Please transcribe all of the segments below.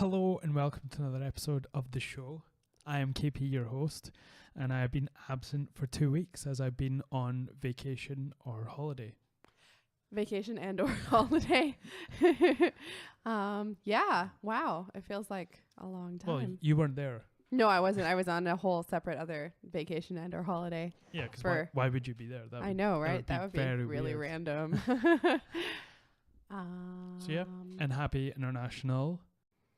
Hello and welcome to another episode of the show. I am KP, your host, and I have been absent for 2 weeks as I've been on vacation or holiday. Vacation and or holiday. Yeah, wow. It feels like a long time. Well, you weren't there. No, I wasn't. I was on a whole separate other vacation and or holiday. Yeah, because why would you be there? I know, right? That would be really weird. random. So yeah, and happy International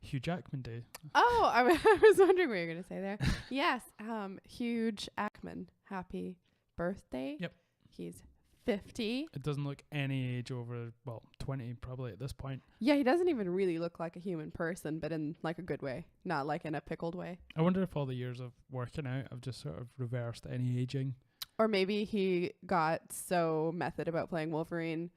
Hugh Jackman Day. Oh, I was wondering what you were going to say there. Yes, Hugh Jackman. Happy birthday. Yep. He's 50. It doesn't look any age over, 20 probably at this point. Yeah, he doesn't even really look like a human person, but in like a good way, not like in a pickled way. I wonder if all the years of working out have just sort of reversed any aging. Or maybe he got so method about playing Wolverine.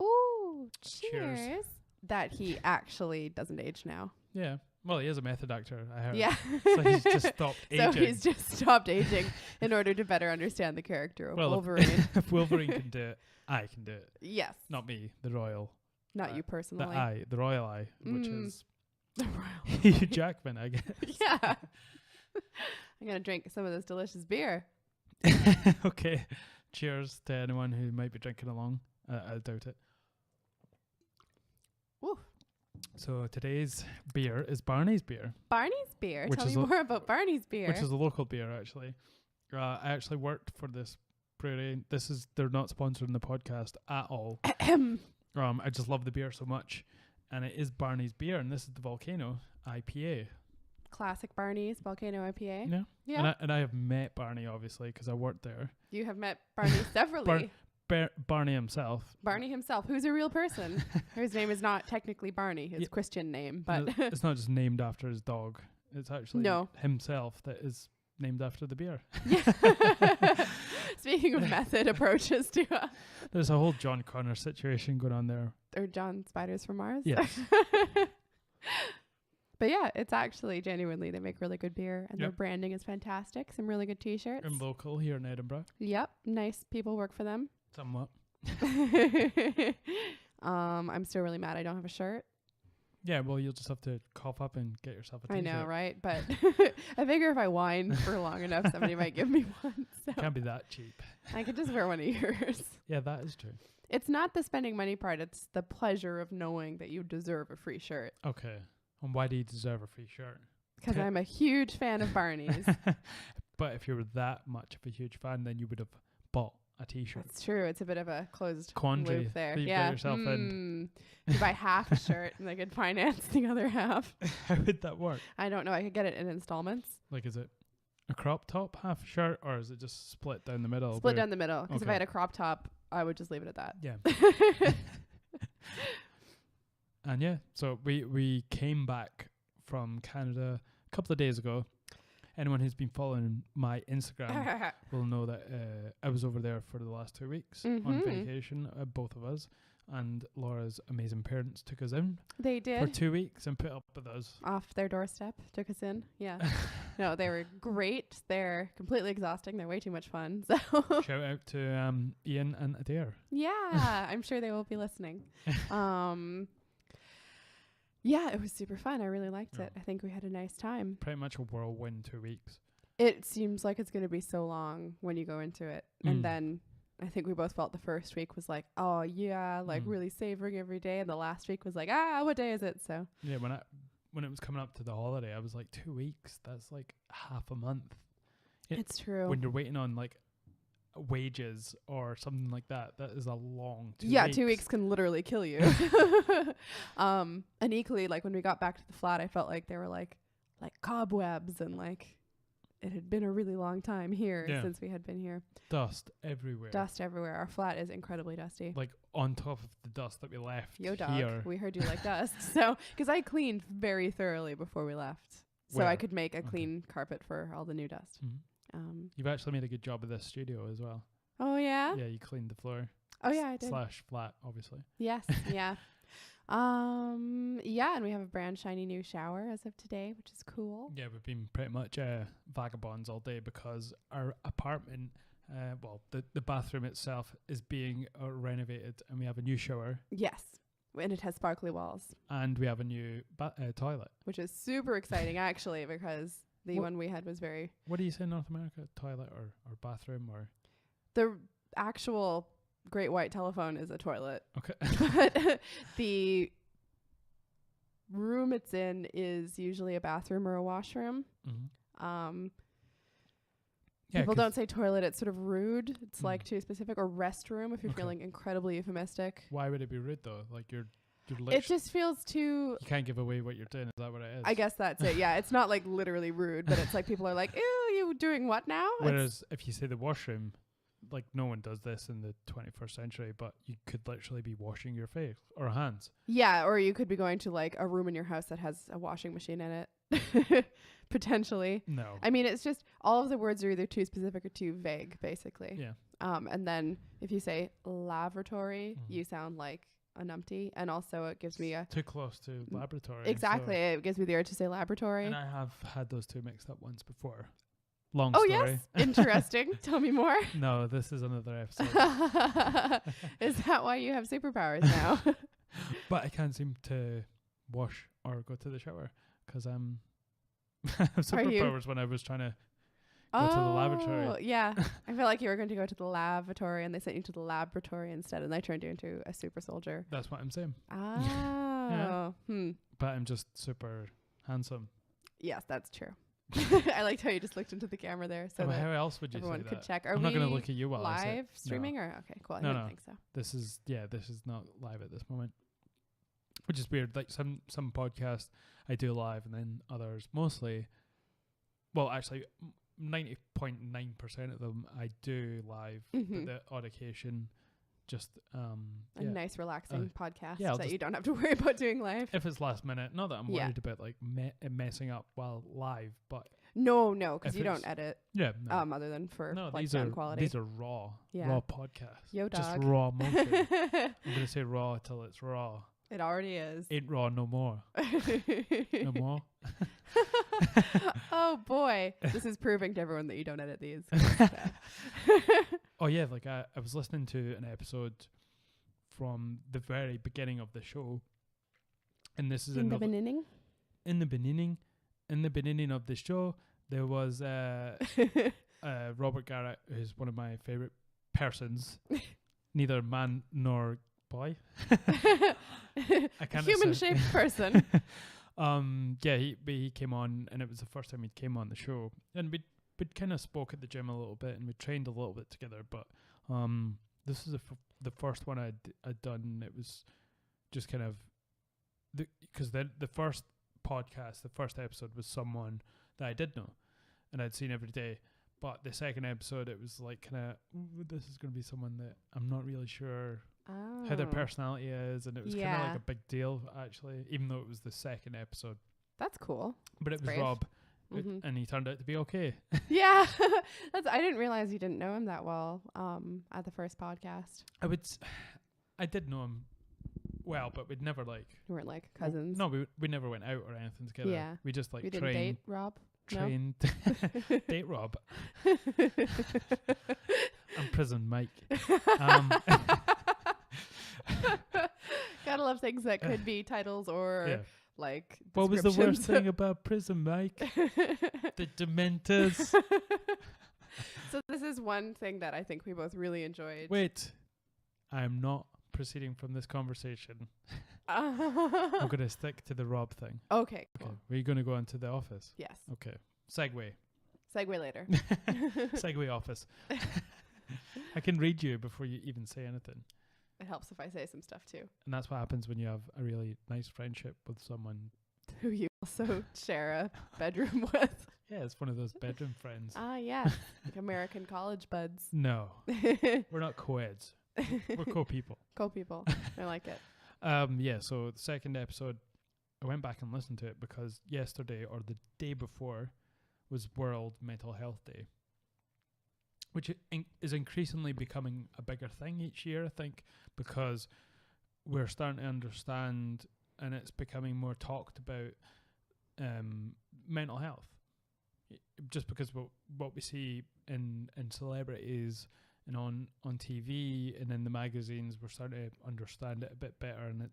Ooh, cheers. That he actually doesn't age now. Yeah. Well, he is a method actor, I heard. Yeah. So he's just stopped aging. So he's just stopped aging in order to better understand the character of Wolverine. If Wolverine can do it, I can do it. Yes. Not me, the royal. Not you personally. The royal I, which is the royal Hugh Jackman, I guess. Yeah. I'm going to drink some of this delicious beer. Okay. Cheers to anyone who might be drinking along. I doubt it. Ooh. So today's beer is Barney's beer. Barney's beer. Which Tell me more about Barney's beer. Which is a local beer, actually. I actually worked for this brewery. They're not sponsoring the podcast at all. I just love the beer so much. And it is Barney's beer, and this is the Volcano IPA. Classic Barney's Volcano IPA. Yeah. Yeah. And I have met Barney, obviously, because I worked there. You have met Barney severally. Barney himself. Barney himself, who's a real person. Whose name is not technically Barney, his Christian name, but it's not just named after his dog. It's actually himself that is named after the beer. Yeah. Speaking of method approaches to there's a whole John Connor situation going on there. Or John Spiders from Mars. Yes. But yeah, it's actually genuinely, they make really good beer and their branding is fantastic. Some really good t-shirts. And local here in Edinburgh. Yep. Nice people work for them. Somewhat. I'm still really mad I don't have a shirt. Yeah, well, you'll just have to cough up and get yourself a t-shirt. I know, right? But I figure if I whine for long enough, somebody might give me one. So can't be that cheap. I could just wear one of yours. Yeah, that is true. It's not the spending money part. It's the pleasure of knowing that you deserve a free shirt. Okay. And why do you deserve a free shirt? Because I'm a huge fan of Barney's. But if you were that much of a huge fan, then you would have bought a t-shirt. That's true. It's a bit of a closed quandary loop there. that you got yourself in. You buy half a shirt and I could finance the other half. How would that work? I don't know. I could get it in installments. Like, is it a crop top half shirt, or is it just split down the middle? Split down the middle. Because if I had a crop top, I would just leave it at that. Yeah. And yeah, so we came back from Canada a couple of days ago. Anyone who's been following my Instagram will know that I was over there for the last 2 weeks on vacation, both of us. And Laura's amazing parents took us in. They did. For 2 weeks and put up with us. Off their doorstep, took us in. Yeah. No, they were great. They're completely exhausting. They're way too much fun. So shout out to Ian and Adair. Yeah, I'm sure they will be listening. Yeah, it was super fun. I really liked it. I think we had a nice time. Pretty much a whirlwind 2 weeks. It seems like it's going to be so long when you go into it. And then I think we both felt the first week was like, oh yeah, like really savoring every day. And the last week was like, what day is it? So yeah, when it was coming up to the holiday, I was like, 2 weeks. That's like half a month. It's true. When you're waiting on like wages or something like that, that is a long 2 weeks. Yeah, 2 weeks can literally kill you. And equally, like when we got back to the flat, I felt like there were like cobwebs and like it had been a really long time here since we had been here. Dust everywhere. Our flat is incredibly dusty. Like on top of the dust that we left Yo, dog, here. we heard you like dust. So, because I cleaned very thoroughly before we left. So I could make a clean carpet for all the new dust. Mm-hmm. You've actually made a good job of this studio as well. Oh, yeah? Yeah, you cleaned the floor. Oh, yeah, I did. / flat, obviously. Yes, yeah. Yeah, and we have a brand shiny new shower as of today, which is cool. Yeah, we've been pretty much vagabonds all day because our apartment, the bathroom itself is being renovated and we have a new shower. Yes. And it has sparkly walls. And we have a new toilet. Which is super exciting, actually, because the one we had was very... What do you say in North America? Toilet or bathroom or... The actual Great White Telephone is a toilet. Okay. But the room it's in is usually a bathroom or a washroom. Mm-hmm. People don't say toilet. It's sort of rude. It's like too specific. Or restroom if you're feeling incredibly euphemistic. Why would it be rude though? Like you're it just feels too... You can't give away what you're doing. Is that what it is? I guess that's it. Yeah, it's not like literally rude, but it's like people are like, ew, you doing what now? Whereas if you say the washroom, like no one does this in the 21st century, but you could literally be washing your face or hands. Yeah, or you could be going to like a room in your house that has a washing machine in it. Potentially. No. I mean, it's just all of the words are either too specific or too vague, basically. Yeah. And then if you say lavatory, you sound like a numpty, and also it gives me a... Too close to laboratory. Exactly. So it gives me the urge to say laboratory. And I have had those two mixed up once before. Long story. Yes? Interesting. Tell me more. No, this is another episode. Is that why you have superpowers now? But I can't seem to wash or go to the shower because I'm superpowers when I was trying to go to the lavatory. Yeah. I feel like you were going to go to the lavatory and they sent you to the laboratory instead and they turned you into a super soldier. That's what I'm saying. Oh. Yeah. But I'm just super handsome. Yes, that's true. I liked how you just looked into the camera there, so how else would you everyone say could that? check. I'm not going to look at you while I say live streaming or okay, cool. I don't think so. This is not live at this moment, which is weird. Like some podcasts I do live, and then others mostly. Well, actually, 90.9% of them I do live. But the odd occasion, just a nice relaxing podcast that you don't have to worry about doing live. If it's last minute, not that I'm worried about like messing up while live, but no, because you don't edit. Yeah, no. Other than for sound quality. These are raw podcasts. Yo, dog. Just raw motion. I'm gonna say raw till it's raw. It already is. Ain't raw no more. No more. Oh boy, this is proving to everyone that you don't edit these. Oh yeah, like I was listening to an episode from the very beginning of the show, and this is in the beginning of the show. There was Robert Garrett, who's one of my favorite persons, neither man nor boy. Human-shaped person. He came on, and it was the first time he came on the show, and we'd kind of spoke at the gym a little bit, and we trained a little bit together. But this is the first one I'd done. It was just kind of because the first podcast, the first episode was someone that I did know, and I'd seen every day. But the second episode, it was like kind of this is going to be someone that I'm not really sure how their personality is, and it was kind of like a big deal actually, even though it was the second episode. That's cool. But it was brave. Rob, and he turned out to be okay. Yeah, I didn't realize you didn't know him that well. At the first podcast, I did know him well, but we'd never like. You weren't like cousins. No, we never went out or anything together. Yeah, we just like you didn't date Rob. Trained date Rob. I'm prison Mike. Gotta love things that could be titles or like. What was the worst thing about prison Mike? The Dementors. So this is one thing that I think we both really enjoyed. Wait, I'm not proceeding from this conversation. I'm going to stick to the Rob thing. Okay, cool. Were you going to go into the office? Yes. Okay. Segue later. Segue office. I can read you before you even say anything. It helps if I say some stuff too. And that's what happens when you have a really nice friendship with someone who you also share a bedroom with. Yeah, it's one of those bedroom friends. Yeah. Like American college buds. No. We're not co-eds. We're co-people. Co-people. I like it. So the second episode, I went back and listened to it because yesterday or the day before was World Mental Health Day, which is increasingly becoming a bigger thing each year, I think, because we're starting to understand and it's becoming more talked about mental health. Just because what we see in celebrities and on TV and in the magazines, we're starting to understand it a bit better, and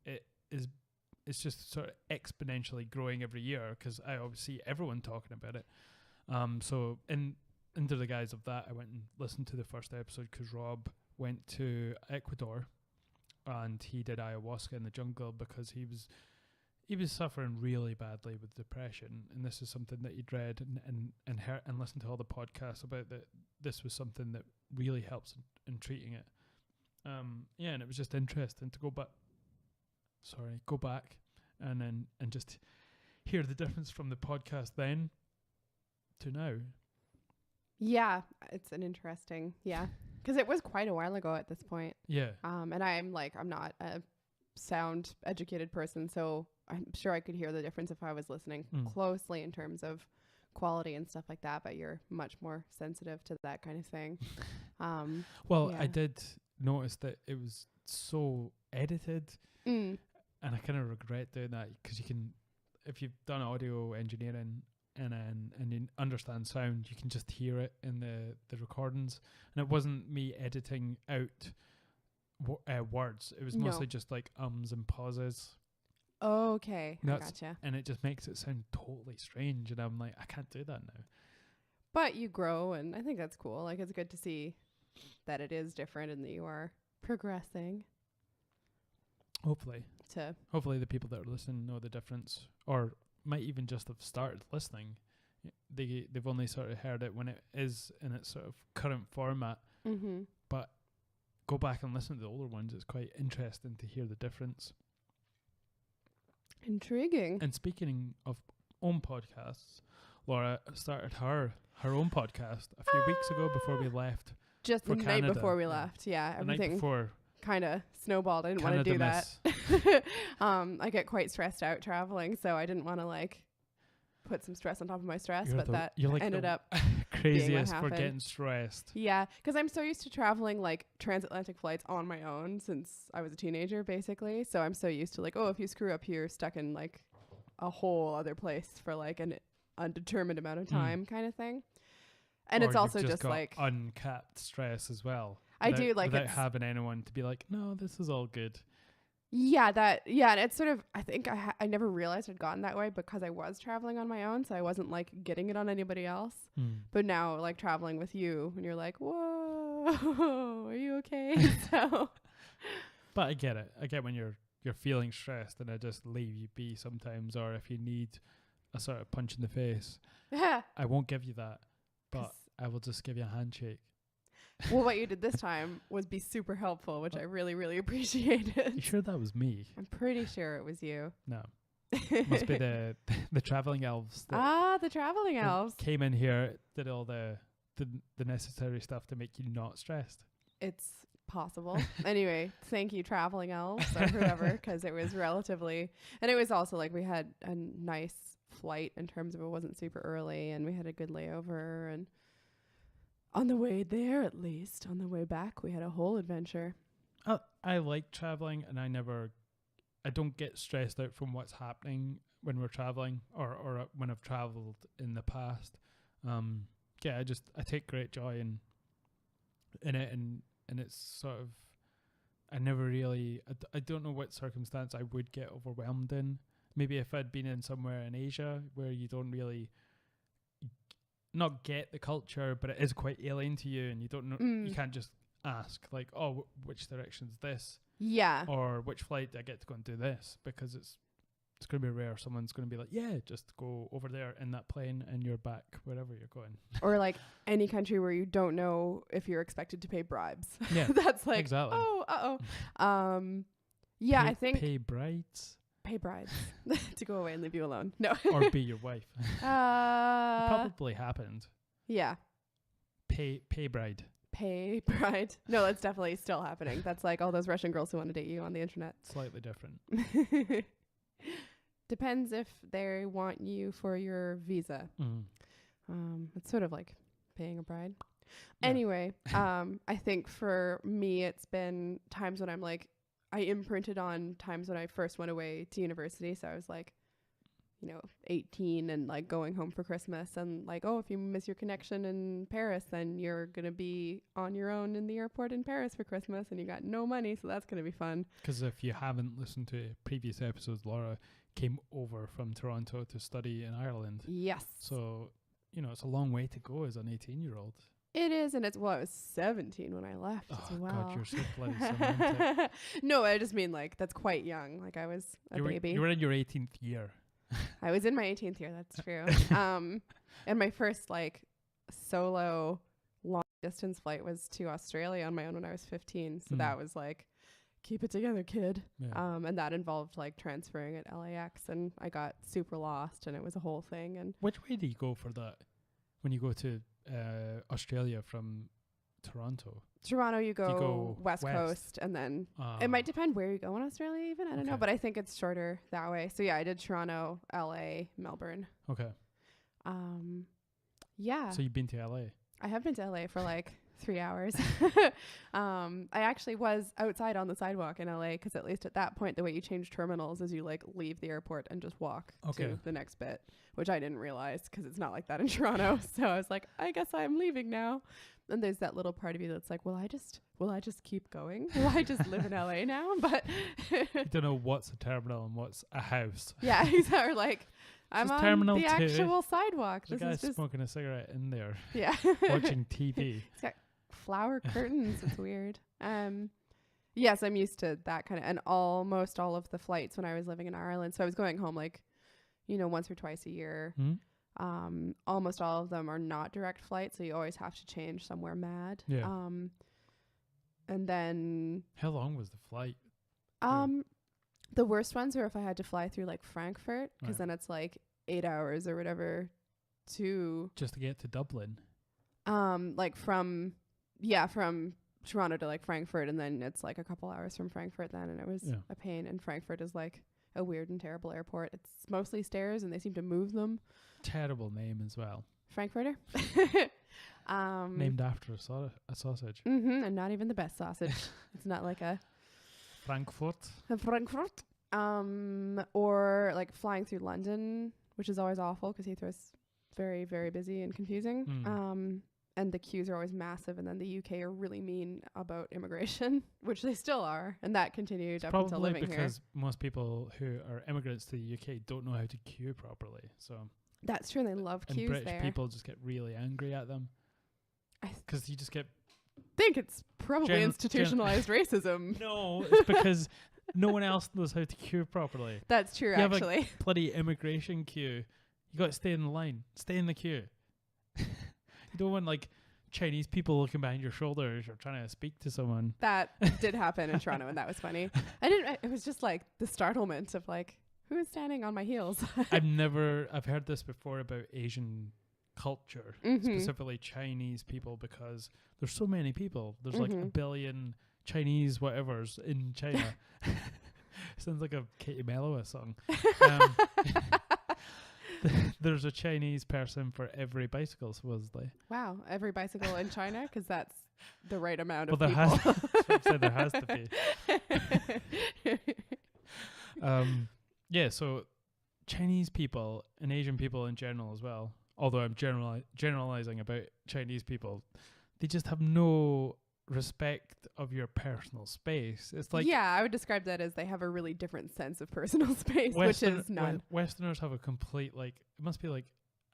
it's just sort of exponentially growing every year because I always see everyone talking about it. So under the guise of that, I went and listened to the first episode because Rob went to Ecuador and he did ayahuasca in the jungle because he was suffering really badly with depression, and this is something that he'd read and heard and listened to all the podcasts about, that this was something that really helps in treating it. And it was just interesting to go back and just hear the difference from the podcast then to now. Yeah, it's an interesting, because it was quite a while ago at this point. Yeah. And I'm not a sound educated person, so I'm sure I could hear the difference if I was listening closely in terms of quality and stuff like that, but you're much more sensitive to that kind of thing. I did notice that it was so edited, and I kind of regret doing that because you can, if you've done audio engineering and you understand sound, you can just hear it in the recordings, and it wasn't me editing out words. It was mostly just like ums and pauses. Okay, I gotcha. And it just makes it sound totally strange, and I'm like, I can't do that now. But you grow, and I think that's cool. Like, it's good to see that it is different and that you are progressing. Hopefully the people that are listening know the difference, or might even just have started listening. They've only sort of heard it when it is in its sort of current format. But go back and listen to the older ones. It's quite interesting to hear the difference. Intriguing. And speaking of own podcasts, Laura started her own podcast a few weeks ago before we left. Just the night before we left. Yeah, everything kind of snowballed. I didn't want to do that. I get quite stressed out traveling, so I didn't want to put some stress on top of my stress, you're ended up craziest for getting stressed. Yeah, because I'm so used to traveling transatlantic flights on my own since I was a teenager, basically. So I'm so used to if you screw up, you're stuck in a whole other place for an undetermined amount of time kind of thing. And or it's also just got uncapped stress as well. I do without having anyone to be no, this is all good. Yeah, and it's sort of, I think I never realized I'd gotten that way because I was traveling on my own, so I wasn't getting it on anybody else. But now traveling with you, and you're whoa, are you okay? So, but I get it. I get when you're feeling stressed, and I just leave you be sometimes, or if you need a sort of punch in the face, I won't give you that, but I will just give you a handshake. Well, what you did this time was be super helpful, which I really, really appreciated. You sure that was me? I'm pretty sure it was you. No. Must be the traveling elves. The traveling elves. Came in here, did all the necessary stuff to make you not stressed. It's possible. Anyway, thank you, traveling elves, or whoever, because it was relatively... And it was also we had a nice flight in terms of it wasn't super early, and we had a good layover, and... On the way there, at least. On the way back, we had a whole adventure. I like traveling, and I don't get stressed out from what's happening when we're traveling, or when I've traveled in the past. I take great joy in it, and it's sort of, I never really, I don't know what circumstance I would get overwhelmed in. Maybe if I'd been in somewhere in Asia where you don't really not get the culture, but it is quite alien to you, and you don't know, you can't just ask which direction's this, or which flight do I get to go and do this, because it's going to be rare someone's going to be just go over there in that plane and you're back wherever you're going. Or any country where you don't know if you're expected to pay bribes. Yeah, that's exactly. I think pay brides. Pay brides to go away and leave you alone. No. Or be your wife. It probably happened. Yeah. Pay bride. Pay bride. No, that's definitely still happening. That's all those Russian girls who want to date you on the internet. Slightly different. Depends if they want you for your visa. It's sort of like paying a bride. Yeah. Anyway, I think for me, it's been times when I'm I imprinted on times when I first went away to university. So I was 18 and like going home for Christmas, and like, oh, if you miss your connection in Paris, then you're going to be on your own in the airport in Paris for Christmas and you got no money. So that's going to be fun. Because if you haven't listened to previous episodes, Laura came over from Toronto to study in Ireland. Yes. So, it's a long way to go as an 18-year-old. It is, and I was 17 when I left as well. God, you're so bloody semantic. No, I just mean like that's quite young. Like I was a baby. You were in your 18th year. I was in my 18th year. That's true. And my first like solo long distance flight was to Australia on my own when I was 15. So that was like, keep it together, kid. Yeah. And that involved like transferring at LAX, and I got super lost, and it was a whole thing. And which way do you go for that when you go to Australia from Toronto? Toronto, you go west coast, and then it might depend where you go in Australia even. I don't know, but I think it's shorter that way. So yeah, I did Toronto, LA, Melbourne. Okay. Yeah. So you've been to LA? I have been to LA for like 3 hours. I actually was outside on the sidewalk in LA, because at least at that point, the way you change terminals is you like leave the airport and just walk to the next bit, which I didn't realize because it's not like that in Toronto. So I was like, I guess I'm leaving now. And there's that little part of you that's like, will I just keep going? Will I just live in LA now? But you don't know what's a terminal and what's a house. Yeah, exactly. Like, I'm on terminal the actual sidewalk. The guy's smoking a cigarette in there. Yeah. Watching TV. It's got flower curtains. It's weird. Yes, I'm used to that kind of, and almost all of the flights when I was living in Ireland. So I was going home like, once or twice a year. Almost all of them are not direct flights, so you always have to change somewhere mad. Yeah. And then how long was the flight? The worst ones were if I had to fly through like Frankfurt, because then it's like 8 hours or whatever just to get to Dublin. Like from Toronto to like Frankfurt, and then it's like a couple hours from Frankfurt then, and it was a pain. And Frankfurt is like a weird and terrible airport. It's mostly stairs, and they seem to move them. Terrible name as well. Frankfurter. Named after a sausage. And not even the best sausage. It's not like a Frankfurt. Or like flying through London, which is always awful because Heathrow's very, very busy and confusing. And the queues are always massive, and then the UK are really mean about immigration, which they still are, and that continued up until living here. Probably because most people who are immigrants to the UK don't know how to queue properly. So that's true. They love queues there. And British people just get really angry at them because you just get. I think it's probably institutionalized racism. No, it's because no one else knows how to queue properly. That's true. You actually have a bloody immigration queue. You got to stay in the line. Stay in the queue. You don't want like Chinese people looking behind your shoulders or trying to speak to someone. That did happen in Toronto, and that was funny. It was just like the startlement of like, who is standing on my heels? I've heard this before about Asian culture, specifically Chinese people, because there's so many people. There's like 1 billion Chinese whatevers in China. Sounds like a Katie Melua song. There's a Chinese person for every bicycle, supposedly. Wow, every bicycle in China? Because that's the right amount of people. There has to be. Yeah, so Chinese people and Asian people in general as well, although I'm generalizing about Chinese people, they just have no respect of your personal space. It's like, yeah, I would describe that as they have a really different sense of personal space, which is none. Westerners have a complete, like, it must be like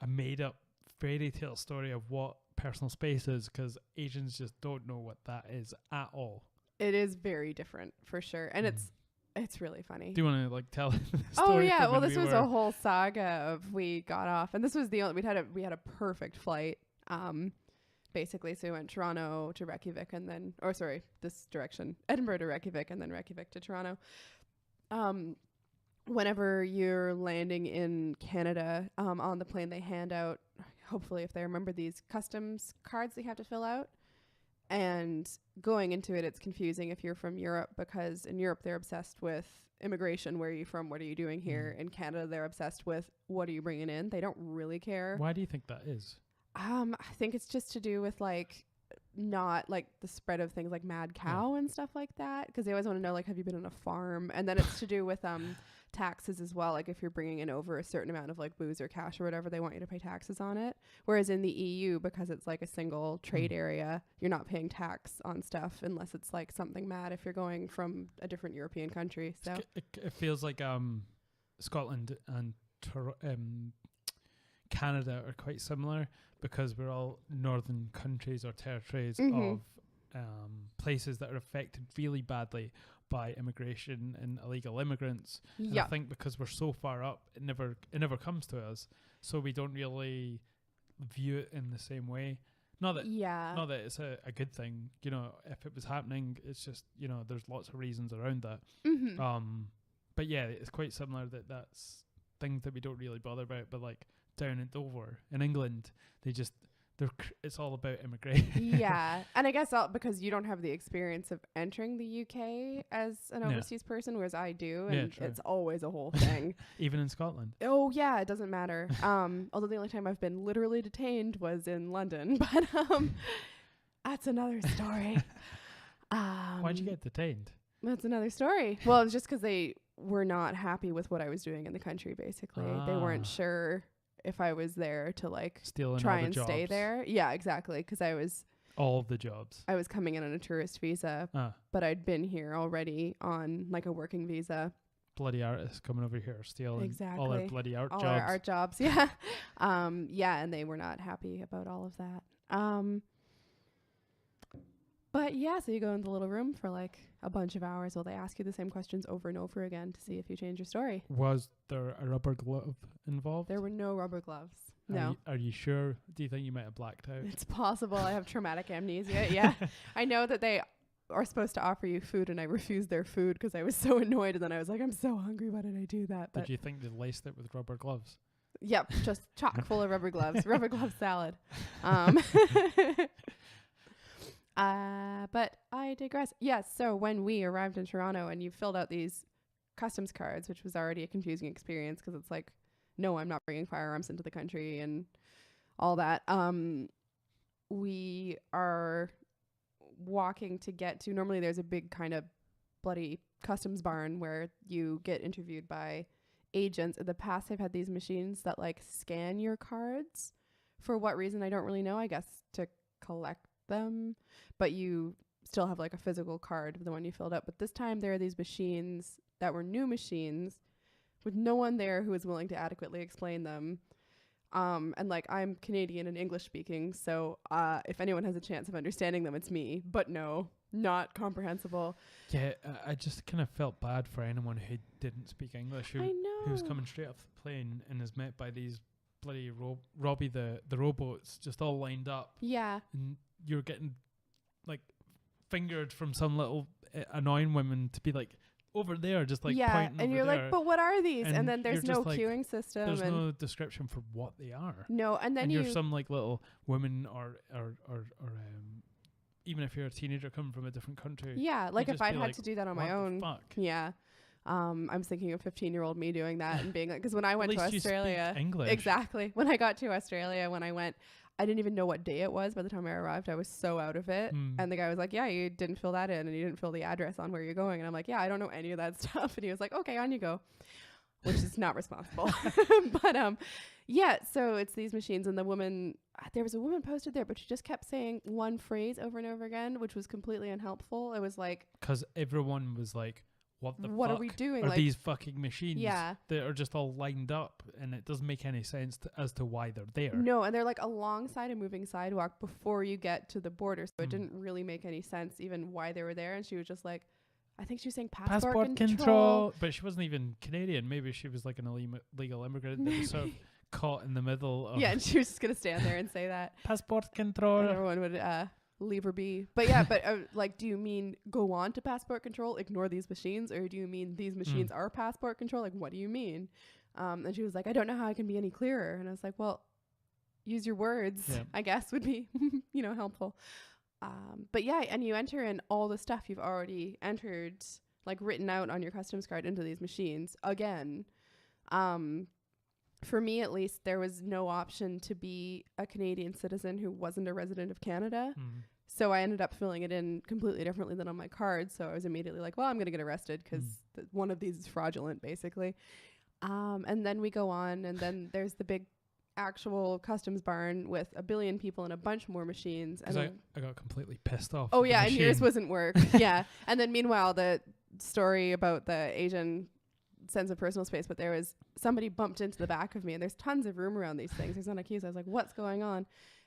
a made up fairy tale story of what personal space is, because Asians just don't know what that is at all. It is very different for sure, and it's really funny. Do you want to like tell the story? Oh yeah, well this was a whole saga of we got off, and this was the only we had a perfect flight. Basically, so we went Toronto to Reykjavik, and then, this direction, Edinburgh to Reykjavik, and then Reykjavik to Toronto. Whenever you're landing in Canada, on the plane, they hand out, hopefully if they remember, these customs cards they have to fill out. And going into it, it's confusing if you're from Europe, because in Europe, they're obsessed with immigration. Where are you from? What are you doing here? In Canada, they're obsessed with what are you bringing in? They don't really care. Why do you think that is? I think it's just to do with like not like the spread of things like mad cow and stuff like that, because they always want to know like, have you been on a farm? And then it's to do with taxes as well. Like if you're bringing in over a certain amount of like booze or cash or whatever, they want you to pay taxes on it. Whereas in the EU, because it's like a single trade area, you're not paying tax on stuff unless it's like something mad if you're going from a different European country. So it feels like Scotland and Canada are quite similar, because we're all northern countries or territories of places that are affected really badly by immigration and illegal immigrants. And I think because we're so far up, it never comes to us, so we don't really view it in the same way. Not that it's a good thing, you know. If it was happening, it's just, you know, there's lots of reasons around that. But yeah, it's quite similar that's things that we don't really bother about. But like down in Dover in England, it's all about immigration. Yeah. And I guess because you don't have the experience of entering the UK as an overseas person, whereas I do, and it's always a whole thing. Even in Scotland. Oh yeah, it doesn't matter. Although the only time I've been literally detained was in London, but that's another story. Why'd you get detained? That's another story. Well, it was just because they were not happy with what I was doing in the country, basically. They weren't sure if I was there to like try and stay there. Yeah, exactly. Because all of the jobs. I was coming in on a tourist visa, but I'd been here already on like a working visa. Bloody artists coming over here stealing all our bloody all jobs. Our art jobs, yeah. And they were not happy about all of that. But yeah, so you go in the little room for like a bunch of hours while they ask you the same questions over and over again to see if you change your story. Was there a rubber glove involved? There were no rubber gloves. No. Are you sure? Do you think you might have blacked out? It's possible. I have traumatic amnesia. Yeah. I know that they are supposed to offer you food, and I refused their food because I was so annoyed. And then I was like, I'm so hungry. Why did I do that? But did you think they laced it with rubber gloves? Yep. Just chock full of rubber gloves. Rubber glove salad. But I digress. Yes. So when we arrived in Toronto and you filled out these customs cards, which was already a confusing experience because it's like, no, I'm not bringing firearms into the country and all that. We are walking to get to, normally there's a big kind of bloody customs barn where you get interviewed by agents. In the past, they've had these machines that like scan your cards. For what reason, I don't really know. I guess to collect them, but you still have like a physical card of the one you filled out. But this time there are these machines that were new machines with no one there who was willing to adequately explain them. And like, I'm Canadian and English speaking, so if anyone has a chance of understanding them, it's me. But no, not comprehensible. Yeah, I just kind of felt bad for anyone who didn't speak English, who was coming straight off the plane and is met by these bloody Robbie the robots just all lined up. Yeah. And you're getting like fingered from some little annoying women to be like over there, just like pointing and you're there. Like, but what are these? And then there's no queuing system. There's no description for what they are. No, and then you're some like little woman or even if you're a teenager coming from a different country. Yeah, like if I'd had to do that on my own. Fuck? Yeah. I'm thinking of 15-year-old me doing that and being like, because when I went to Australia, you speak English. Exactly. When I got to Australia, I didn't even know what day it was. By the time I arrived, I was so out of it. And the guy was like, yeah, you didn't fill that in and you didn't fill the address on where you're going. And I'm like, yeah, I don't know any of that stuff. And he was like, okay, on you go, which is not responsible. But yeah, so it's these machines, and the woman, there was a woman posted there, but she just kept saying one phrase over and over again, which was completely unhelpful. It was like, because everyone was like, what fuck are we doing? Are like, these fucking machines that are just all lined up, and it doesn't make any sense as to why they're there. No, and they're like alongside a moving sidewalk before you get to the border, so it didn't really make any sense even why they were there. And she was just like, I think she was saying passport control. But she wasn't even Canadian. Maybe she was like an illegal immigrant that was sort of caught in the middle of... Yeah, and she was just going to stand there and say that. Passport control. And everyone would... leave her be. But yeah, but like, do you mean go on to passport control, ignore these machines, or do you mean these machines are passport control? Like, what do you mean? And she was like, I don't know how I can be any clearer. And I was like, well, use your words, I guess would be, helpful. But yeah, and you enter in all the stuff you've already entered, like written out on your customs card into these machines again. For me, at least, there was no option to be a Canadian citizen who wasn't a resident of Canada. So I ended up filling it in completely differently than on my card. So I was immediately like, well, I'm going to get arrested because one of these is fraudulent, basically. And then we go on, and then there's the big actual customs barn with a billion people and a bunch more machines. And I got completely pissed off. Oh, yeah, and yours wasn't work. Yeah. And then meanwhile, the story about the Asian sense of personal space, but there was somebody bumped into the back of me, and there's tons of room around these things. There's not a queue. So I was like, what's going on?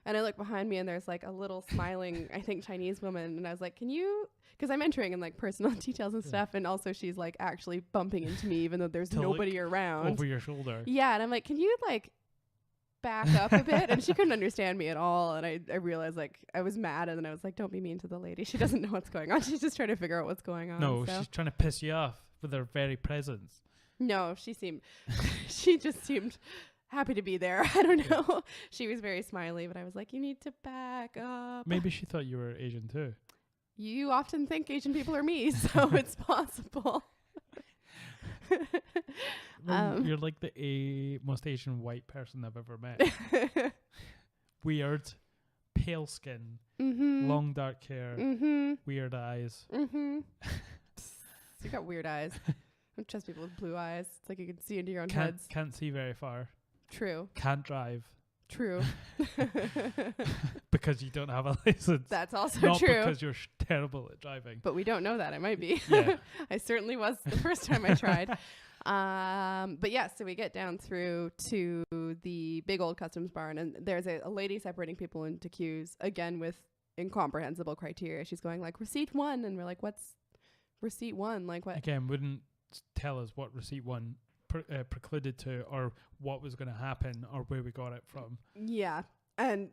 And I look behind me, and there's like a little smiling, I think, Chinese woman. And I was like, can you, because I'm entering in like personal details and stuff. And also she's like actually bumping into me, even though there's nobody around. Over your shoulder. Yeah. And I'm like, can you like back up a bit? And she couldn't understand me at all. And I realized like I was mad. And then I was like, don't be mean to the lady. She doesn't know what's going on. She's just trying to figure out what's going on. No, she's trying to piss you off with her very presence. No, she just seemed happy to be there. I don't know. She was very smiley, but I was like, you need to back up. Maybe she thought you were Asian too. You often think Asian people are me, so it's possible. You're like the most Asian white person I've ever met. Weird, pale skin, long dark hair, weird eyes. You got weird eyes. I don't trust people with blue eyes. It's like you can see into your own heads. Can't see very far. True. Can't drive. True. Because you don't have a license. That's also Not true. Because you're terrible at driving. But we don't know that. I might be. Yeah. I certainly was the first time I tried. But yeah, so we get down through to the big old customs barn, and there's a lady separating people into queues, again with incomprehensible criteria. She's going like, receipt 1, and we're like, what's receipt 1? Like what? Again, wouldn't tell us what receipt 1 precluded to, or what was going to happen, or where we got it from. Yeah. And,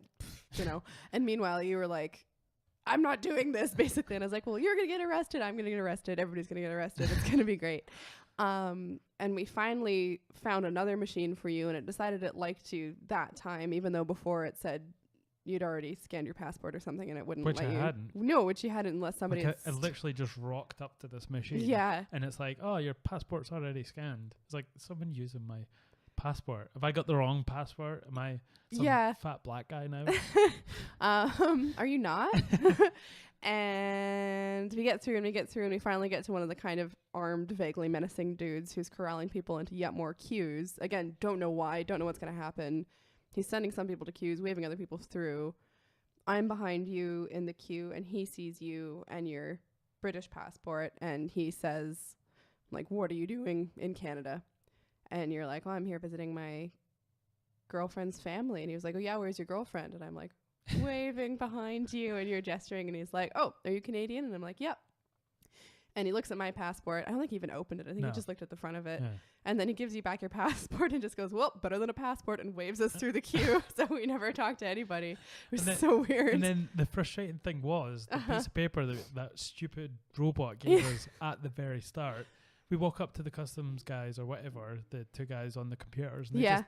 you know, and meanwhile you were like, I'm not doing this, basically. And I was like, well, you're going to get arrested. I'm going to get arrested. Everybody's going to get arrested. It's going to be great. And we finally found another machine for you, and it decided it liked you that time, even though before it said you'd already scanned your passport or something, and it wouldn't let you. Which I hadn't. No, which you hadn't, unless somebody I literally just rocked up to this machine. Yeah. And it's like, oh, your passport's already scanned. It's like, someone using my passport. Have I got the wrong passport? Am I some fat black guy now? Are you not? And we get through, and we finally get to one of the kind of armed, vaguely menacing dudes who's corralling people into yet more queues. Again, don't know why, don't know what's going to happen. He's sending some people to queues, waving other people through. I'm behind you in the queue, and he sees you and your British passport, and he says, like, what are you doing in Canada? And you're like, oh, I'm here visiting my girlfriend's family. And he was like, oh, yeah, where's your girlfriend? And I'm like, waving behind you, and you're gesturing, and he's like, oh, are you Canadian? And I'm like, yep. And he looks at my passport. I don't think he even opened it. I think he just looked at the front of it. Yeah. And then he gives you back your passport and just goes, well, better than a passport, and waves us through the queue. So we never talked to anybody. It was so weird. And then the frustrating thing was the piece of paper that stupid robot gave us at the very start. We walk up to the customs guys or whatever, the two guys on the computers, and they just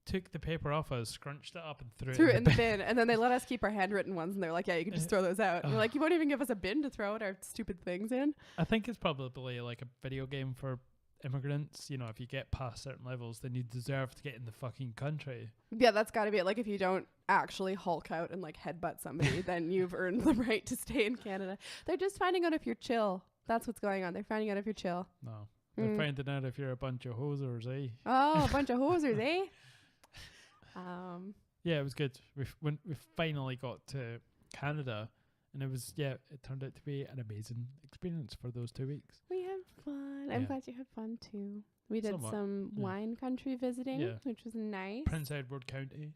took the paper off us, scrunched it up, and threw it in the bin. And then they let us keep our handwritten ones, and they're like, yeah, you can just throw those out. And we're like, you won't even give us a bin to throw out our stupid things in? I think it's probably like a video game for immigrants. You know, if you get past certain levels, then you deserve to get in the fucking country. Yeah, that's got to be it. Like, if you don't actually Hulk out and like headbutt somebody, then you've earned the right to stay in Canada. They're just finding out if you're chill. That's what's going on. They're finding out if you're chill. No. They're finding out if you're a bunch of hosers, eh? Oh, a bunch of hosers, eh? Yeah, it was good. We finally got to Canada, and it turned out to be an amazing experience for those 2 weeks. We had fun. I'm glad you had fun too. We did some wine country visiting, which was nice. Prince Edward County.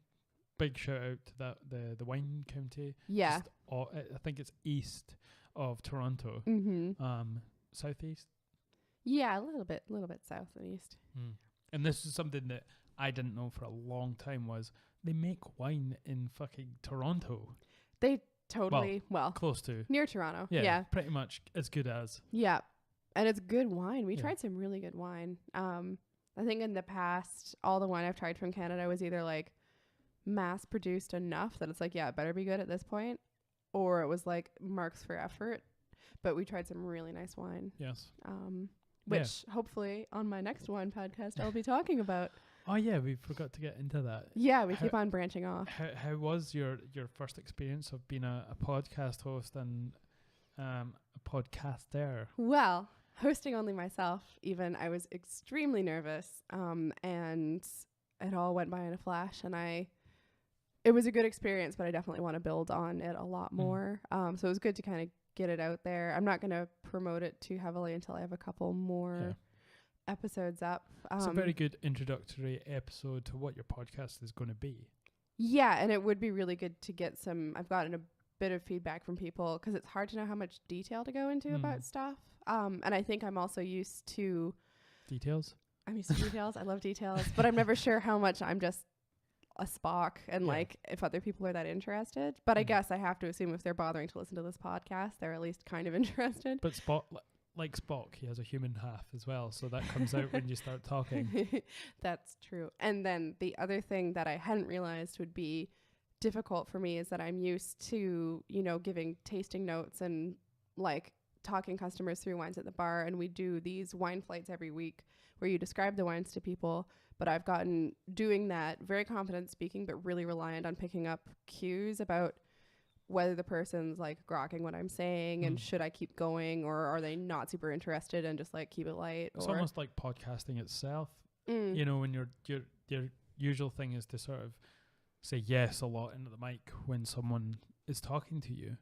Big shout out to that the wine county. Yeah. I think it's east of Toronto. Southeast. Yeah, a little bit south and east. And this is something that I didn't know for a long time, was they make wine in fucking Toronto. They totally, close to. Near Toronto. Yeah. Pretty much as good as. Yeah. And it's good wine. We tried some really good wine. I think in the past, all the wine I've tried from Canada was either like mass produced enough that it's like, yeah, it better be good at this point, or it was like marks for effort. But we tried some really nice wine. Yes. Which hopefully on my next wine podcast I'll be talking about. Oh yeah, we forgot to get into that. Yeah, we keep on branching off. How was your first experience of being a podcast host and a podcaster? Well, hosting only myself, even, I was extremely nervous, and it all went by in a flash, and it was a good experience, but I definitely want to build on it a lot more. So it was good to kind of get it out there. I'm not going to promote it too heavily until I have a couple more episodes up. It's a very good introductory episode to what your podcast is going to be. Yeah, and it would be really good to get I've gotten a bit of feedback from people because it's hard to know how much detail to go into about stuff. And I think I'm also used to details. I'm used to details. I love details, but I'm never sure how much I'm just a Spock and like if other people are that interested. But I guess I have to assume if they're bothering to listen to this podcast, they're at least kind of interested. But Spock, like Spock, he has a human half as well, so that comes out when you start talking. That's true. And then the other thing that I hadn't realized would be difficult for me is that I'm used to, giving tasting notes and like talking customers through wines at the bar, and we do these wine flights every week where you describe the wines to people. But I've gotten doing that, very confident speaking, but really reliant on picking up cues about whether the person's like grokking what I'm saying and should I keep going, or are they not super interested and just like keep it light. It's almost like podcasting itself. When your usual thing is to sort of say yes a lot into the mic when someone is talking to you,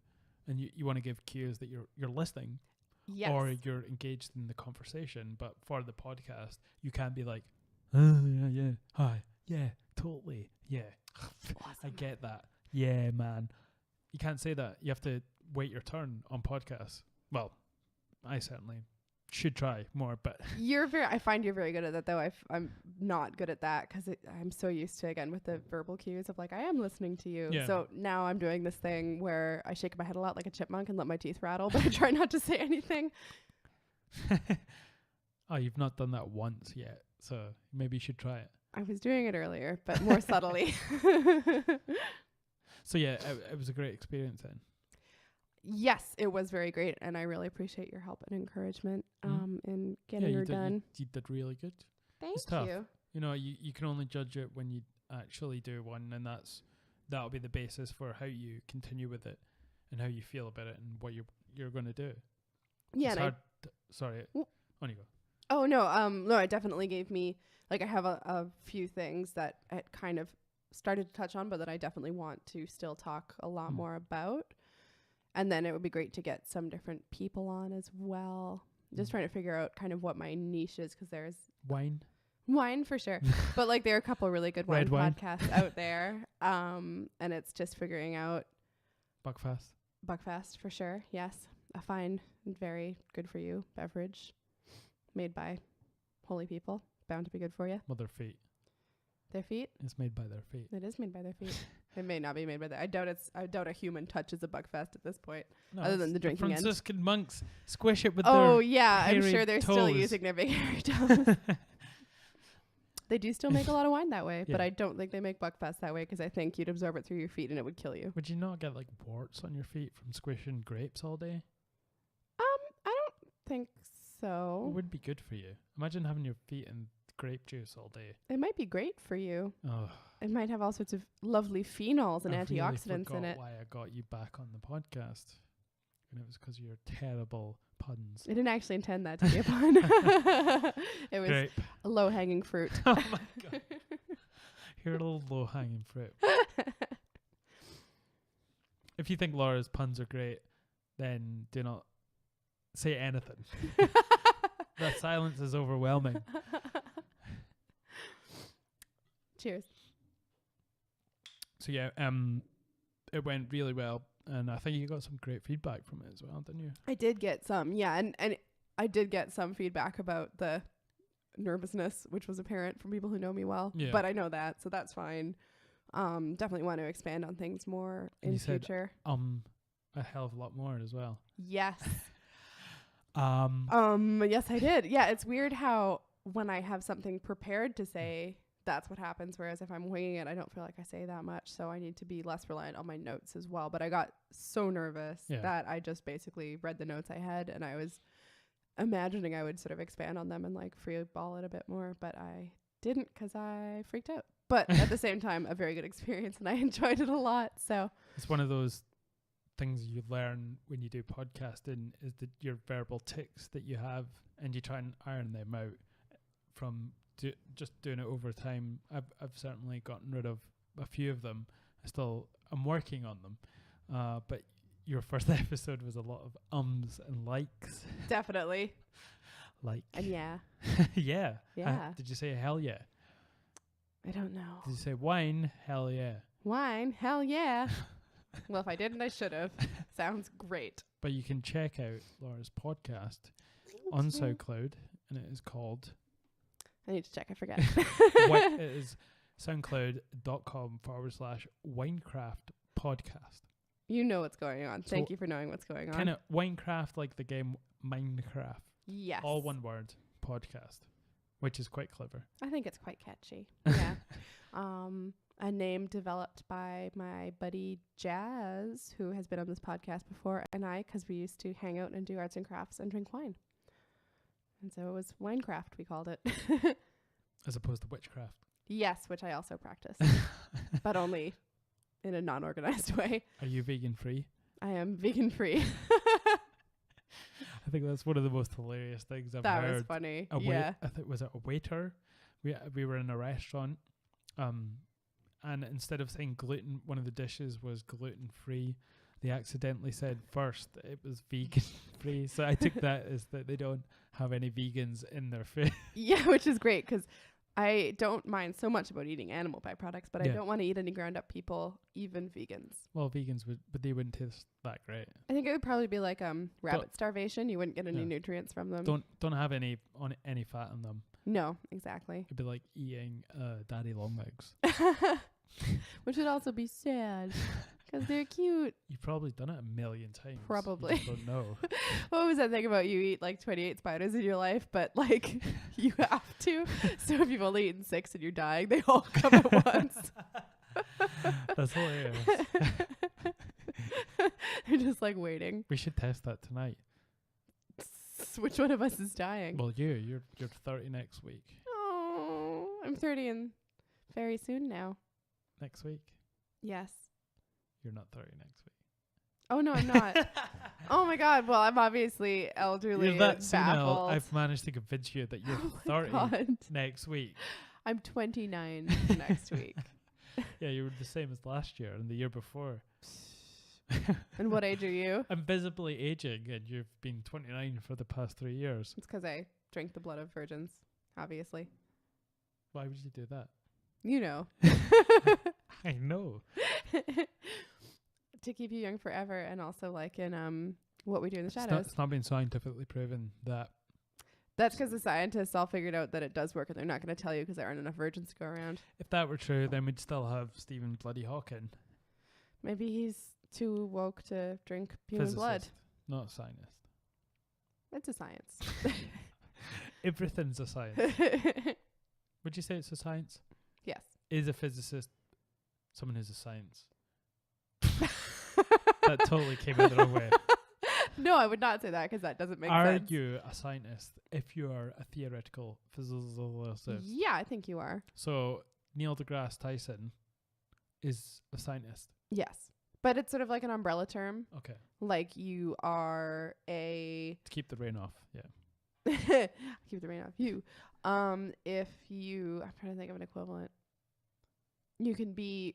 and you want to give cues that you're listening. Yes. Or you're engaged in the conversation. But for the podcast, you can't be like, yeah, hi, yeah, totally, yeah. Awesome. I get that. Yeah, man. You can't say that. You have to wait your turn on podcasts. Well, I certainly should try more, but I find you're very good at that, though. I'm not good at that because I'm so used to, again, with the verbal cues of like, I am listening to you. Yeah. So now I'm doing this thing where I shake my head a lot like a chipmunk and let my teeth rattle, but I try not to say anything. Oh, you've not done that once yet, so maybe you should try it. I was doing it earlier, but more subtly. So yeah, it was a great experience then. Yes, it was very great, and I really appreciate your help and encouragement in getting her done. You did really good. Thank you. You can only judge it when you actually do one, and that'll be the basis for how you continue with it and how you feel about it and what you're going to do. Yeah, it's hard. Sorry, on you go. Oh no, it definitely gave me, like, I have a few things that it kind of started to touch on, but that I definitely want to still talk a lot more about. And then it would be great to get some different people on as well. Just trying to figure out kind of what my niche is, because there's wine for sure. But like there are a couple really good wine podcasts out there. And it's just figuring out Buckfast for sure. Yes. A fine and very good for you beverage made by holy people, bound to be good for you. Well, their feet. Their feet? It's made by their feet. It is made by their feet. It may not be made by I doubt a human touches a Buckfast at this point, no, other than the drinking end. Franciscan monks squish it with their I'm sure they're toes. Still using their big hairy toes. They do still make a lot of wine that way, but I don't think they make Buckfast that way because I think you'd absorb it through your feet and it would kill you. Would you not get like warts on your feet from squishing grapes all day? I don't think so. It would be good for you. Imagine having your feet in grape juice all day. It might be great for you. Oh. It might have all sorts of lovely phenols and antioxidants in it. Why I got you back on the podcast, and it was because of your terrible puns. I didn't actually intend that to be a pun. It was a low-hanging fruit. Oh my god! You're a little low-hanging fruit. If you think Laura's puns are great, then do not say anything. The silence is overwhelming. Cheers. So yeah, it went really well, and I think you got some great feedback from it as well, didn't you? I did get some, yeah, and I did get some feedback about the nervousness, which was apparent from people who know me well. Yeah. But I know that, so that's fine. Definitely want to expand on things more in future. A hell of a lot more as well. Yes. Yes, I did. Yeah, it's weird how when I have something prepared to say, that's what happens. Whereas if I'm winging it, I don't feel like I say that much. So I need to be less reliant on my notes as well. But I got so nervous that I just basically read the notes I had, and I was imagining I would sort of expand on them and like free ball it a bit more. But I didn't because I freaked out. But at the same time, a very good experience, and I enjoyed it a lot. So it's one of those things you learn when you do podcasting, is that your verbal tics that you have, and you try and iron them out from just doing it over time. I've certainly gotten rid of a few of them. I'm working on them. But your first episode was a lot of ums and likes. Definitely. Like. And yeah. Yeah. Yeah. Did you say hell yeah? I don't know. Did you say wine? Hell yeah. Wine? Hell yeah. Well, if I didn't, I should have. Sounds great. But you can check out Laura's podcast on SoundCloud, and it is called... I need to check. I forget. It is soundcloud.com/Winecraft podcast. You know what's going on. Thank you for knowing what's going on. Kind of Winecraft, like the game Minecraft. Yes. All one word, podcast, which is quite clever. I think it's quite catchy. Yeah. A name developed by my buddy Jazz, who has been on this podcast before, and I, because we used to hang out and do arts and crafts and drink wine. And so it was Winecraft, we called it. As opposed to witchcraft. Yes, which I also practice, but only in a non-organized way. Are you vegan free? I am vegan free. I think that's one of the most hilarious things I've heard. That was funny. I think, was it a waiter? We were in a restaurant, and instead of saying gluten, one of the dishes was gluten free. They accidentally said first it was vegan free. So I took that as that they don't have any vegans in their food. Yeah, which is great because I don't mind so much about eating animal byproducts, but I don't want to eat any ground up people, even vegans. Well, vegans but they wouldn't taste that great. I think it would probably be like rabbit starvation. You wouldn't get any nutrients from them. Don't have any fat in them. No, exactly. It'd be like eating daddy long legs. Which would also be sad. Because they're cute. You've probably done it a million times. Probably. You just don't know. What was that thing about you eat like 28 spiders in your life, but like you have to? So if you've only eaten 6 and you're dying, they all come at once. That's hilarious. They're just like waiting. We should test that tonight. Which one of us is dying? Well, you're 30 next week. Oh, I'm 30 and very soon now. Next week? Yes. You're not 30 next week. Oh, no, I'm not. Oh, my God. Well, I'm obviously elderly and baffled. I've managed to convince you that you're 30 next week. I'm 29 next week. Yeah, you were the same as last year and the year before. And what age are you? I'm visibly aging, and you've been 29 for the past 3 years. It's because I drink the blood of virgins, obviously. Why would you do that? You know. I know. To keep you young forever, and also like in What We Do in the Shadows. It's not been scientifically proven that. That's because the scientists all figured out that it does work, and they're not going to tell you because there aren't enough virgins to go around. If that were true, then we'd still have Stephen Bloody Hawking. Maybe he's too woke to drink human blood. Not a scientist. It's a science. Everything's a science. Would you say it's a science? Yes. Is a physicist someone who's a science? That totally came out the wrong way. No, I would not say that because that doesn't make sense. Are you a scientist if you are a theoretical physicist? Yeah, I think you are. So Neil deGrasse Tyson is a scientist. Yes. But it's sort of like an umbrella term. Okay. Like you are a... To keep the rain off, yeah. Keep the rain off you. If you... I'm trying to think of an equivalent. You can be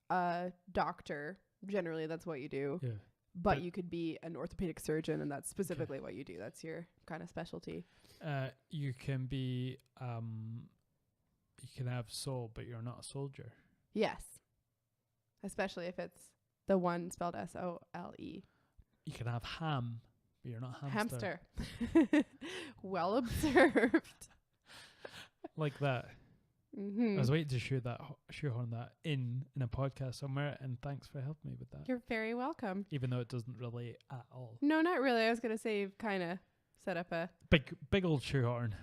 a doctor. Generally, that's what you do. Yeah. But you could be an orthopedic surgeon, and that's specifically what you do. That's your kind of specialty. You can be... you can have soul, but you're not a soldier. Yes. Especially if it's the one spelled S-O-L-E. You can have ham, but you're not hamster. Hamster. Well observed. Like that. Mm-hmm. I was waiting to shoehorn that in a podcast somewhere, and thanks for helping me with that. You're very welcome. Even though it doesn't relate at all. No, not really. I was going to say you've kind of set up a... Big old shoehorn.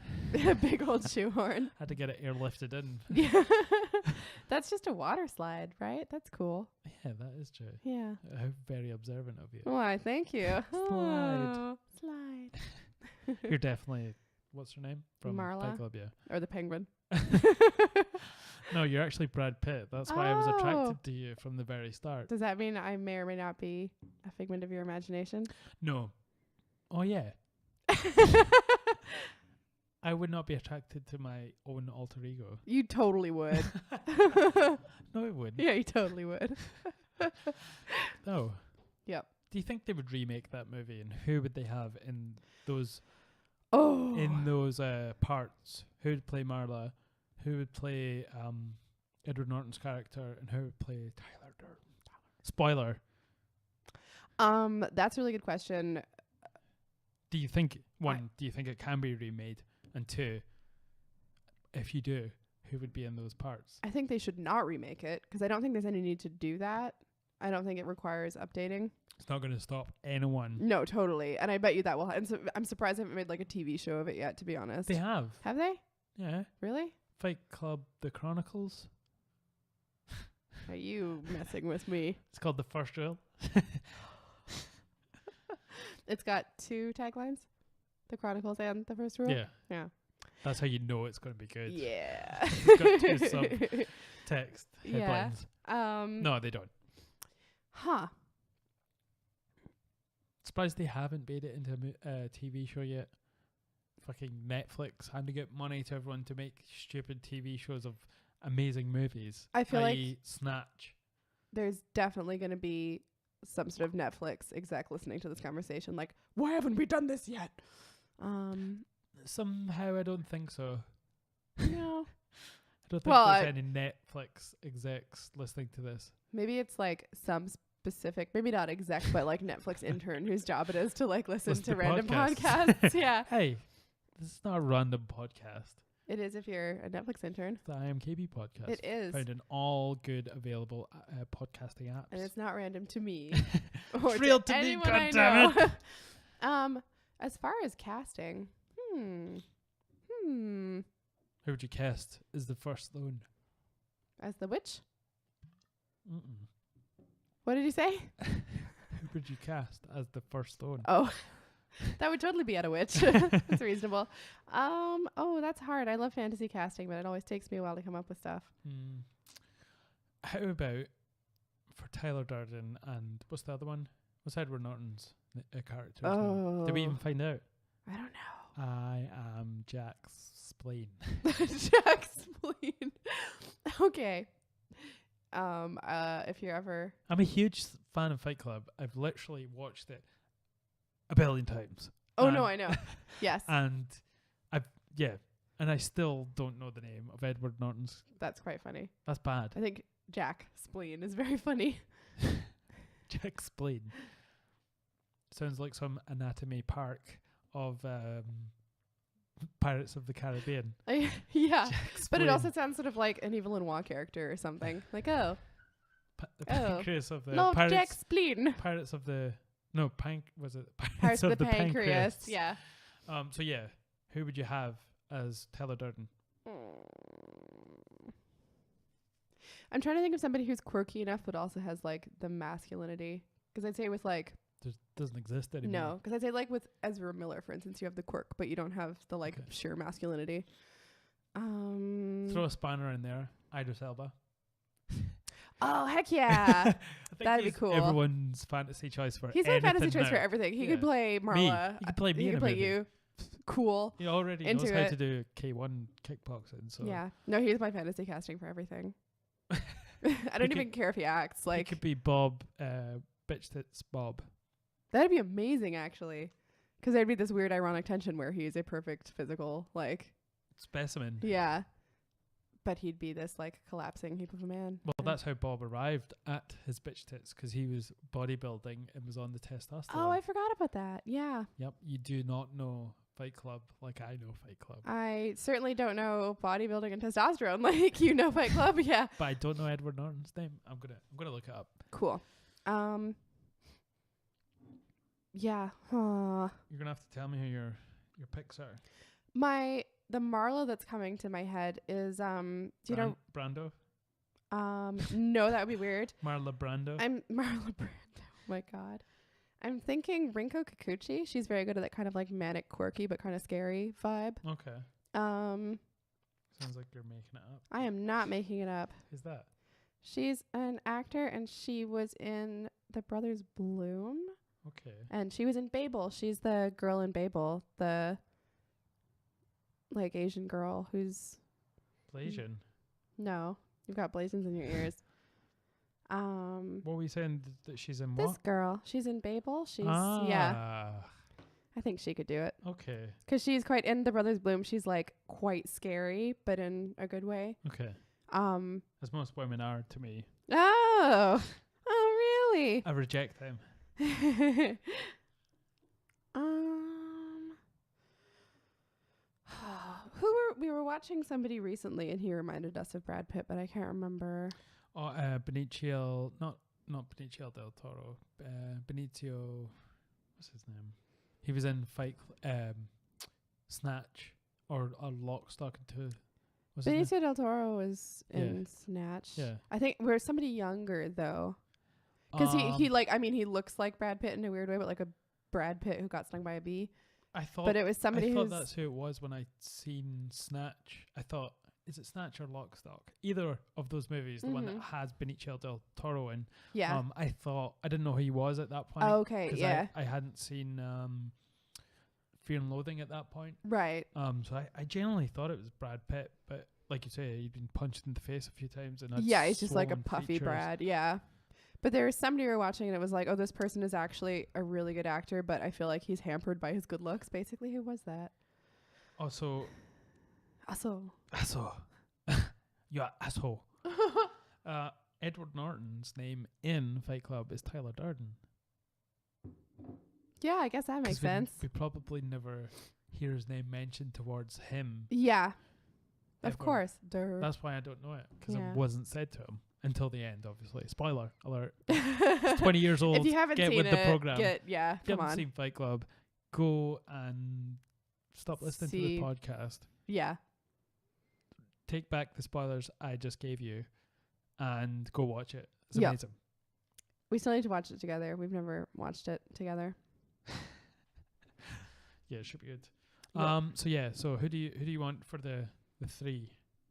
Big old shoehorn. Had to get it airlifted in. Yeah. That's just a water slide, right? That's cool. Yeah, that is true. Yeah. How very observant of you. Why, thank you. Slide. Slide. You're definitely... What's her name? From Marla? Fight Club, yeah. Or the penguin. No, you're actually Brad Pitt. That's why I was attracted to you from the very start. Does that mean I may or may not be a figment of your imagination? No. Oh, yeah. I would not be attracted to my own alter ego. You totally would. No, I wouldn't. Yeah, you totally would. No. Yep. Do you think they would remake that movie, and who would they have in those parts? Who would play Marla? Who would play Edward Norton's character, and who would play Tyler Durden? Spoiler. That's a really good question. Do you think do you think it can be remade? And two, if you do, who would be in those parts? I think they should not remake it because I don't think there's any need to do that. I don't think it requires updating. It's not going to stop anyone. No, totally. And I bet you that will. And so I'm surprised they haven't made like a TV show of it yet, to be honest. They have. Have they? Yeah. Really? Fight Club: The Chronicles. Are you messing with me? It's called The First Rule. It's got 2 taglines. The Chronicles and The First Rule? Yeah. That's how you know it's going to be good. Yeah. It's got 2 subtext headlines. Yeah. No, they don't. Huh. Surprised they haven't made it into a TV show yet. Fucking Netflix handing out money to everyone to make stupid TV shows of amazing movies. I feel like Snatch. There's definitely going to be some sort of Netflix exec listening to this conversation like, why haven't we done this yet? Somehow I don't think so. No. I don't think there's any Netflix execs listening to this. Maybe it's like some specific, maybe not exec, but like Netflix intern whose job it is to like listen to random podcasts. Yeah. Hey, this is not a random podcast. It is if you're a Netflix intern. The IAMKPee podcast. It is. Found in all good available podcasting apps. And it's not random to me. Or it's real to me, goddammit. As far as casting, who would you cast as the first Sloane? As the witch? Mm-mm. What did you say? Who would you cast as the first Sloane? Oh, that would totally be at a witch. That's reasonable. Oh, that's hard. I love fantasy casting, but it always takes me a while to come up with stuff. How about for Tyler Durden and what's the other one? What's Edward Norton's character's name? Did we even find out? I don't know. I am Jack Spleen. Jack Spleen. Okay. If you're ever... I'm a huge fan of Fight Club. I've literally watched it a billion times. Oh, no, I know. Yes. And and I still don't know the name of Edward Norton's. That's quite funny. That's bad. I think Jack Spleen is very funny. Jack Spleen. Sounds like some anatomy park of Pirates of the Caribbean. Yeah. But it also sounds sort of like an Evil and Wah character or something. Like, the pancreas of the Love Pirates. Jack Spleen. Pirates of the... No, was it Pirates of the Pancreas? Yeah. So yeah, who would you have as Tyler Durden? I'm trying to think of somebody who's quirky enough but also has like the masculinity. Because I'd say with like... doesn't exist anymore. No, because I'd say like with Ezra Miller, for instance, you have the quirk, but you don't have the like sheer masculinity. Throw a spanner in there. Idris Elba. Oh, heck yeah. That'd be cool. Everyone's fantasy choice for He's my fantasy choice for everything. He could play Marla. He could play me. He could play you. Cool. He already knows how to do K1 kickboxing. So yeah. No, he's my fantasy casting for everything. I don't even care if he acts. Like, he could be Bob, Bitch Tits Bob. That'd be amazing, actually. Because there'd be this weird ironic tension where he is a perfect physical, like... specimen. Yeah. But he'd be this, like, collapsing heap of a man. Well, that's how Bob arrived at his bitch tits, because he was bodybuilding and was on the testosterone. Oh, I forgot about that. Yeah. Yep. You do not know Fight Club like I know Fight Club. I certainly don't know bodybuilding and testosterone like you know Fight Club. Yeah. But I don't know Edward Norton's name. I'm gonna look it up. Cool. Yeah. You're gonna have to tell me who your picks are. The Marla that's coming to my head is do you know Brando? No, that would be weird. Marla Brando. I'm Marla Brando. Oh my god. I'm thinking Rinko Kikuchi. She's very good at that kind of like manic, quirky but kind of scary vibe. Okay. Sounds like you're making it up. I am not making it up. Who's that? She's an actor, and she was in The Brothers Bloom. Okay. And she was in Babel. She's the girl in Babel, the like Asian girl who's Blasian. No, you've got Blazins in your ears. What were you saying that she's in? This what? girl, she's in Babel. She's yeah. I think she could do it. Okay. Because she's quite in The Brothers Bloom. She's like quite scary, but in a good way. Okay. As most women are to me. Oh really? I reject them. We were watching somebody recently, and he reminded us of Brad Pitt, but I can't remember. Oh, Benicio, not Benicio del Toro. Benicio, what's his name? He was in Snatch or Lock, Stock and Two. Benicio del Toro was in Snatch. Yeah, I think we're somebody younger though, because he like, I mean, he looks like Brad Pitt in a weird way, but like a Brad Pitt who got stung by a bee. I thought, but it was somebody. I thought that's who it was when I seen Snatch. I thought, is it Snatch or Lock, Stock? Either of those movies, the one that has Benicio del Toro in. Yeah. I thought, I didn't know who he was at that point. Oh, okay. Yeah. I hadn't seen Fear and Loathing at that point. Right. So I genuinely thought it was Brad Pitt, but like you say, he'd been punched in the face a few times, and he's just like a puffy features. Brad. Yeah. But there was somebody we were watching, and it was like, oh, this person is actually a really good actor, but I feel like he's hampered by his good looks. Basically, who was that? Also. You asshole. Edward Norton's name in Fight Club is Tyler Durden. Yeah, I guess that makes sense. We probably never hear his name mentioned towards him. Yeah. Ever. Of course. That's why I don't know it, because it wasn't said to him until the end, obviously. Spoiler alert. It's 20 years old. If you haven't get seen with it, the program. if you haven't seen Fight Club, go and stop listening to the podcast. Yeah. Take back the spoilers I just gave you and go watch it. It's amazing. We still need to watch it together. We've never watched it together. Yeah, it should be good. So who do you want for the three?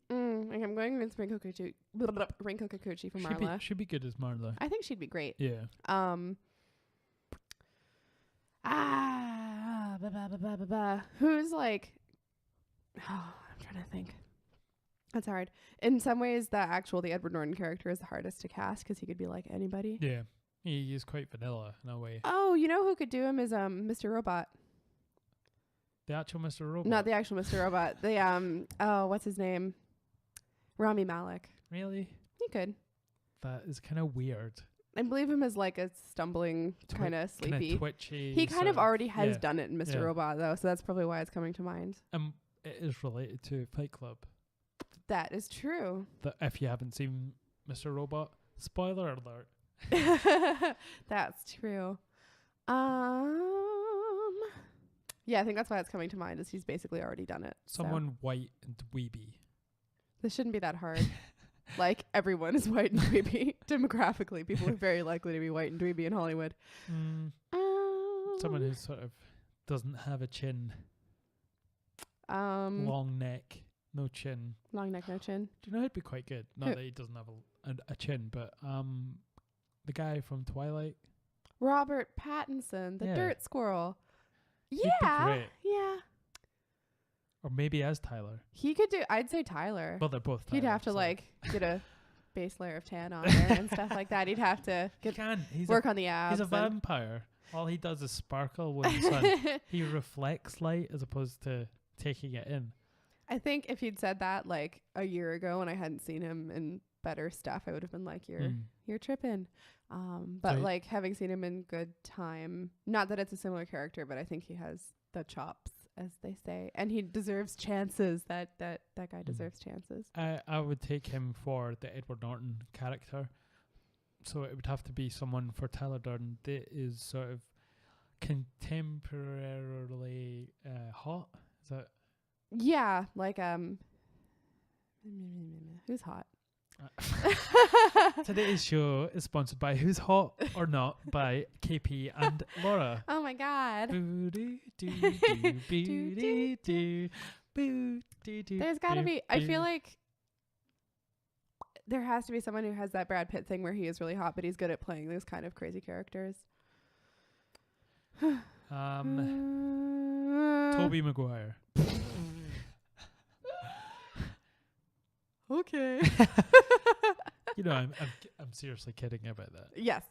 I'm going with Rinko Kikuchi from Marla. Should be good as Marla. I think she'd be great. Yeah. Who's like? Oh, I'm trying to think. That's hard. In some ways, the Edward Norton character is the hardest to cast because he could be like anybody. Yeah, he is quite vanilla in a way. Oh, you know who could do him is Mr. Robot. The actual Mr. Robot? Not the actual Mr. Robot. The what's his name? Rami Malek. Really? He could. That is kind of weird. I believe him as like a stumbling, kind of sleepy. Kind of twitchy. He kind of already has done it in Mr. Robot though, so that's probably why it's coming to mind. It is related to Fight Club. That is true. If you haven't seen Mr. Robot, spoiler alert. That's true. Yeah, I think that's why it's coming to mind, is he's basically already done it. Someone white and dweeby. This shouldn't be that hard. Like, everyone is white and dweeby. Demographically, people are very likely to be white and dweeby in Hollywood. Someone who sort of doesn't have a chin. Long neck, no chin. Long neck, no chin. Do you know who'd be quite good? Not that he doesn't have a chin, but the guy from Twilight. Robert Pattinson, the dirt squirrel. He'd be great. Yeah. Or maybe as Tyler. He could do, I'd say Tyler. Well, they're both Tyler. He'd have to like get a base layer of tan on there and stuff like that. He'd have to work on the abs. He's a vampire. All he does is sparkle with the sun. He reflects light as opposed to taking it in. I think if he'd said that like a year ago and I hadn't seen him in better stuff, I would have been like, you're tripping. But like having seen him in Good Time, not that it's a similar character, but I think he has the chops, as they say, and he deserves chances. That guy deserves chances. I would take him for the Edward Norton character. So it would have to be someone for Tyler Durden that is sort of contemporarily hot. Is that? Yeah, like who's hot? Today's show is sponsored by Who's Hot or Not by KP and Laura. Oh my god. There's got to be. I feel like there has to be someone who has that Brad Pitt thing where he is really hot, but he's good at playing those kind of crazy characters. Tobey Maguire. Okay. You know, I'm seriously kidding about that. Yes.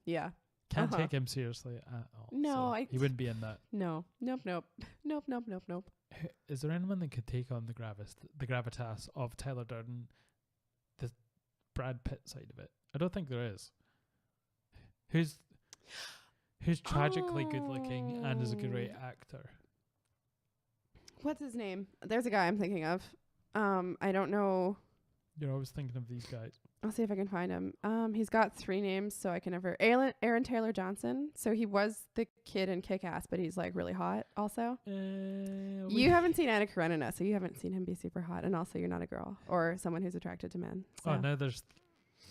Yeah. Can't take him seriously at all. No, so he wouldn't be in that. No. Nope. Is there anyone that could take on the gravitas of Tyler Durden, the Brad Pitt side of it? I don't think there is. Who's tragically good looking and is a great actor? What's his name? There's a guy I'm thinking of. I don't know. You're always thinking of these guys. I'll see if I can find him. He's got 3 names, so I can never. Aaron Taylor Johnson. So he was the kid in Kick-Ass, but he's like really hot also. You haven't seen Anna Karenina, so you haven't seen him be super hot, and also you're not a girl or someone who's attracted to men. So. Oh, now there's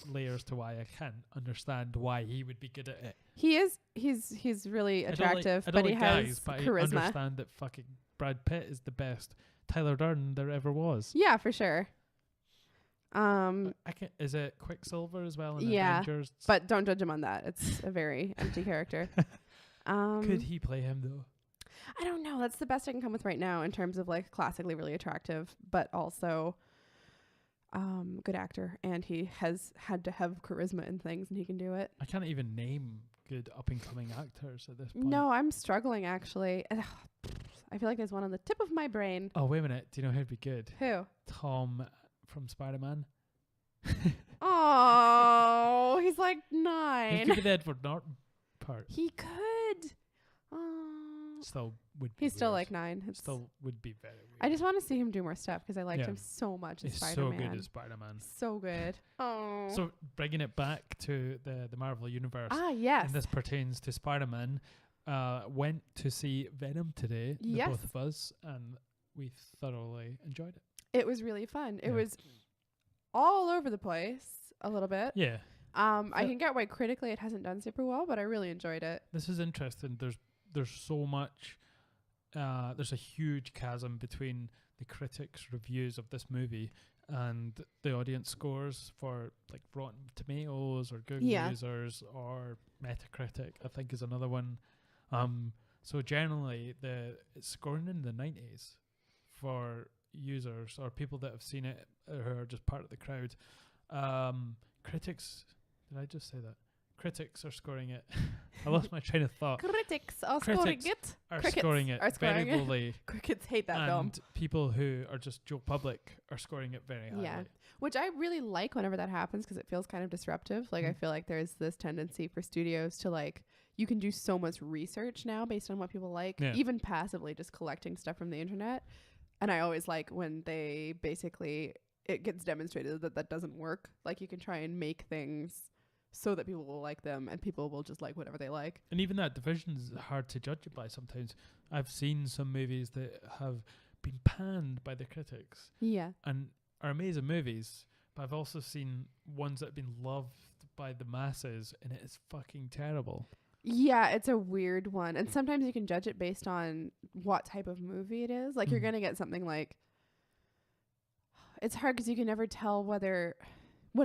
layers to why I can't understand why he would be good at it. He is. He's really attractive, but he has charisma. I understand that fucking Brad Pitt is the best Tyler Durden there ever was. Yeah, for sure. Is it Quicksilver as well in Avengers? But don't judge him on that. It's a very empty character. Could he play him though? I don't know. That's the best I can come with right now in terms of like classically really attractive, but also good actor, and he has had to have charisma in things, and he can do it. I can't even name good up and coming actors at this point. No, I'm struggling actually. I feel like there's one on the tip of my brain. Oh, wait a minute. Do you know who'd be good? Who? Tom from Spider-Man. Oh, he's like 9. He could be the Edward Norton part. He could. Still would be He's still weird. like 9. Still would be very weird. I just want to see him do more stuff because I liked him so much as Spider-Man. He's so good as Spider-Man. So good. Oh. So bringing it back to the Marvel Universe. Yes. And this pertains to Spider-Man. Went to see Venom today, the both of us, and we thoroughly enjoyed it. It was really fun. It was all over the place a little bit. Yeah. I can get why critically it hasn't done super well, but I really enjoyed it. This is interesting. There's so much. There's a huge chasm between the critics' reviews of this movie and the audience scores for like Rotten Tomatoes or Google users or Metacritic, I think is another one. So generally it's scoring in the 90s for users or people that have seen it who are just part of the crowd. Critics, did I just say that? Critics are scoring it. I lost my train of thought. Critics are scoring it. Very lowly. Crickets hate that and film. People who are just Joe Public are scoring it very highly. Yeah, which I really like whenever that happens because it feels kind of disruptive. Like I feel like there's this tendency for studios to like, you can do so much research now based on what people like, even passively just collecting stuff from the internet. And I always like when they basically, it gets demonstrated that doesn't work. Like you can try and make things so that people will like them and people will just like whatever they like. And even that division is hard to judge it by sometimes. I've seen some movies that have been panned by the critics. Yeah. And are amazing movies, but I've also seen ones that have been loved by the masses and it is fucking terrible. Yeah, it's a weird one. And sometimes you can judge it based on what type of movie it is. Like you're going to get something like, it's hard because you can never tell what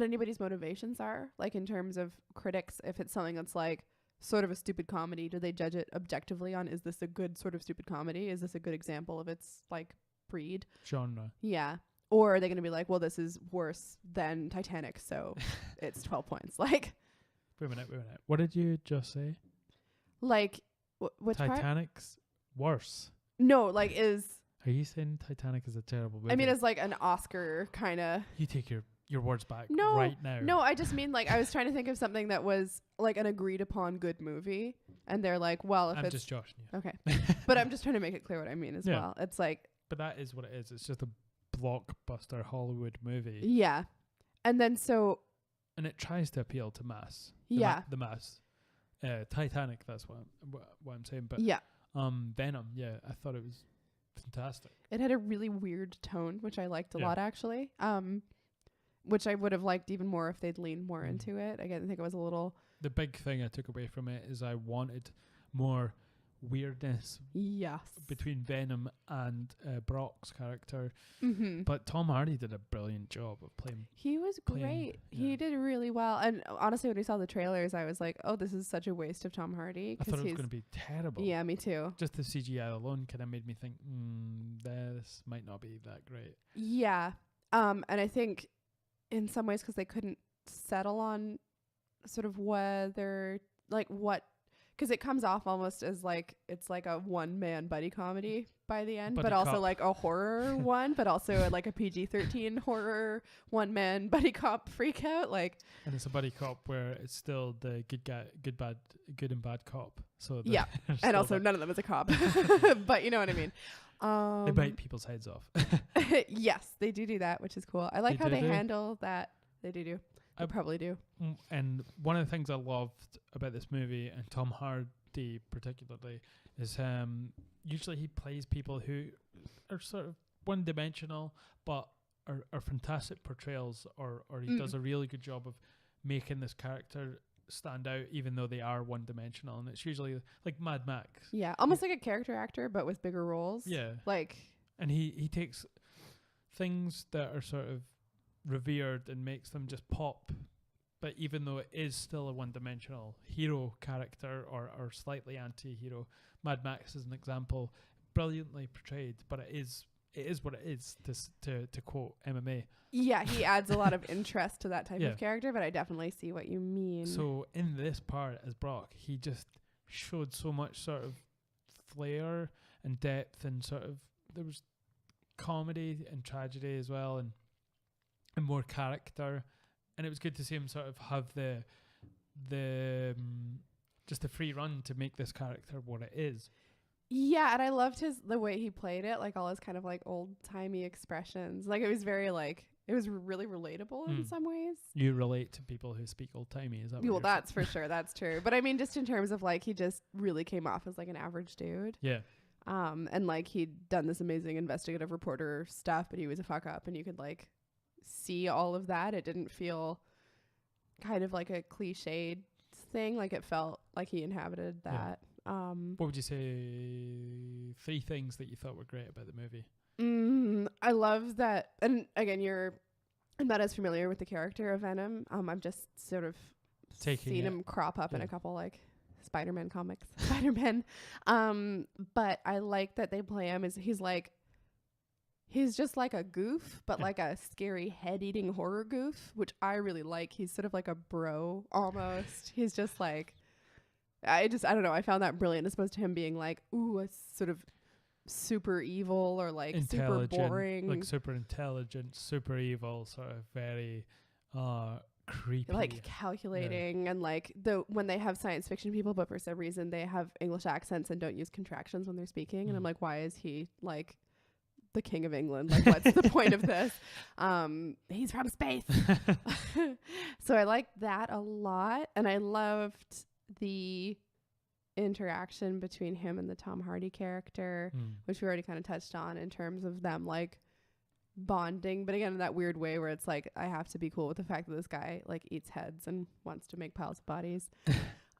anybody's motivations are, like in terms of critics. If it's something that's like sort of a stupid comedy, do they judge it objectively on, is this a good sort of stupid comedy? Is this a good example of its like breed? Genre. Yeah. Or are they going to be like, well, this is worse than Titanic, so it's 12 points. Like, wait a minute. What did you just say? Like, which Titanic's worse. No, like is... Are you saying Titanic is a terrible movie? I mean, it's like an Oscar kind of... You take your words back right now. No, I just mean like I was trying to think of something that was like an agreed upon good movie, and they're like, well, if I'm it's just joshing you. Okay, but I'm just trying to make it clear what I mean as well. It's like, but that is what it is. It's just a blockbuster Hollywood movie. Yeah, and then and it tries to appeal to mass. The mass. Titanic. That's what I'm saying. But Venom. Yeah, I thought it was fantastic. It had a really weird tone, which I liked a lot actually. Which I would have liked even more if they'd leaned more into it. Again, I think it was a little... The big thing I took away from it is I wanted more weirdness Yes. between Venom and Brock's character. Mm-hmm. But Tom Hardy did a brilliant job of playing. He was great. Yeah. He did really well. And honestly, when we saw the trailers, I was like, oh, this is such a waste of Tom Hardy. I thought it was going to be terrible. Yeah, me too. Just the CGI alone kind of made me think, this might not be that great. Yeah. And I think in some ways, because they couldn't settle on sort of whether, like, what, because it comes off almost as like it's like a one-man buddy comedy by the end, but also like a horror one, but also like a PG-13 horror one-man buddy cop freak out. Like, and it's a buddy cop where it's still the good guy, good and bad cop. So yeah, and also none of them is a cop, but you know what I mean. They bite people's heads off. Yes, they do that, which is cool. I like how they handle that. They do. I probably do. And one of the things I loved about this movie, and Tom Hardy particularly, is usually he plays people who are sort of one-dimensional, but are fantastic portrayals, or he does a really good job of making this character stand out, even though they are one-dimensional. And it's usually like Mad Max. Yeah, almost like a character actor, but with bigger roles. Yeah. Like, and he takes things that are sort of revered and makes them just pop, but even though it is still a one-dimensional hero character or slightly anti-hero, Mad Max is an example, brilliantly portrayed, but it is what it is, to quote MMA. Yeah, he adds a lot of interest to that type of character, but I definitely see what you mean. So in this part as Brock, he just showed so much sort of flair and depth, and sort of there was comedy and tragedy as well, and more character, and it was good to see him sort of have the just the free run to make this character what it is. Yeah, and I loved the way he played it, like all his kind of like old-timey expressions. Like it was very like, it was really relatable in some ways. You relate to people who speak old-timey, is that what well, that's for sure, that's true. But I mean, just in terms of like, he just really came off as like an average dude. Yeah. And like he'd done this amazing investigative reporter stuff, but he was a fuck up, and you could like see all of that. It didn't feel kind of like a cliched thing. Like it felt like he inhabited that. What would you say 3 things that you thought were great about the movie? I love that, and again, I'm not as familiar with the character of Venom. I've just sort of seen him crop up in a couple like Spider-Man comics. But I like that they play him as he's just like a goof, but like a scary head-eating horror goof, which I really like. He's sort of like a bro almost. He's just like, I don't know. I found that brilliant, as opposed to him being like, ooh, a sort of super evil or like super boring. Like super intelligent, super evil, sort of very creepy. Like calculating, and like when they have science fiction people, but for some reason they have English accents and don't use contractions when they're speaking. And I'm like, why is he like the king of England? Like, what's the point of this? He's from space. So I liked that a lot, and I loved the interaction between him and the Tom Hardy character, which we already kind of touched on, in terms of them like bonding, but again in that weird way where it's like, I have to be cool with the fact that this guy like eats heads and wants to make piles of bodies.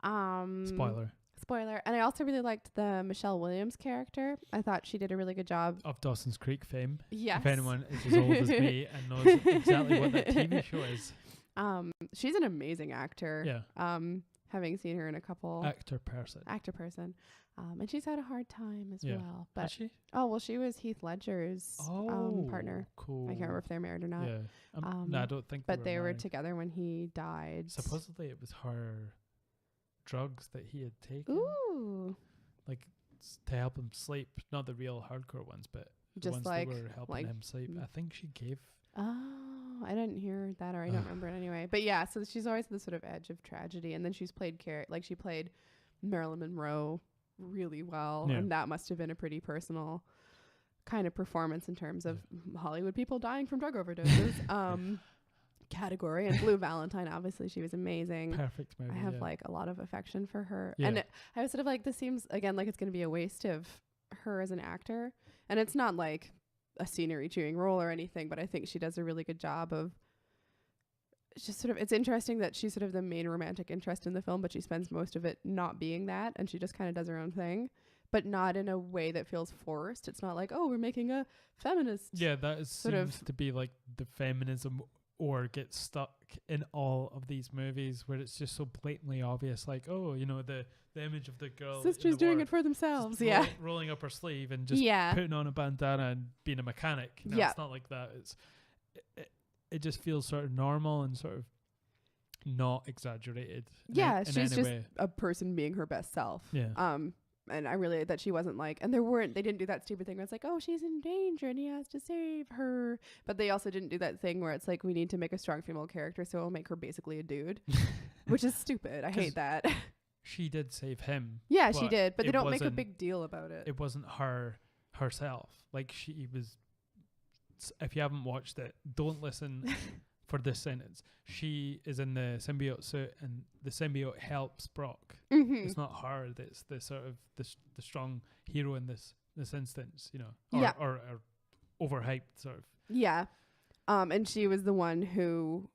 Spoiler. And I also really liked the Michelle Williams character. I thought she did a really good job. Of Dawson's Creek fame. Yes. If anyone is as old as me and knows exactly what that TV show is. She's an amazing actor. Yeah. Having seen her in a couple... Actor person. And she's had a hard time as well. But has she? Oh, well, she was Heath Ledger's partner. Cool. I can't remember if they're married or not. Yeah. No, I don't think but they were together when he died. Supposedly it was her drugs that he had taken. Ooh. Like to help him sleep. Not the real hardcore ones, but the ones like, that were helping him sleep. I think she gave... Oh, I didn't hear that, or I don't remember it anyway. But yeah, so she's always the sort of edge of tragedy, and then she's played she played Marilyn Monroe really well, and that must have been a pretty personal kind of performance in terms of Hollywood people dying from drug overdoses. Category. And Blue Valentine, obviously she was amazing. Perfect movie. I have like a lot of affection for her, and I was sort of like, this seems again like it's going to be a waste of her as an actor, and it's not like a scenery chewing role or anything, but I think she does a really good job of just sort of, it's interesting that she's sort of the main romantic interest in the film, but she spends most of it not being that, and she just kind of does her own thing. but not in a way that feels forced. It's not like, oh, we're making a feminist. Yeah, that seems to be like the feminism, or gets stuck in all of these movies where it's just so blatantly obvious, like, oh, you know, the image of the girl sisters doing it for themselves, rolling up her sleeve and just putting on a bandana and being a mechanic. No, it's not like that. It just feels sort of normal and sort of not exaggerated. She's just a person being her best self. And I really that she wasn't like, and they didn't do that stupid thing where it's like, oh, she's in danger and he has to save her. But they also didn't do that thing where it's like, we need to make a strong female character, so we'll make her basically a dude, which is stupid. I hate that. She did save him. Yeah, she did, but they don't make a big deal about it. It wasn't herself. Like, she was, if you haven't watched it, don't listen for this sentence. She is in the symbiote suit and the symbiote helps Brock. It's not her that's the sort of the strong hero in this instance, you know, or overhyped sort of. And she was the one who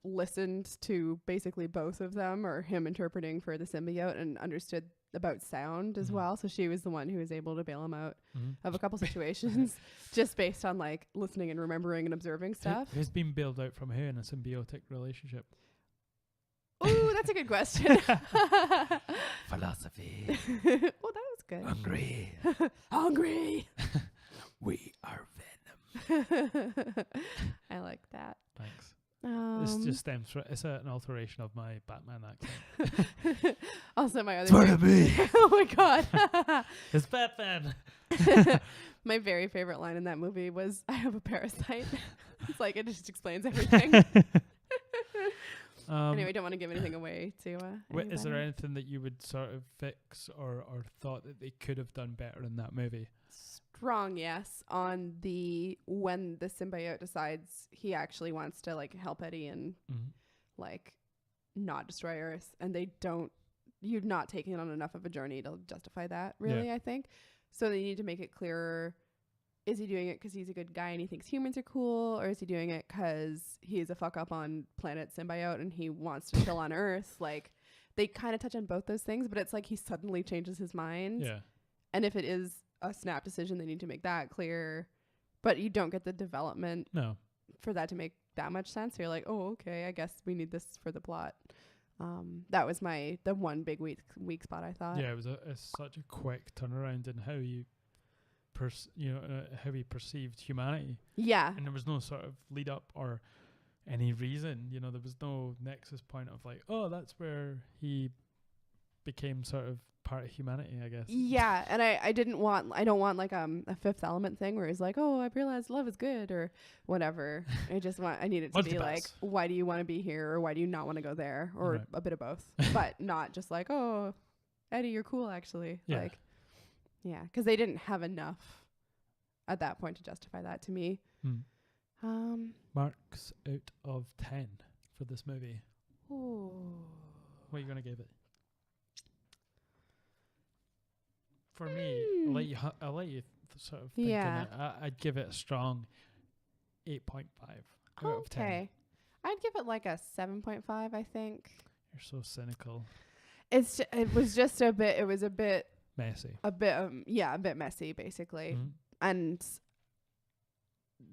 listened to basically both of them, or him interpreting for the symbiote, and understood about sound as well. So she was the one who was able to bail him out of a couple situations just based on like listening and remembering and observing stuff. Who's been bailed out from who in a symbiotic relationship? Ooh, that's a good question. Philosophy. Well, that was good. Hungry. Hungry. We are Venom. I like that. Thanks. This just stems from, it's an alteration of my Batman accent. Also, my other oh my god. It's Batman. My very favorite line in that movie was, I have a parasite. It's like, it just explains everything. Anyway, don't want to give anything away to is there anything that you would sort of fix or thought that they could have done better in that movie? Strong yes on when the symbiote decides he actually wants to like help Eddie and like not destroy Earth, and you're not taking on enough of a journey to justify that, really. I think so. They need to make it clearer. Is he doing it because he's a good guy and he thinks humans are cool, or is he doing it because he's a fuck up on planet symbiote and he wants to chill on Earth? Like, they kind of touch on both those things, but it's like he suddenly changes his mind. And if it is a snap decision, they need to make that clear, but you don't get the development for that to make that much sense. So you're like, oh, okay, I guess we need this for the plot. That was the one big weak spot, I thought. Yeah, it was such a quick turnaround in how you how he perceived humanity. And there was no sort of lead up or any reason, you know, there was no nexus point of like, oh, that's where he became sort of part of humanity, I guess. And I don't want like a Fifth Element thing where he's like, oh, I realized love is good or whatever. I need it to be like, why do you want to be here, or why do you not want to go there, or a bit of both, but not just like, oh, Eddie, you're cool actually. Because they didn't have enough at that point to justify that to me. Marks out of 10 for this movie. Ooh. What are you gonna give it? For me, I'll let you sort of think on it. I'd give it a strong 8.5 out of 10. I'd give it like a 7.5, I think. You're so cynical. It was a bit messy. A bit messy, basically. And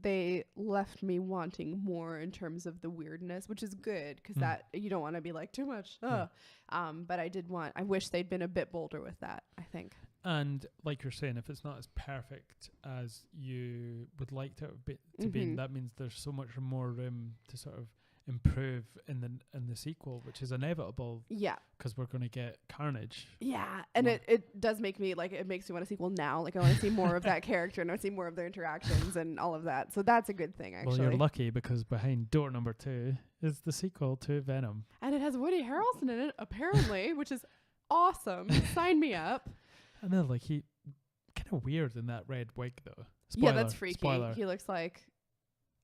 they left me wanting more in terms of the weirdness, which is good, because that you don't want to be like too much. But I wish they'd been a bit bolder with that, I think. And like you're saying, if it's not as perfect as you would like to be, that means there's so much more room to sort of improve in the sequel, which is inevitable. Because we're going to get carnage. And it does make me like, it makes me want a sequel now. Like, I want to see more of that character, and I want to see more of their interactions and all of that. So that's a good thing, actually. Well, you're lucky, because behind door number 2 is the sequel to Venom, and it has Woody Harrelson in it, apparently, which is awesome. Sign me up. I know, like, he kind of weird in that red wig though. Spoiler, that's freaky. Spoiler. He looks like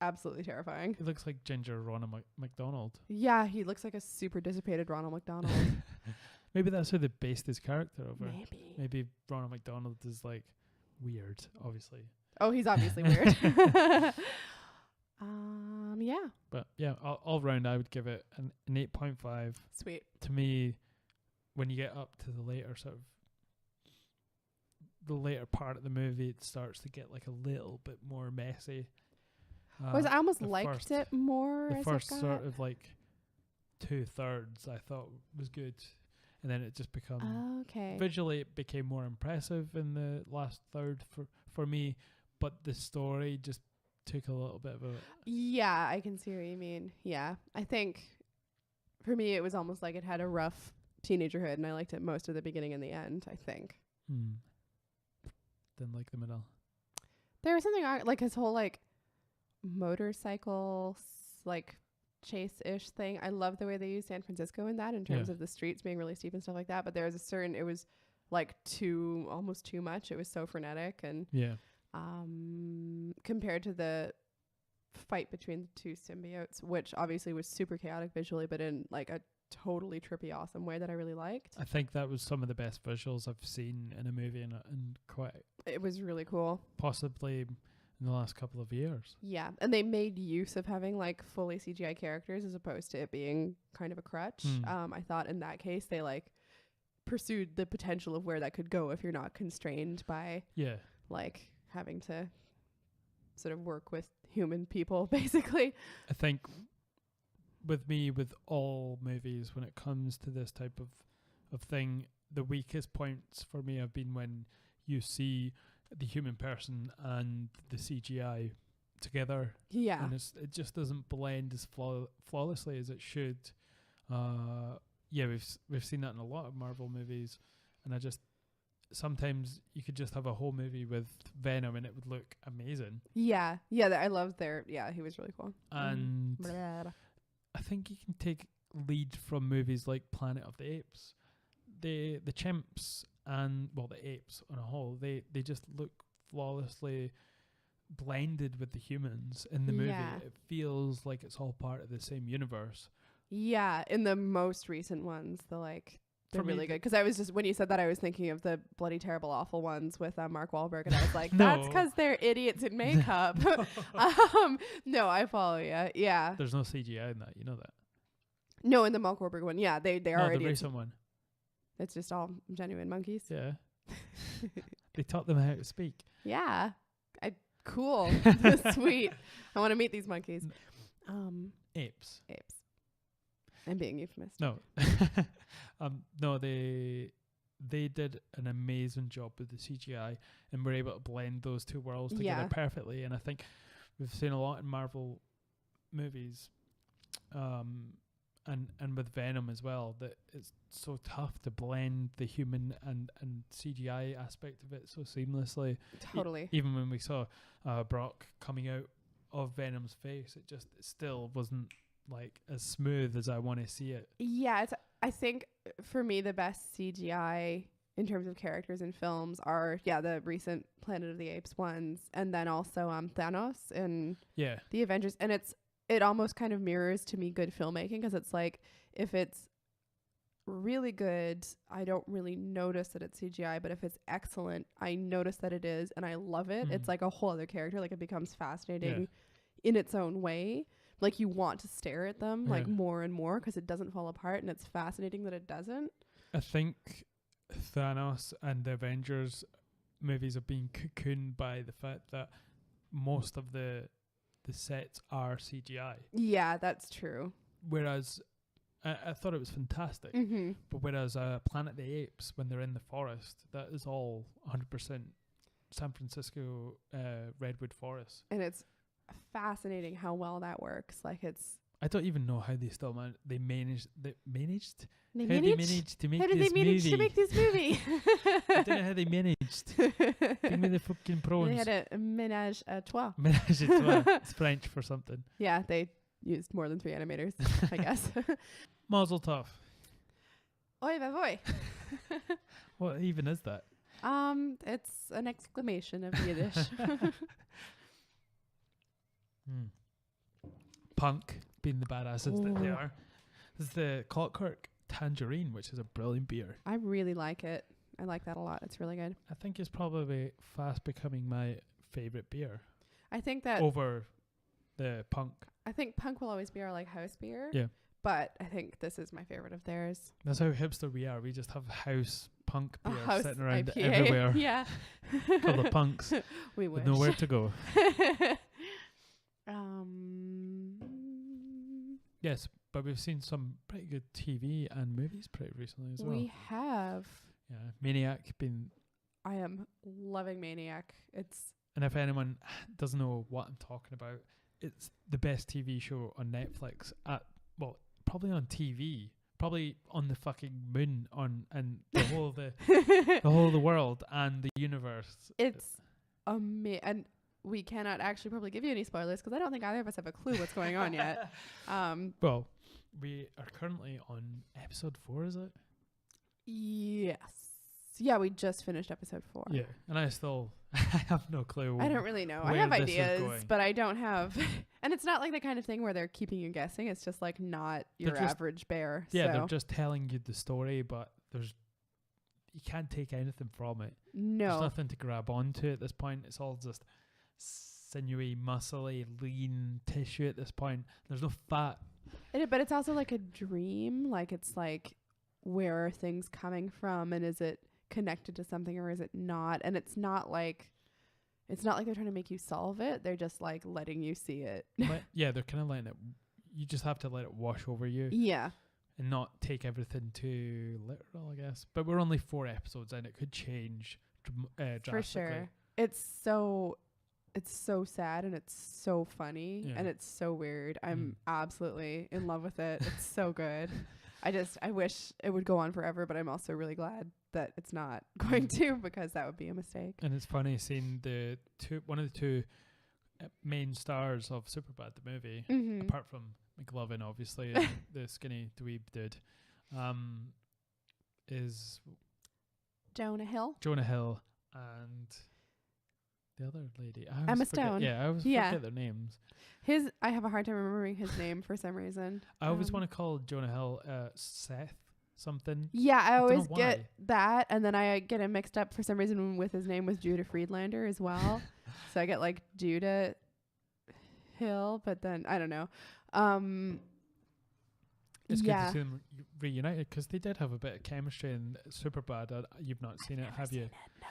absolutely terrifying. He looks like ginger Ronald McDonald. Yeah, he looks like a super dissipated Ronald McDonald. Maybe that's how they based his character over. Maybe Ronald McDonald is like weird, obviously. Oh, he's obviously weird. But yeah, all round I would give it an 8.5. Sweet. To me, when you get up to the later sort of the later part of the movie, it starts to get like a little bit more messy. I almost liked it more. The as first it got. sort of like 2/3 I thought was good, and then it just become visually it became more impressive in the last third for me, but the story just took a little bit of a I can see what you mean. I think for me it was almost like it had a rough teenagerhood, and I liked it most of the beginning and the end. I think didn't like the middle. There was something like his whole like motorcycle like chase-ish thing. I love the way they use San Francisco in that, in terms of the streets being really steep and stuff like that, but there was it was like almost too much. It was so frenetic, and compared to the fight between the two symbiotes, which obviously was super chaotic visually, but in like a totally trippy awesome way that I really liked. I think that was some of the best visuals I've seen in a movie, and it was really cool, possibly in the last couple of years. Yeah, and they made use of having like fully CGI characters as opposed to it being kind of a crutch. I thought in that case they like pursued the potential of where that could go if you're not constrained by like having to sort of work with human people, basically. I think with all movies, when it comes to this type of thing, the weakest points for me have been when you see the human person and the CGI together. Yeah. And it just doesn't blend as flawlessly as it should. We've seen that in a lot of Marvel movies, and sometimes you could just have a whole movie with Venom and it would look amazing. Yeah, I loved he was really cool. And I think you can take lead from movies like Planet of the Apes. The chimps and the apes on a whole, they just look flawlessly blended with the humans in the movie. It feels like it's all part of the same universe. Yeah, in the most recent ones, they're really good. Because I was just, when you said that, I was thinking of the bloody terrible awful ones with Mark Wahlberg, and I was like, that's because they're idiots in makeup. No, I follow you. Yeah. There's no CGI in that, you know that? No, in the Mark Wahlberg one, they are idiots. The recent one. It's just all genuine monkeys. Yeah. They taught them how to speak. Yeah. Cool. Sweet. I want to meet these monkeys. Apes. I'm being euphemistic. No. No, they did an amazing job with the CGI, and were able to blend those two worlds together perfectly. And I think we've seen a lot in Marvel movies, and with Venom as well, that it's so tough to blend the human and CGI aspect of it so seamlessly. Totally. Even when we saw Brock coming out of Venom's face, it still wasn't like as smooth as I want to see it. Yeah, I think for me the best CGI in terms of characters in films are the recent Planet of the Apes ones, and then also Thanos in the Avengers, and it almost kind of mirrors to me good filmmaking, because it's like, if it's really good, I don't really notice that it's CGI, but if it's excellent, I notice that it is, and I love it. It's like a whole other character. Like, it becomes fascinating in its own way. Like, you want to stare at them like more and more, because it doesn't fall apart, and it's fascinating that it doesn't. I think Thanos and the Avengers movies have been cocooned by the fact that most of the sets are CGI. Yeah, that's true. Whereas I thought it was fantastic. But whereas Planet of the Apes, when they're in the forest, that is all 100% San Francisco redwood forest. And it's fascinating how well that works. Like, it's... I don't even know how they still managed. They managed to make this movie. How did they manage to make this movie? I don't know how they managed. Give me the fucking prawns. They had a ménage à trois. Ménage à trois. It's French for something. Yeah, they used more than 3 animators, I guess. Mazel tov. Oy vey voy. What even is that? It's an exclamation of Yiddish. Punk, being the badasses that they are. This is the Clockwork Tangerine, which is a brilliant beer. I really like it. I like that a lot. It's really good. I think it's probably fast becoming my favorite beer. I think that... over the Punk. I think Punk will always be our house beer. Yeah. But I think this is my favorite of theirs. That's how hipster we are. We just have house Punk beer house sitting around IPA. everywhere. Yeah. Couple of punks We wish. with nowhere to go. Yes, but we've seen some pretty good TV and movies pretty recently as well. We have. Yeah, Maniac been. I am loving Maniac. And if anyone doesn't know what I'm talking about, it's the best TV show on Netflix. Probably on TV, probably on the fucking moon, and the whole of the whole of the world and the universe. It's amazing. And we cannot actually probably give you any spoilers because I don't think either of us have a clue what's going on yet. Well, we are currently on episode 4, is it? Yes. Yeah, we just finished episode 4. Yeah, and I have no clue. I don't really know. I have ideas, but I don't have. And it's not like the kind of thing where they're keeping you guessing. It's just like not your average bear. Yeah, so. They're just telling you the story, but you can't take anything from it. No. There's nothing to grab onto at this point. It's all just sinewy, muscly, lean tissue at this point. There's no fat. But it's also like a dream. Like it's like, where are things coming from, and is it connected to something or is it not? And it's not like they're trying to make you solve it. They're just like letting you see it. Yeah, they're kind of letting it. You just have to let it wash over you. Yeah. And not take everything too literal, I guess. But we're only 4 episodes and it could change drastically. For sure. It's so sad and it's so funny and it's so weird. I'm absolutely in love with it. It's so good. I wish it would go on forever, but I'm also really glad that it's not going to, because that would be a mistake. And it's funny seeing one of the 2 main stars of Superbad, the movie, apart from McLovin, obviously, and the skinny dweeb dude, is Jonah Hill and the other lady. Emma Stone. Yeah, I always forget their names. I have a hard time remembering his name for some reason. I always want to call Jonah Hill Seth something. Yeah, I always get that, and then I get him mixed up for some reason with his name with Judah Friedlander as well. So I get like Judah Hill, but then I don't know. It's good to see them reunited because they did have a bit of chemistry in Superbad. You've not seen it, have you? No.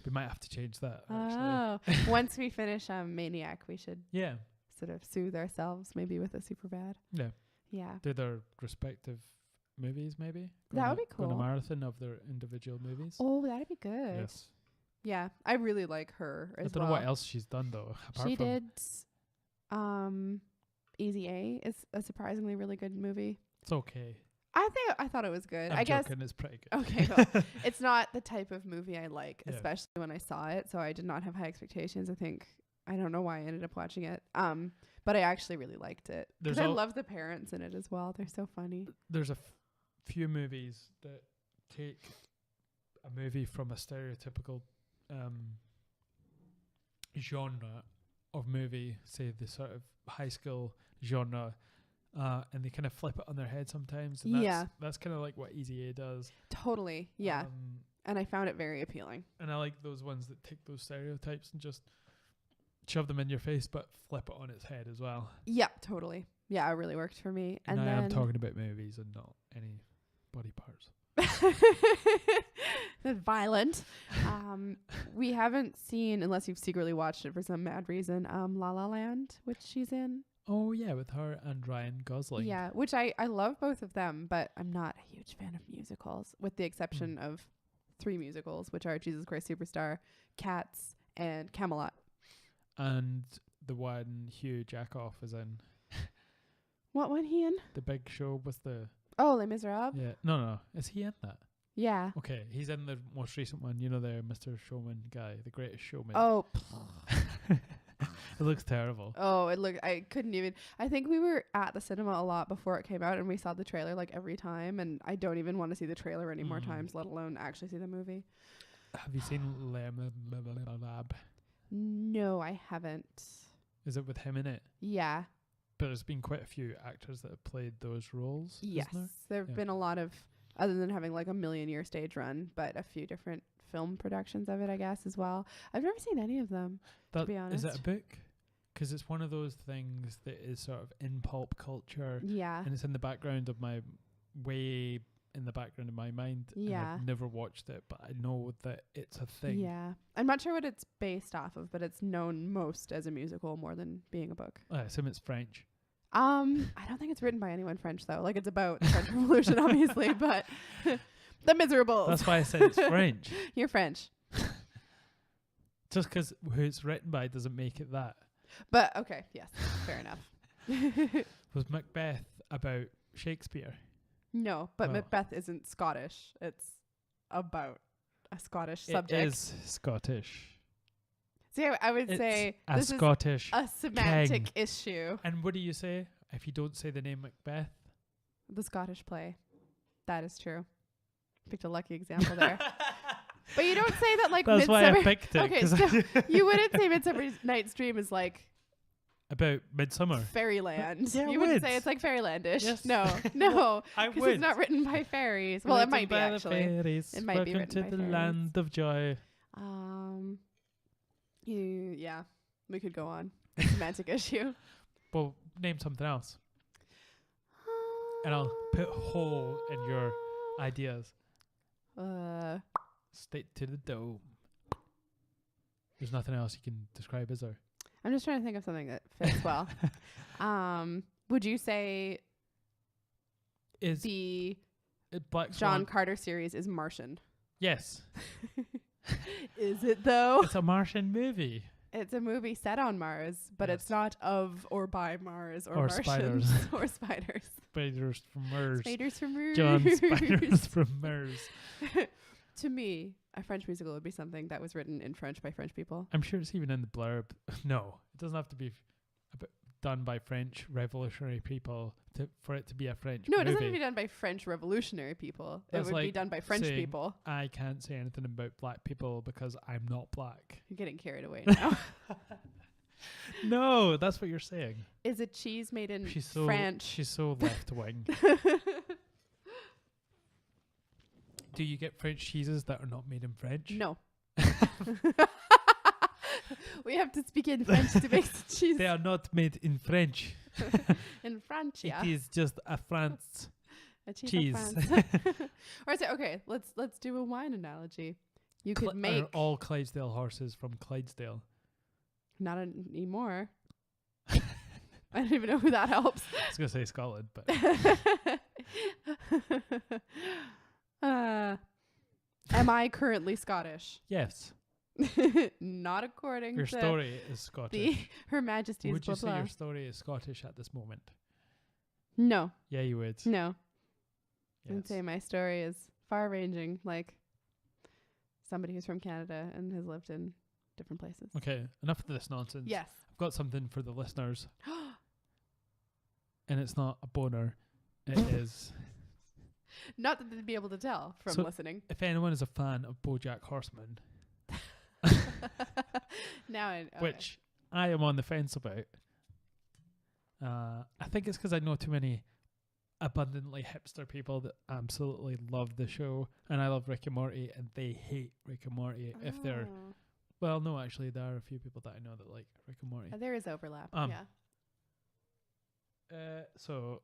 We might have to change that. Oh, once we finish Maniac, we should sort of soothe ourselves maybe with a Superbad. Yeah. Do their respective movies maybe? That would be cool. Go on a marathon of their individual movies. Oh, that'd be good. Yes. Yeah, I really like her as well. I don't know what else she's done though. She did Easy A is a surprisingly really good movie. It's okay. I thought it was good. I guess it's pretty good. Okay, well, it's not the type of movie I like, especially when I saw it. So I did not have high expectations. I don't know why I ended up watching it. But I actually really liked it because I love the parents in it as well. They're so funny. There's a few movies that take a movie from a stereotypical genre of movie, say the sort of high school genre. And they kind of flip it on their head sometimes. And that's kind of like what Easy A does. Totally, yeah. And I found it very appealing. And I like those ones that take those stereotypes and just shove them in your face, but flip it on its head as well. Yeah, totally. Yeah, it really worked for me. And I am talking about movies and not any body parts. That's violent. We haven't seen, unless you've secretly watched it for some mad reason, La La Land, which she's in. Oh, yeah, with her and Ryan Gosling. Yeah, which I love both of them, but I'm not a huge fan of musicals, with the exception of 3 musicals, which are Jesus Christ Superstar, Cats, and Camelot. And the one Hugh Jackoff is in. What one he in? The big show with the... Oh, Les Miserables? Yeah. No. Is he in that? Yeah. Okay, he's in the most recent one. You know, the Mr. Showman guy, the Greatest Showman. Oh, it looks terrible. Oh, I couldn't even. I think we were at the cinema a lot before it came out, and we saw the trailer like every time, and I don't even want to see the trailer any more times, let alone actually see the movie. Have you seen Lab? No, I haven't. Is it with him in it? Yeah. But there's been quite a few actors that have played those roles. Yes. There have been a lot of, other than having like a million-year stage run, but a few different film productions of it, I guess, as well. I've never seen any of them, to be honest. Is it a book? Because it's one of those things that is sort of in pulp culture. Yeah. And it's in the background of my way in the background of my mind. Yeah. And I've never watched it, but I know that it's a thing. Yeah. I'm not sure what it's based off of, but it's known most as a musical more than being a book. I assume it's French. I don't think it's written by anyone French though. Like, it's about the French Revolution, obviously, but the Miserables. That's why I said it's French. You're French. Just because who it's written by doesn't make it that. But okay, yes, fair enough. Was Macbeth about Shakespeare? No, but Well. Macbeth isn't Scottish. It's about a Scottish subject. It is Scottish. See, I would It's say a this Scottish is a semantic king. issue. And what do you say if you don't say the name Macbeth? The Scottish play. That is true. Picked a lucky example there. But you don't say that like That's why I picked it. Okay, 'cause so you wouldn't say Midsummer Night's Dream is like about Midsummer. fairyland. Yeah, I You wouldn't would. say it's like fairylandish. Yes. No, I because would. it's not written by fairies. Well, it might be Written by the actually. fairies. It might be Welcome written to by the fairies. land of joy. Yeah, we could go on. Semantic issue. Well, name something else, and I'll put hole in your ideas. Stick to the dome. There's nothing else you can describe, is there? I'm just trying to think of something that fits well. Would you say Is the Black John Swan? Carter series is Martian? Yes. Is it though? It's a Martian movie. It's a movie set on Mars, but Yes. it's not of or by Mars or, Or Martians spiders. or spiders. Spiders from Mars. Spiders from Mars. John Spiders from Mars. To me, a French musical would be something that was written in French by French people. I'm sure it's even in the blurb. No, it doesn't have to be done by French revolutionary people for it to be a French No, it movie. doesn't have to be done by French revolutionary people. That's it would be like done by French saying, people. I can't say anything about black people because I'm not black. You're getting carried away now. No, that's what you're saying. Is a cheese made in She's so French? She's so left wing. Do you get French cheeses that are not made in French? No. We have to speak in French to make the cheese. They are not made in French. In France, yeah. It is just a France A cheese. of France. Or say, okay, let's do a wine analogy. You could make Are all Clydesdale horses from Clydesdale? not anymore. I don't even know who that helps. I was going to say Scotland, but Am I currently Scottish? yes, Not according your to story is Scottish. Her Majesty's Would blah you say blah. your story is Scottish at this moment? No, Yeah, you would. no. I'd Yes. say my story is far-ranging, like somebody who's from Canada and has lived in different places. Okay, enough of this nonsense. Yes. I've got something for the listeners, and it's not a boner. It is. Not that they'd be able to tell from So- listening. If anyone is a fan of BoJack Horseman, Now I okay. which I am on the fence about, I think it's because I know too many abundantly hipster people that absolutely love the show, and I love Rick and Morty, and they hate Rick and Morty if they're. Oh. Well, no, actually, there are a few people that I know that like Rick and Morty. There is overlap. Um, Yeah. So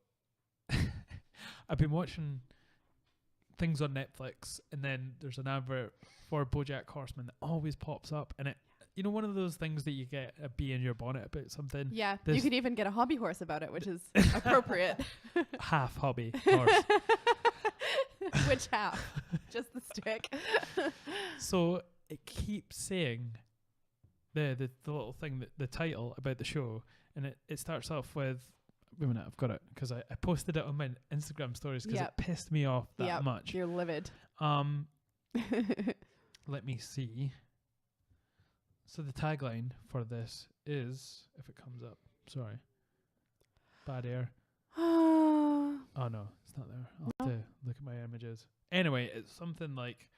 I've been watching things on Netflix, and then there's an advert for BoJack Horseman that always pops up, and it, you know, one of those things that you get a bee in your bonnet about something. Yeah. this- You could even get a hobby horse about it, which is appropriate. Half hobby horse. Which half? Just the stick. So it keeps saying the little thing, that the title about the show, and it starts off with, wait a minute, I've got it, because I posted it on my Instagram stories because Yep. it pissed me off that Yep. much. You're livid. Let me see. So the tagline for this is, if it comes up, sorry, bad air. Oh no, it's not there. I'll have to look at my images. Anyway, it's something like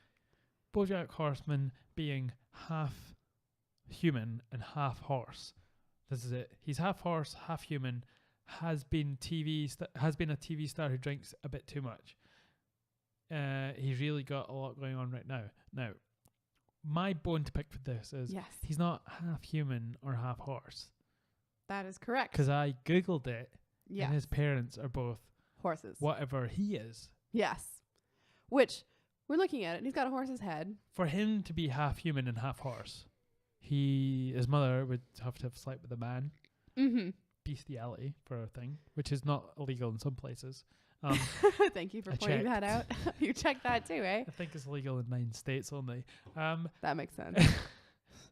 BoJack Horseman being half human and half horse. This is it. He's half horse, half human. Has been a TV star who drinks a bit too much. He's really got a lot going on right now. Now, my bone to pick for this is Yes. he's not half human or half horse, That is correct. because I googled it, Yeah. and his parents are both Horses. whatever he is. Yes. which we're looking at it, and he's got a horse's head. For him to be half human and half horse, his mother would have to have slept with a man. Mm-hmm. Bestiality for a thing, which is not illegal in some places. Thank you for pointing that out. You checked that too, eh? I think it's illegal in 9 states only. That makes sense.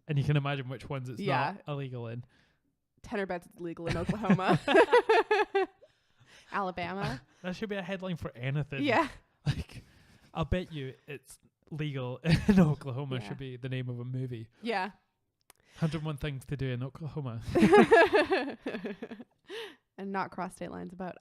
And you can imagine which ones it's not illegal in. Tenor bets it's legal in Oklahoma. Alabama. That should be a headline for anything. Yeah. Like, I'll bet you it's legal in Oklahoma should be the name of a movie. Yeah. 101 Things to Do in Oklahoma. And not cross state lines about.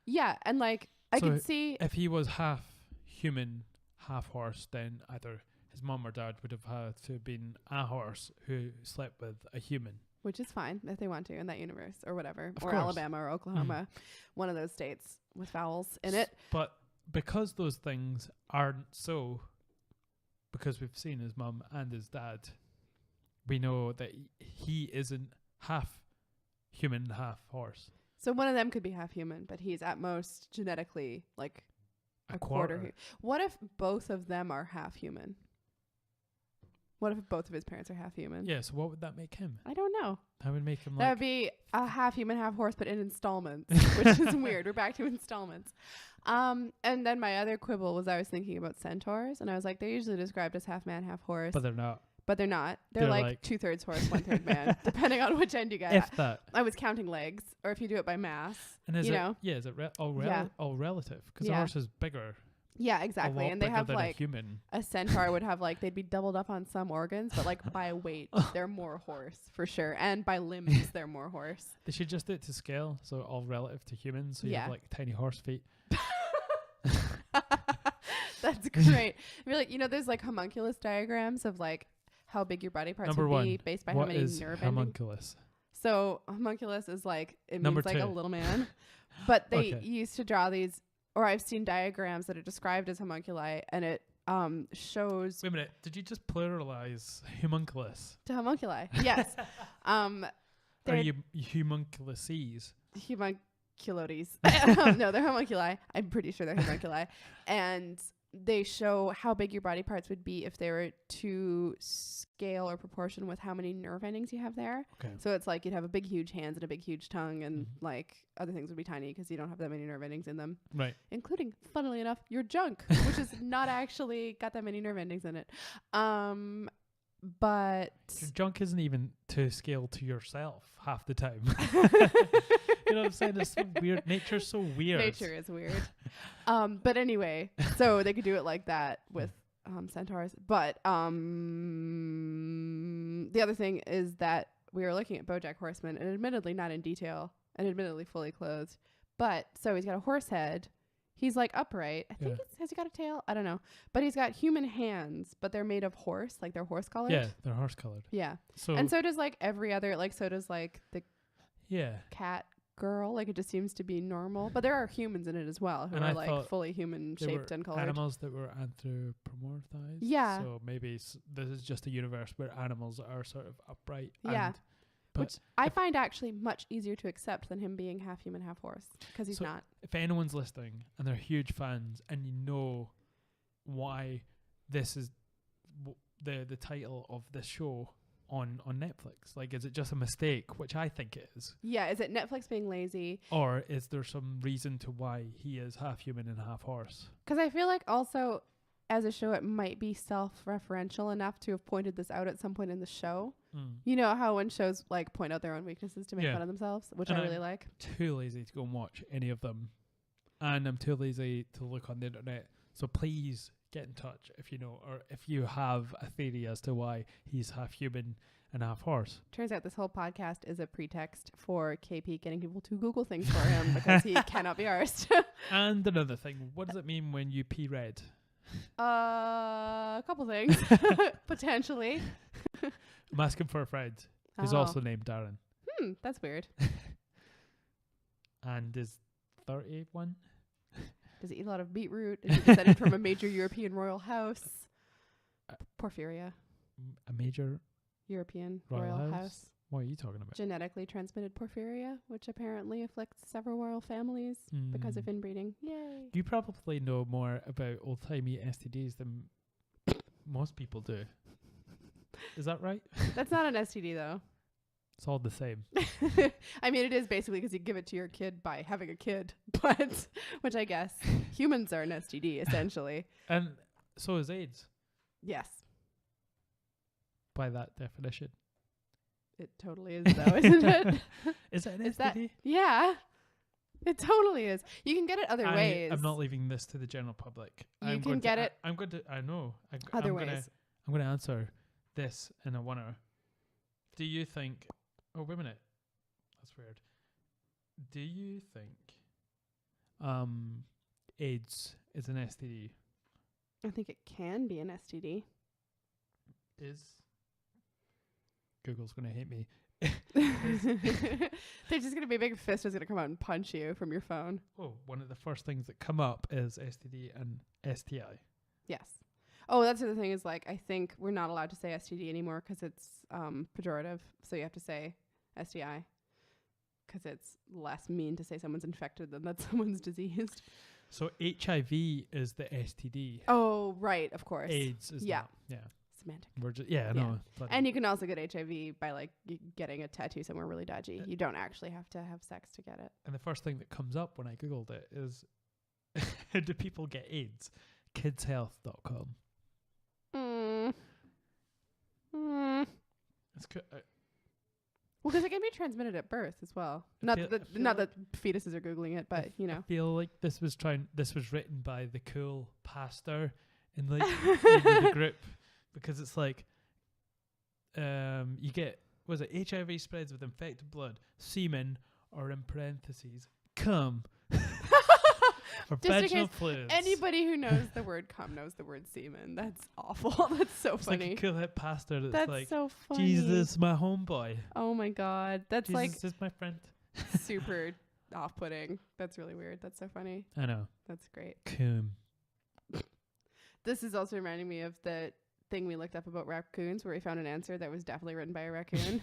Yeah, and like I so could see if he was half human, half horse, then either his mom or dad would have had to have been a horse who slept with a human. Which is fine if they want to in that universe or whatever. Of or course. Alabama or Oklahoma. One of those states with vowels in it. But because those things aren't so, because we've seen his mum and his dad, we know that he isn't half human, half horse. So one of them could be half human, but he's at most genetically like a quarter. What if both of them are half human? What if both of his parents are half human? Yeah, so what would that make him? I don't know. That would make him That would be a half human, half horse, but in installments, which is weird. We're back to installments. And then my other quibble was I was thinking about centaurs, and I was like, they're usually described as half man, half horse. But they're not. But they're not. They're like 2/3 horse, 1/3 man, depending on which end you get. If that. I was counting legs, or if you do it by mass. And is you it, know? Yeah, is it all relative? Because the Yeah. horse is bigger. Yeah, exactly. And they have like a centaur would have like they'd be doubled up on some organs, but like by weight they're more horse for sure, and by limbs they're more horse. They should just do it to scale, so all relative to humans. So you have like tiny horse feet. That's great. I feel like there's like homunculus diagrams of like how big your body parts would be based by how many nerve endings. Homunculus? So homunculus is like it Number means like 2. a little man, but they used to draw these. Or I've seen diagrams that are described as homunculi, and it shows. Wait a minute, did you just pluralize homunculus? To homunculi, yes. Are you homunculuses? Homunculotes. No, they're homunculi. I'm pretty sure they're homunculi, and they show how big your body parts would be if they were to scale or proportion with how many nerve endings you have there. Okay. So it's like you'd have a big, huge hands and a big, huge tongue, and like other things would be tiny because you don't have that many nerve endings in them. Right. Including, funnily enough, your junk, which is not actually got that many nerve endings in it. But your junk isn't even to scale to yourself half the time. You know what I'm saying? It's so weird. Nature's so weird. Nature is weird. But anyway, so they could do it like that with centaurs. But the other thing is that we were looking at BoJack Horseman, and admittedly not in detail, and admittedly fully clothed. But so he's got a horse head. He's like upright. I think has he got a tail? I don't know. But he's got human hands, but they're made of horse, like they're horse colored. Yeah, they're horse colored. Yeah. So and so does like every other, like so does like the cat girl. Like it just seems to be normal. But there are humans in it as well who are like fully human shaped and colored. Animals that were anthropomorphized. Yeah. So maybe this is just a universe where animals are sort of upright. Yeah. Which I find actually much easier to accept than him being half human, half horse, because he's not. If anyone's listening and they're huge fans and you know why this is the title of this show on Netflix, like, is it just a mistake, which I think it is? Yeah, is it Netflix being lazy? Or is there some reason to why he is half human and half horse? Because I feel like also as a show, it might be self-referential enough to have pointed this out at some point in the show. You know how when shows like point out their own weaknesses to make fun of themselves, which I really like. Too lazy to go and watch any of them, and I'm too lazy to look on the internet. So please get in touch if you know, or if you have a theory as to why he's half human and half horse. Turns out this whole podcast is a pretext for KP getting people to Google things for him because he cannot be arsed. And another thing, what does it mean when you pee red? A couple things. Potentially. I'm asking for a friend who's also named Darren. That's weird. And is 31. Does he eat a lot of beetroot? Is he descended from a major European royal house? Porphyria. A major European royal house. What are you talking about? Genetically transmitted porphyria, which apparently afflicts several royal families because of inbreeding. Yay. You probably know more about old-timey STDs than most people do. Is that right? That's not an STD, though. It's all the same. I mean, it is basically because you give it to your kid by having a kid, but which I guess humans are an STD, essentially. And so is AIDS. Yes. By that definition. It totally is, though, isn't it? Is it an Is STD? Yeah. It totally is. You can get it other ways. I'm not leaving this to the general public. You can get it. I'm going to. I know. Other ways. I'm going to answer this in a winner. Do you think? Oh, wait a minute. That's weird. Do you think AIDS is an STD? I think it can be an STD. Google's going to hate me. There's just going to be a big fist that's going to come out and punch you from your phone. Oh, one of the first things that come up is STD and STI. Yes. Oh, that's the other thing is, like, I think we're not allowed to say STD anymore because it's pejorative. So you have to say STI because it's less mean to say someone's infected than that someone's diseased. So HIV is the STD. Oh, right. Of course. AIDS is not. Yeah. Semantic. We're just, I know. And you can also get HIV by like getting a tattoo somewhere really dodgy. You don't actually have to have sex to get it. And the first thing that comes up when I Googled it is, how do people get AIDS? Kidshealth.com. It's well, because it can be transmitted at birth as well. Not that fetuses are Googling it, but you know. I feel like this was written by the cool pastor in like the group, because it's like you get, was it HIV spreads with infected blood, semen, or in parentheses, cum. For vaginal fluids. Anybody who knows the word cum knows the word semen. That's awful. That's so funny. Like a cool hip pastor that's like, so funny. Jesus, my homeboy. Oh my God. That's Jesus like is my friend. super off-putting. That's really weird. That's so funny. I know. That's great. Cum. This is also reminding me of the thing we looked up about raccoons where we found an answer that was definitely written by a raccoon.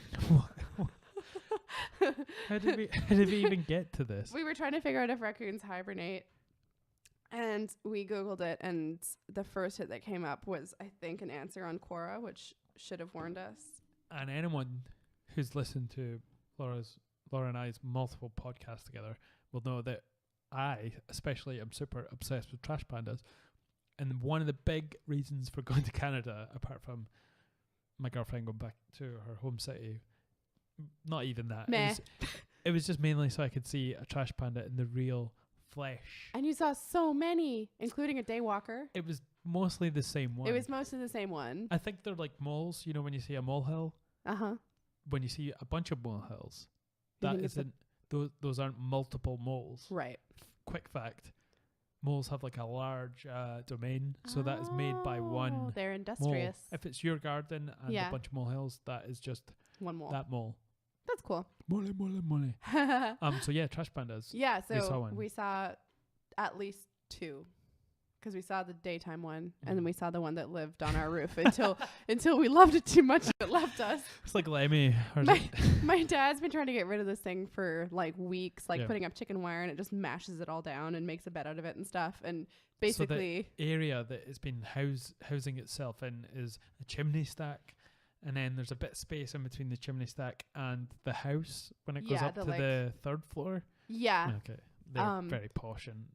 How did we even get to this? We were trying to figure out if raccoons hibernate. And we Googled it, and the first hit that came up was, I think, an answer on Quora, which should have warned us. And anyone who's listened to Laura and I's multiple podcasts together will know that I, especially, am super obsessed with trash pandas. And one of the big reasons for going to Canada, apart from my girlfriend going back to her home city, not even that. It was just mainly so I could see a trash panda in the real flesh. And you saw so many, including a daywalker. It was mostly the same one. It was mostly the same one. I think they're like moles. You know, when you see a molehill. When you see a bunch of molehills, that isn't. Those aren't multiple moles. Right. Quick fact: moles have like a large domain, so that is made by one. They're industrious. Mole. If it's your garden and a bunch of molehills, that is just one mole. That mole. That's cool. Mole. So yeah, trash pandas. Yeah, so we saw at least two, because we saw the daytime one, and then we saw the one that lived on our roof until we loved it too much and it left us. It's like Lemmy. My dad's been trying to get rid of this thing for like weeks, putting up chicken wire, and it just mashes it all down and makes a bed out of it and stuff. And basically, so the area that it's been housing itself in is a chimney stack. And then there's a bit of space in between the chimney stack and the house when it goes up to the third floor. Yeah. Okay. They're very posh, and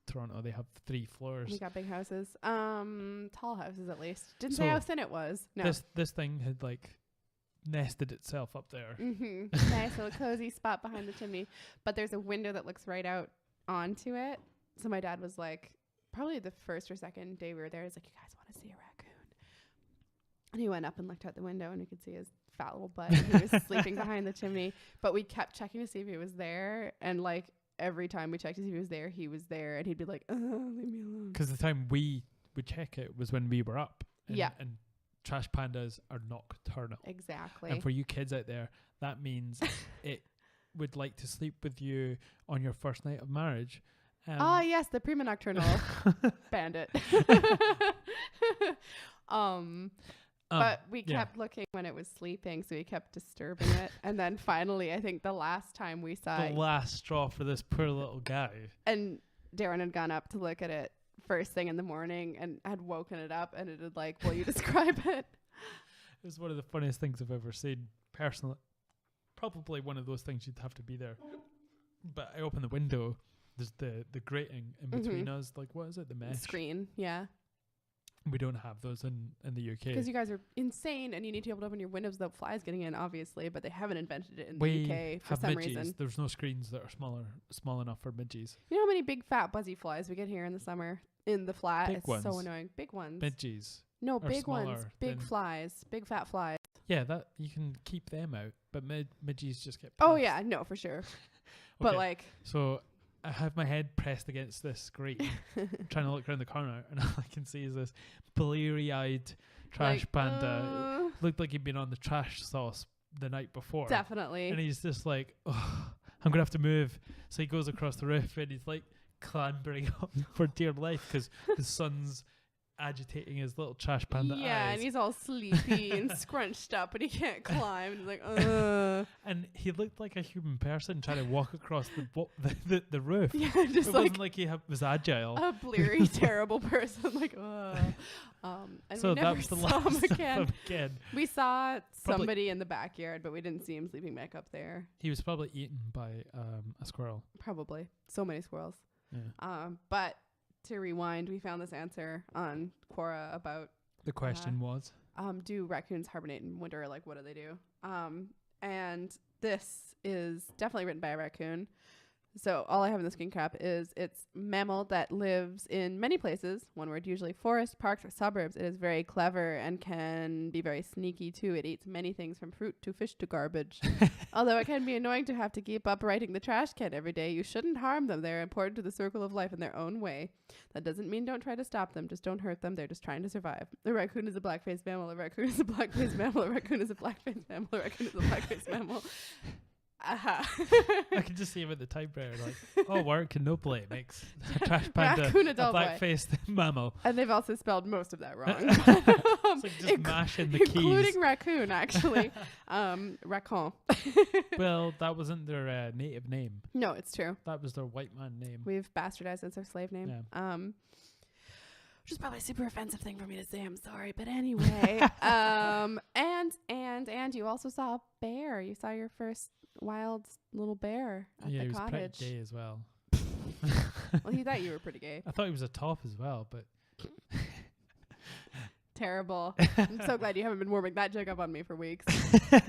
Toronto, they have 3 floors. We got big houses. Tall houses at least. Didn't say how thin it was. No. This thing had like nested itself up there. Mm-hmm. Nice little cozy spot behind the chimney. But there's a window that looks right out onto it. So my dad was like, probably the first or second day we were there, he's like, you guys want to see a raccoon? And he went up and looked out the window, and we could see his fat little butt. He was sleeping behind the chimney. But we kept checking to see if he was there. And like every time we checked to see if he was there. And he'd be like, leave me alone. Because the time we would check it was when we were up. And, yeah. And trash pandas are nocturnal. Exactly. And for you kids out there, that means it would like to sleep with you on your first night of marriage. Yes, the prima nocturnal bandit. But we kept looking when it was sleeping, so we kept disturbing it. And then finally, I think the last time we saw the last straw for this poor little guy. And Darren had gone up to look at it first thing in the morning and had woken it up, and it had like, will you describe it? It was one of the funniest things I've ever seen, personally. Probably one of those things you'd have to be there. But I open the window, there's the grating in between us, like, what is it, the mesh? Screen, yeah. We don't have those in the UK. Because you guys are insane and you need to be able to open your windows without flies getting in, obviously, but they haven't invented it in the UK for some reason. There's no screens that are small enough for midgies. You know how many big fat buzzy flies we get here in the summer in the flat? Big it's ones. so annoying. Big ones. Midgies. No, big ones. Big flies. Big fat flies. Yeah, that you can keep them out, but midgies just get Oh pissed. yeah, no, for sure. But like, so I have my head pressed against this screen, trying to look around the corner, and all I can see is this bleary-eyed trash panda. Looked like he'd been on the trash sauce the night before. Definitely. And he's just like, oh, I'm gonna have to move. So he goes across the roof, and he's like clambering up for dear life because the sun's agitating his little trash panda eyes. And he's all sleepy and scrunched up, and he can't climb. And he's like, ugh. And he looked like a human person trying to walk across the roof. Yeah, just it wasn't like he was agile. A bleary, terrible person. Like, ugh. And so we never that was the saw him last again. of him again. We saw somebody in the backyard, but we didn't see him sleeping back up there. He was probably eaten by a squirrel. Probably. So many squirrels. Yeah. But to rewind, we found this answer on Quora about the question was, do raccoons hibernate in winter? Like, what do they do? And this is definitely written by a raccoon. So all I have in the screen cap is it's mammal that lives in many places. One word, usually forest, parks, or suburbs. It is very clever and can be very sneaky too. It eats many things from fruit to fish to garbage. Although it can be annoying to have to keep up writing the trash can every day, you shouldn't harm them. They're important to the circle of life in their own way. That doesn't mean don't try to stop them. Just don't hurt them. They're just trying to survive. A raccoon is a black-faced mammal. A raccoon is a black-faced mammal. A raccoon is a black-faced mammal. A raccoon is a black-faced mammal. I can just see him at the typewriter like, oh, work and no play makes a trash panda raccoon a black-faced mammal. And they've also spelled most of that wrong. It's like just mashing the keys. Including raccoon, actually. Raccoon. Well, that wasn't their native name. No, it's true. That was their white man name. We've bastardized it as their slave name. Yeah. Which is probably a super offensive thing for me to say. I'm sorry. But anyway. And you also saw a bear. You saw your first wild little bear at the he was cottage. pretty gay as well. Well, he thought you were pretty gay. I thought he was a top as well, but terrible. I'm so glad you haven't been warming that joke up on me for weeks. I've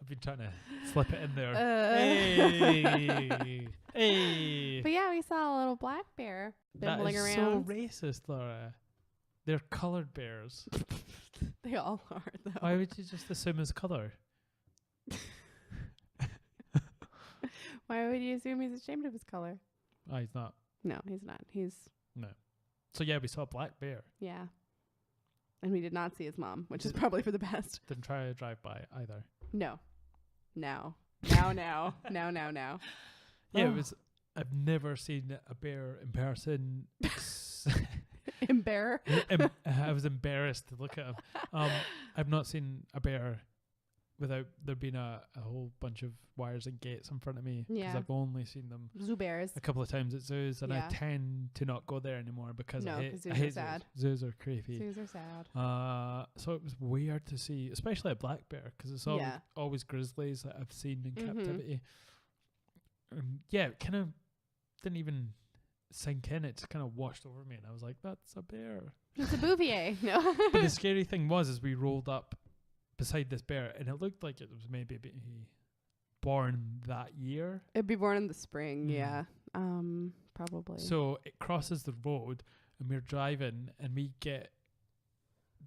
been trying to slip it in there. Hey. But yeah, we saw a little black bear bimbling around. That is so racist, Laura. They're coloured bears. They all are, though. Why would you just assume his colour? Why would you assume he's ashamed of his color? Oh, he's not. No, he's not. No. So yeah, we saw a black bear. Yeah. And we did not see his mom, which is probably for the best. Didn't try to drive by either. No. Now. Now. Yeah, it was. I've never seen a bear in person. I was embarrassed to look at him. I've not seen a bear without there being a whole bunch of wires and gates in front of me. Because I've only seen them zoo bears a couple of times at zoos, and I tend to not go there anymore because I hate sad. Zoos are creepy. Zoos are sad. So it was weird to see, especially a black bear, because it's always grizzlies that I've seen in captivity. It kind of didn't even sink in. It just kind of washed over me, and I was like, "That's a bear." It's a bouvier. No. But the scary thing was, we rolled up beside this bear, and it looked like it was maybe born that year. It'd be born in the spring, probably. So it crosses the road, and we're driving, and we get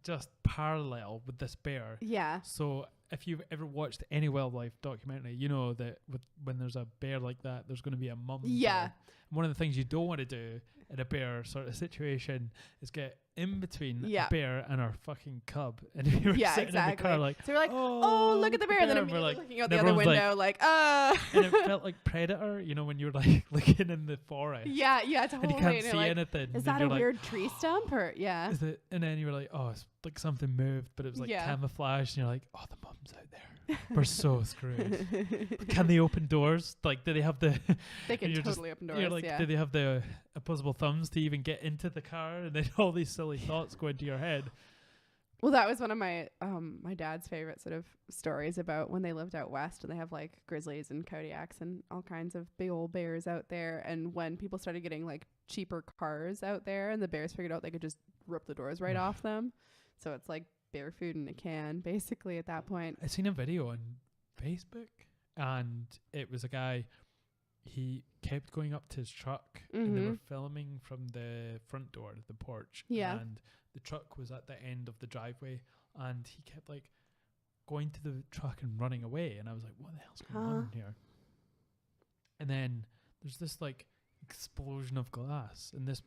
just parallel with this bear. Yeah. So if you've ever watched any wildlife documentary, you know that when there's a bear like that, there's going to be a mum. Yeah. Bear. And one of the things you don't want to do in a bear sort of situation is get in between a bear and our fucking cub. And if you were sitting in the car like, so we're like, oh, look at the bear. And then immediately looking out the other window like, And it felt like Predator, you know, when you were like looking in the forest. Yeah, totally. And you can't see anything. Is that a weird tree stump or, Is it? And then you were like, oh, it's like something moved, but it was like camouflage, and you're like, oh, the mum's out there. We're so screwed. But can they open doors? Like, do they have the? They can totally open doors. You're like, do they have the opposable thumbs to even get into the car? And then all these silly thoughts go into your head. Well, that was one of my my dad's favorite sort of stories about when they lived out west, and they have like grizzlies and Kodiaks and all kinds of big old bears out there. And when people started getting like cheaper cars out there, and the bears figured out they could just rip the doors right off them. So it's like bear food in a can, basically, at that point. I seen a video on Facebook, and it was a guy, he kept going up to his truck, and they were filming from the front door, the porch. Yeah. And the truck was at the end of the driveway, and he kept like going to the truck and running away. And I was like, what the hell's going on here? And then there's this like explosion of glass, and this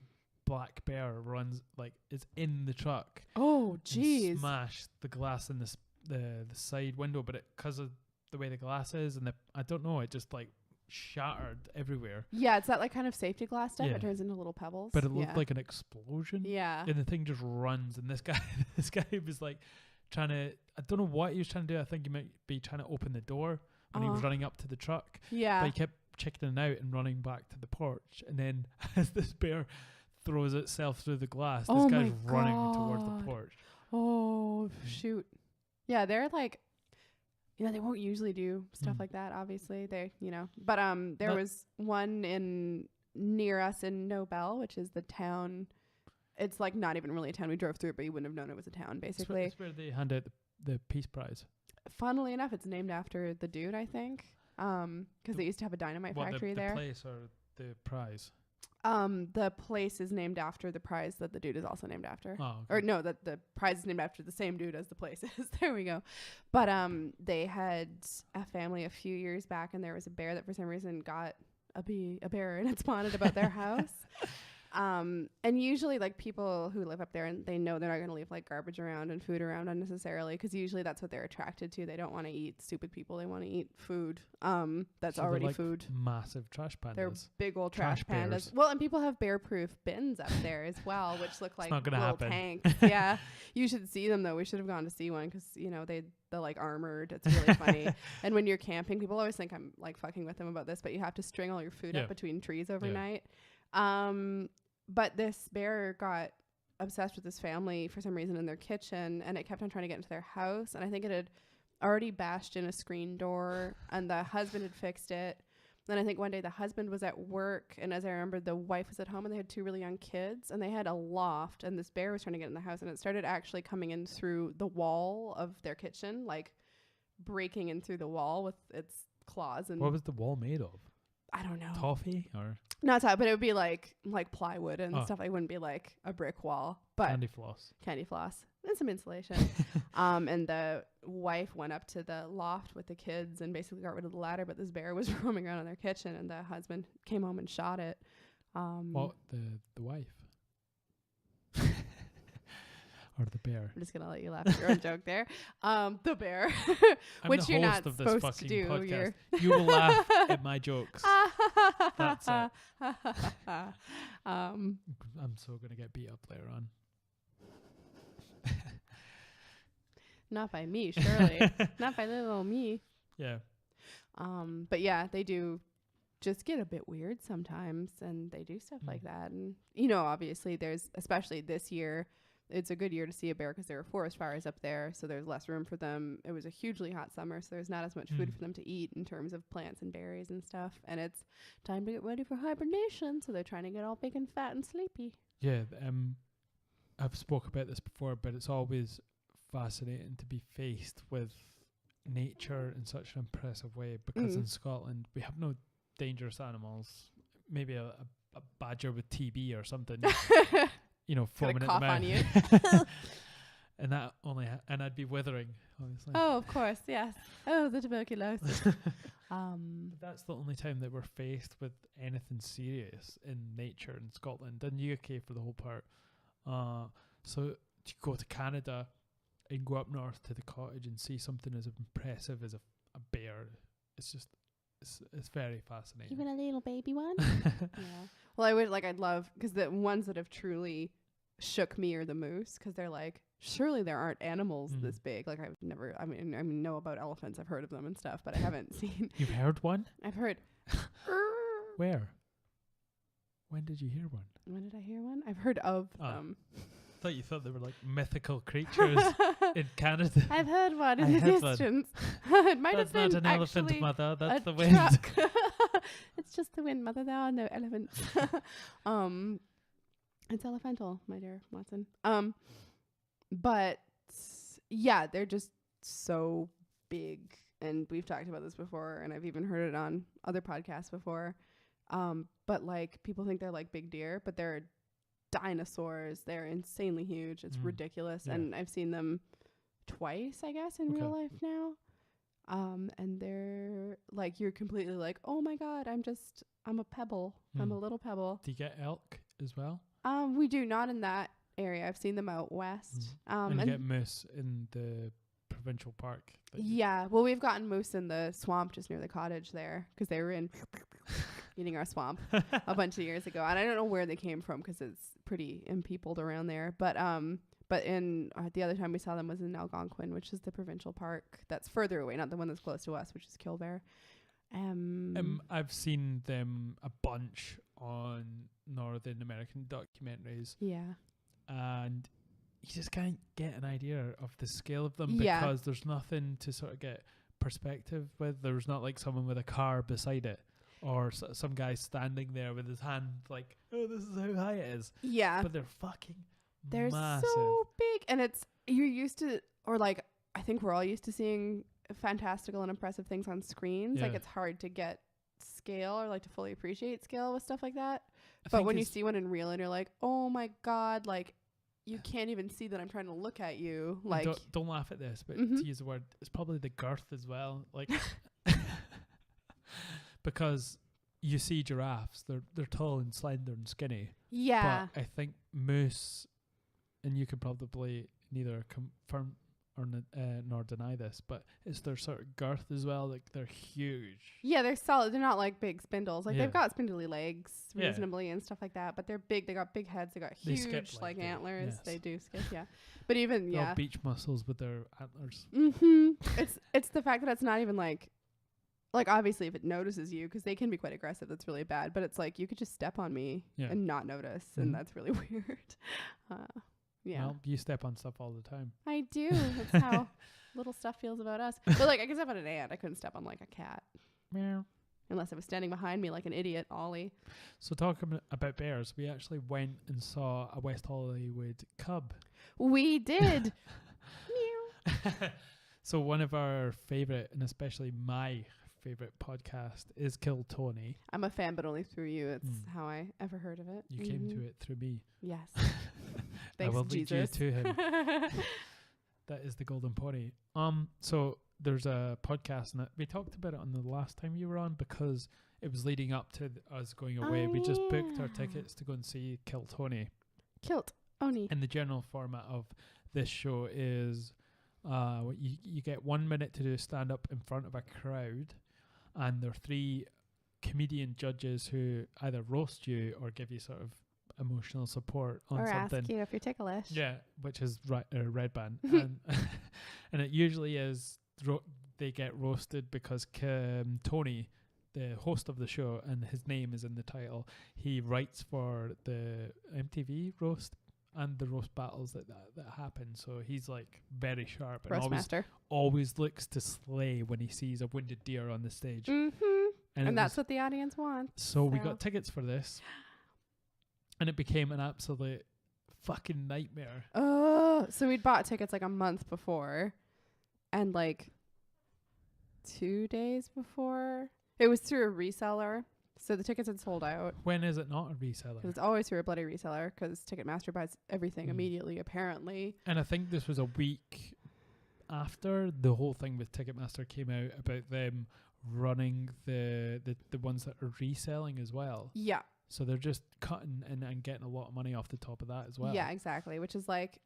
black bear runs, like, is in the truck. Oh, jeez. Smashed the glass in the side window, but it, because of the way the glass is, and I don't know, it just like shattered everywhere. Yeah, it's that like kind of safety glass stuff. It turns into little pebbles. But it looked like an explosion. Yeah. And the thing just runs, and this guy was like trying to, I don't know what he was trying to do. I think he might be trying to open the door when he was running up to the truck. Yeah. But he kept chickening out and running back to the porch. And then as this bear throws itself through the glass, this guy's running towards the porch. Oh, shoot. Yeah, they're like, you know, they won't usually do stuff like that, obviously. They, you know, but there was one near us in Nobel, which is the town. It's like not even really a town. We drove through it, but you wouldn't have known it was a town, basically. It's where they hand out the Peace Prize. Funnily enough, it's named after the dude, I think, because they used to have a dynamite factory there. The place or the prize? The place is named after the prize that the dude is also named after. Oh, okay. Or no, that the prize is named after the same dude as the place is. There we go. But they had a family a few years back, and there was a bear that for some reason got a bear, and it spawned at about their house. And usually like people who live up there, and they know they're not going to leave like garbage around and food around unnecessarily, because usually that's what they're attracted to. They don't want to eat stupid people. They want to eat food that's already like food. Massive trash pandas. They're big old trash pandas. Bears. Well, and people have bear-proof bins up there as well, which look like little happen. tanks. Yeah, you should see them though. We should have gone to see one, because you know they're like armored. It's really funny. And when you're camping, people always think I'm like fucking with them about this, but you have to string all your food up between trees overnight. But this bear got obsessed with this family for some reason in their kitchen, and it kept on trying to get into their house. And I think it had already bashed in a screen door, and the husband had fixed it. Then I think one day the husband was at work, and as I remember, the wife was at home, and they had 2 really young kids, and they had a loft, and this bear was trying to get in the house, and it started actually coming in through the wall of their kitchen, like breaking in through the wall with its claws. And what was the wall made of? I don't know. Toffee or? Not that, but it would be like plywood and stuff. It wouldn't be like a brick wall, but Candy floss and some insulation. And the wife went up to the loft with the kids and basically got rid of the ladder, but this bear was roaming around in their kitchen, and the husband came home and shot it. What, the wife? Or the bear? I'm just gonna let you laugh at your own joke there. The bear, which you're not supposed to do. You will laugh at my jokes. That's it. I'm so gonna get beat up later on. Not by me, surely. Not by little old me. Yeah. But yeah, they do just get a bit weird sometimes, and they do stuff like that. And you know, obviously, there's, especially this year, it's a good year to see a bear because there were forest fires up there, so there's less room for them. It was a hugely hot summer, so there's not as much food for them to eat in terms of plants and berries and stuff. And it's time to get ready for hibernation, so they're trying to get all big and fat and sleepy. Yeah, I've spoke about this before, but it's always fascinating to be faced with nature in such an impressive way, because in Scotland we have no dangerous animals. Maybe a badger with TB or something. You know, foaming at the mouth. On you. And that only, and I'd be withering, obviously. Oh, of course, yes. Oh, the tuberculosis. But that's the only time that we're faced with anything serious in nature in Scotland and UK for the whole part. So to go to Canada and go up north to the cottage and see something as impressive as a bear, it's just, it's very fascinating. Even a little baby one. Yeah. Well, I'd love, because the ones that have truly shook me are the moose, because they're like surely there aren't animals this big. Like I've never, I mean, know about elephants. I've heard of them and stuff, but I haven't seen. You've heard one? I've heard. Where? When did you hear one? When did I hear one? I've heard of them. I thought you thought they were like mythical creatures in Canada. I've heard one in the distance. It might have been not an elephant, mother. That's the wind. It's just the wind, mother. There are no elephants. It's elephantal, my dear Watson. But yeah, they're just so big, and we've talked about this before, and I've even heard it on other podcasts before. But like people think they're like big deer, but they're dinosaurs. They're insanely huge. It's ridiculous. Yeah. And I've seen them twice, I guess, in real life now. And they're like, you're completely like, oh my God, I'm a pebble. I'm a little pebble. Do you get elk as well? We do not in that area. I've seen them out west. And you get moose in the provincial park. Yeah. Well, we've gotten moose in the swamp just near the cottage there because they were in eating our swamp a bunch of years ago. And I don't know where they came from because it's pretty impeopled around there. But in the other time we saw them was in Algonquin, which is the provincial park that's further away, not the one that's close to us, which is Killbear. I've seen them a bunch on Northern American documentaries. Yeah. And you just can't get an idea of the scale of them because there's nothing to sort of get perspective with. There's not like someone with a car beside it or some guy standing there with his hand like, oh, this is how high it is. Yeah. But they're fucking they're massive. So big. And you're used to, or like, I think we're all used to seeing fantastical and impressive things on screens. Like it's hard to get scale or like to fully appreciate scale with stuff like that. But when you see one in real and you're like, oh my God, like you can't even see that I'm trying to look at you. Like, don't laugh at this, but to use the word, it's probably the girth as well. Like, because you see giraffes, they're tall and slender and skinny. Yeah. But I think moose, and you could probably neither confirm or nor deny this, but it's their sort of girth as well. Like they're huge. Yeah, they're solid. They're not like big spindles. Like they've got spindly legs reasonably and stuff like that. But they're big. They got big heads. They got huge like antlers. Yes. They do skip. Yeah, but even beach muscles with their antlers. It's the fact that it's not even like obviously if it notices you, because they can be quite aggressive. That's really bad. But it's like you could just step on me and not notice, and that's really weird. Yeah. Well, you step on stuff all the time. I do. That's how little stuff feels about us. But like I could step on an ant. I couldn't step on like a cat. Meow. Unless it was standing behind me like an idiot, Ollie. So talking about bears, we actually went and saw a West Hollywood cub. We did. Meow. So one of our favourite, and especially my favourite podcast is Kill Tony. I'm a fan, but only through you. It's how I ever heard of it. You came to it through me. Yes. Thanks, I will Jesus. lead you to him. That is the golden pony. So there's a podcast, and we talked about it on the last time you were on because it was leading up to us going away. We just booked our tickets to go and see Kill Tony. Kilt Oni. And the general format of this show is you get 1 minute to do stand up in front of a crowd, and there are 3 comedian judges who either roast you or give you sort of emotional support on or something. Ask you if you're ticklish. Yeah, which is Red Band. And it usually is they get roasted because Tony, the host of the show, and his name is in the title, he writes for the MTV roast and the roast battles that happen. So he's like very sharp and always looks to slay when he sees a wounded deer on the stage. And that's what the audience wants. So we got tickets for this. And it became an absolute fucking nightmare. Oh, so we'd bought tickets like a month before, and like 2 days before. It was through a reseller, so the tickets had sold out. When is it not a reseller? 'Cause it's always through a bloody reseller, because Ticketmaster buys everything immediately, apparently. And I think this was a week after the whole thing with Ticketmaster came out about them running the ones that are reselling as well. Yeah. So they're just cutting and getting a lot of money off the top of that as well. Yeah, exactly. Which is like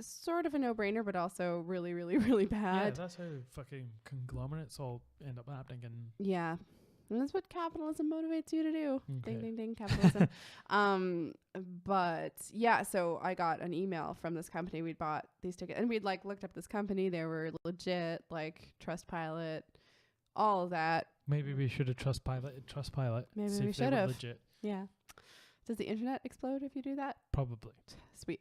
sort of a no-brainer, but also really, really, really bad. Yeah, that's how fucking conglomerates all end up happening. And yeah. And that's what capitalism motivates you to do. Okay. Ding, ding, ding, capitalism. But yeah, so I got an email from this company. We'd bought these tickets and we'd like looked up this company. They were legit, like Trustpilot, all of that. Maybe we should have Trustpilot. Maybe see we if they should were have. legit. Yeah. Does the internet explode if you do that? Probably. Sweet.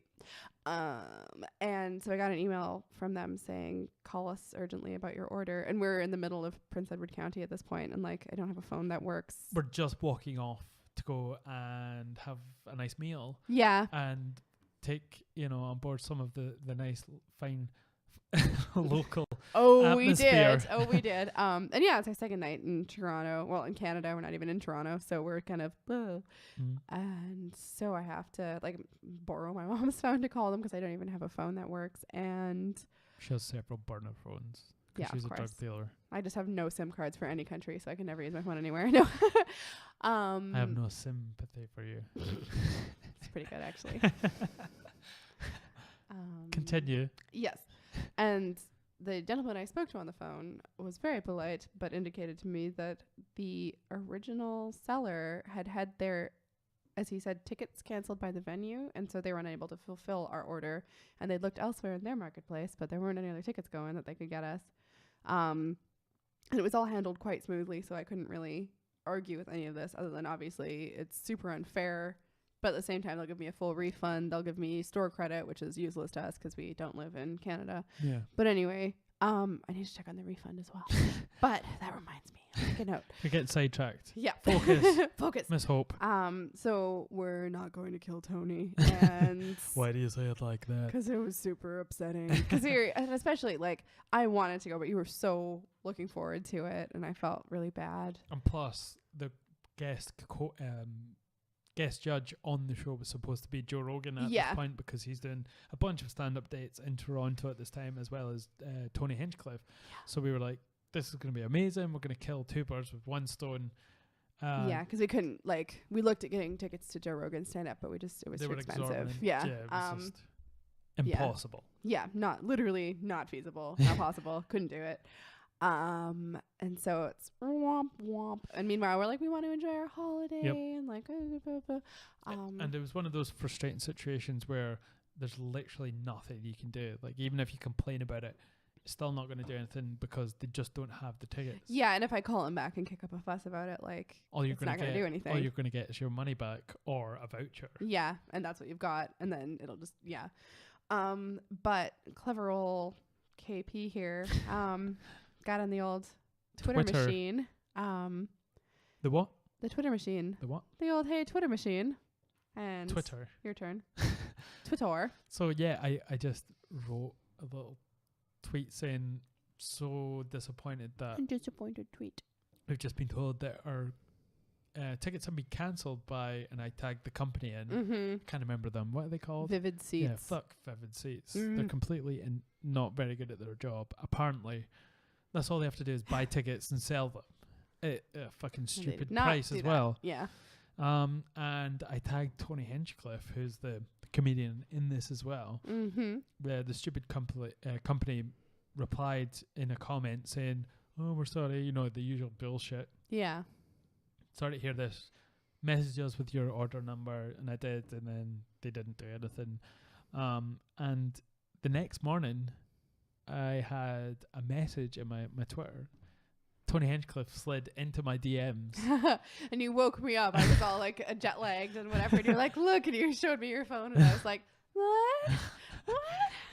And so I got an email from them saying, call us urgently about your order. And we're in the middle of Prince Edward County at this point, and like I don't have a phone that works. We're just walking off to go and have a nice meal. Yeah. And take, on board some of the nice, fine local atmosphere. We did. And yeah, it's our second night in Toronto. Well, in Canada, we're not even in Toronto, so we're kind of and so I have to like borrow my mom's phone to call them because I don't even have a phone that works. And she has several burner phones. Yeah, she's of a course. drug dealer. I just have no SIM cards for any country, so I can never use my phone anywhere. No. I have no sympathy for you. It's pretty good, actually. Continue. Yes. And the gentleman I spoke to on the phone was very polite, but indicated to me that the original seller had their, as he said, tickets canceled by the venue, and so they were unable to fulfill our order. And they looked elsewhere in their marketplace, but there weren't any other tickets going that they could get us. And it was all handled quite smoothly, so I couldn't really argue with any of this, other than obviously it's super unfair. But at the same time, they'll give me a full refund. They'll give me store credit, which is useless to us because we don't live in Canada. Yeah. But anyway, I need to check on the refund as well. But that reminds me. I'll make a note. We're getting sidetracked. Yeah. Focus. Focus. Miss Hope. So we're not going to kill Tony. And why do you say it like that? Because it was super upsetting. Because and especially like I wanted to go, but you were so looking forward to it, and I felt really bad. And plus, the guest judge on the show was supposed to be Joe Rogan at this point, because he's doing a bunch of stand-up dates in Toronto at this time, as well as Tony Hinchcliffe. Yeah. So we were like, this is going to be amazing. We're going to kill two birds with one stone. Because we couldn't, like, we looked at getting tickets to Joe Rogan's stand-up, but it was too expensive. Yeah. It was just impossible. Yeah, not feasible, not possible. Couldn't do it. And so it's womp womp. And meanwhile, we're like, we want to enjoy our holiday and like, and it was one of those frustrating situations where there's literally nothing you can do. Like, even if you complain about it, it's still not going to do anything because they just don't have the tickets. Yeah, and if I call them back and kick up a fuss about it, like, it's not going to do anything. All you're going to get is your money back or a voucher. Yeah, and that's what you've got, and then it'll just but clever old KP here, got on the old Twitter machine. The what? The Twitter machine. The what? The old Twitter machine. And Twitter. Your turn. Twitter. So yeah, I just wrote a little tweet saying, so disappointed that tweet. We've just been told that our tickets have been cancelled by, and I tagged the company in. Mm-hmm. Can't remember them. What are they called? Vivid Seats. Yeah, fuck Vivid Seats. They're completely not very good at their job. Apparently, that's all they have to do is buy tickets and sell them at a fucking stupid price as well. Yeah. And I tagged Tony Hinchcliffe, who's the comedian in this as well. Mm-hmm. The stupid company replied in a comment saying, "Oh, we're sorry, the usual bullshit. Yeah. Sorry to hear this. Message us with your order number," and I did, and then they didn't do anything. And the next morning, I had a message in my Twitter. Tony Hinchcliffe slid into my DMs. And you woke me up. I was all like jet lagged and whatever. And you're like, look, and you showed me your phone. And I was like, what? What?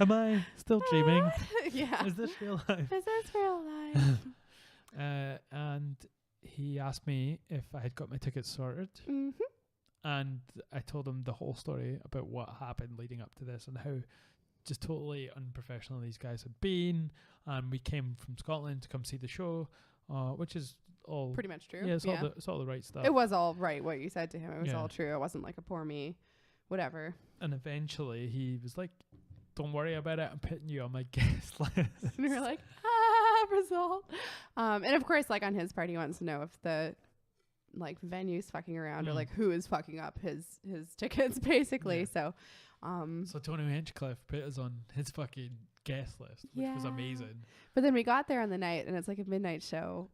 Am I still dreaming? Yeah. Is this real life? Is this real life? And he asked me if I had got my tickets sorted. Mm-hmm. And I told him the whole story about what happened leading up to this and how just totally unprofessional these guys had been. And we came from Scotland to come see the show, which is all pretty much true. Yeah, it's all the right stuff. It was all right what you said to him. It was all true. It wasn't like a poor me, whatever. And eventually he was like, "Don't worry about it. I'm putting you on my guest list." And we were like, result. And of course, like on his part, he wants to know if the like venue's fucking around or like who is fucking up his tickets, basically. Yeah. So Tony Hinchcliffe put us on his fucking guest list, which was amazing. But then we got there on the night, and it's like a midnight show,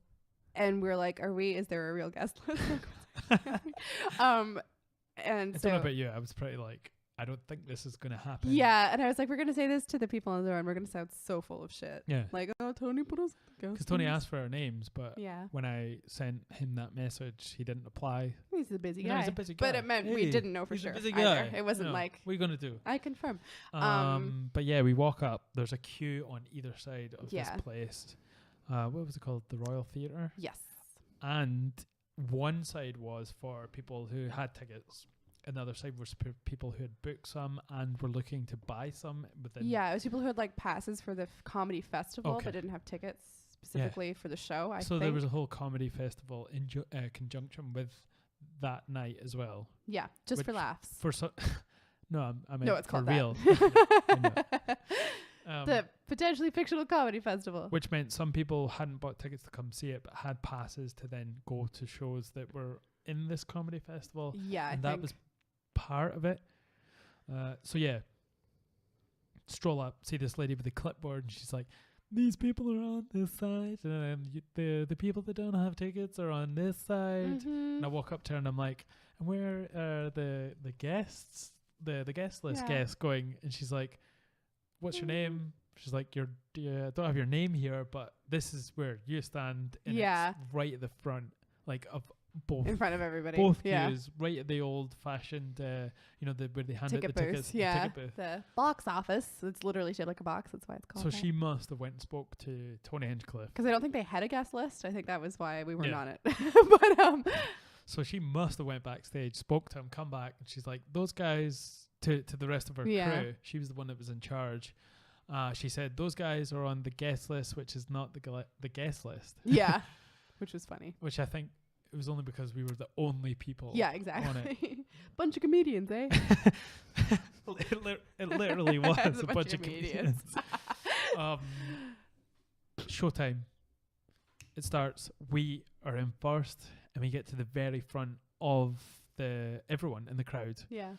and we're like, is there a real guest list? And I don't know about you. I was pretty like, I don't think this is going to happen. Yeah, and I was like, we're going to say this to the people on the door, and we're going to sound so full of shit. Yeah. Like, oh, Tony put us. Because Tony asked for our names, but yeah, when I sent him that message, he didn't reply. He's a busy guy. He's a busy guy. But it meant we didn't know for sure. He's a busy guy. Either. It wasn't like, what are you going to do? I confirm. But yeah, we walk up. There's a queue on either side of this place. What was it called? The Royal Theatre? Yes. And one side was for people who had tickets. And the other side was people who had booked some and were looking to buy some within. Yeah, it was people who had like passes for the comedy festival but didn't have tickets specifically for the show. I think. There was a whole comedy festival in conjunction with that night as well. Yeah, just for laughs. No, I mean no, it's for called real. The potentially fictional comedy festival. Which meant some people hadn't bought tickets to come see it, but had passes to then go to shows that were in this comedy festival. Yeah, and that was part of it. So yeah, stroll up, see this lady with a clipboard, and she's like, "These people are on this side, and the people that don't have tickets are on this side." Mm-hmm. And I walk up to her and I'm like, "And where are the guests, the guest list guests going?" And she's like, "What's your name?" She's like, "I don't have your name here, but this is where you stand." And it's right at the front, like of both in front of everybody. Both queues, right at the old-fashioned, where they hand out the tickets. Yeah, the ticket booth. The box office. It's literally shaped like a box. That's why it's called. So that. she must have went and spoke to Tony Hinchcliffe. Because I don't think they had a guest list. I think that was why we weren't on it. But so she must have went backstage, spoke to him, come back, and she's like, "Those guys," to the rest of her crew. She was the one that was in charge. She said, "Those guys are on the guest list, which is not the guest list." Yeah, which was funny. Which I think. It was only because we were the only people. Yeah, exactly. On it. Bunch of comedians, eh? It literally was a bunch of comedians. Showtime. It starts. We are in first, and we get to the very front of everyone in the crowd. Yeah.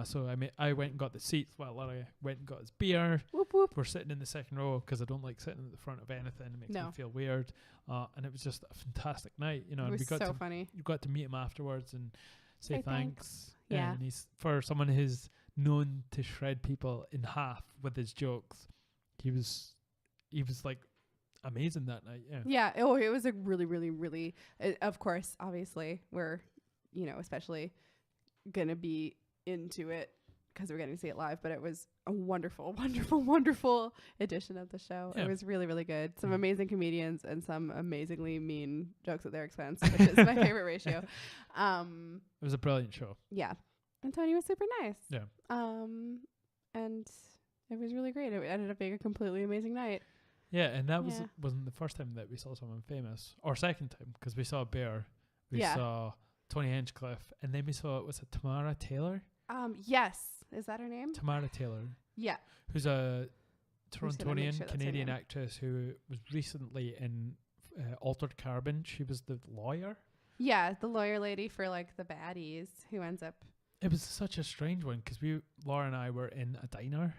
So I went and got the seats while Larry went and got his beer. Whoop, whoop. We're sitting in the second row because I don't like sitting at the front of anything. It makes me feel weird. And it was just a fantastic night, It was so funny. You got to meet him afterwards and say thanks. Yeah. And he's for someone who's known to shred people in half with his jokes. He was like amazing that night. Yeah. Yeah. Oh, it was a really, really, really. Of course, obviously, we're especially gonna be into it because we're getting to see it live, but it was a wonderful, wonderful, wonderful edition of the show. It was really, really good. Some amazing comedians and some amazingly mean jokes at their expense, which is my favorite ratio. It was a brilliant show. Yeah. And Tony was super nice. Yeah. And it was really great. It ended up being a completely amazing night. Yeah, and that wasn't the first time that we saw someone famous, or second time, because we saw Bear, we saw Tony Hinchcliffe, and then we saw, was it Tamara Taylor? Yes. Is that her name? Tamara Taylor. Yeah. Who's a Torontonian Canadian actress who was recently in Altered Carbon. She was the lawyer. Yeah, the lawyer lady for like the baddies who ends up. It was such a strange one because Laura and I were in a diner.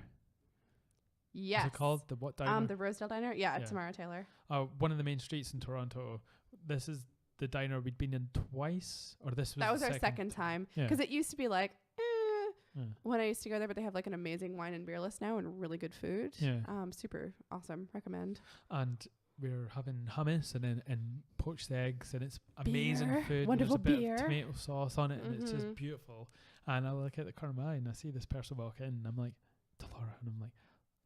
Yes. What's it called? The what diner? The Rosedale Diner. Yeah, Tamara Taylor. One of the main streets in Toronto. This is the diner we'd been in twice, or this was that was our second time because it used to be like when I used to go there, but they have like an amazing wine and beer list now and really good food. Yeah. Super awesome. Recommend. And we're having hummus and poached eggs, and it's amazing food. Wonderful There's a beer. bit of tomato sauce on it, and it's just beautiful. And I look at the corner of my eye and I see this person walk in, and I'm like, to Laura, and I'm like,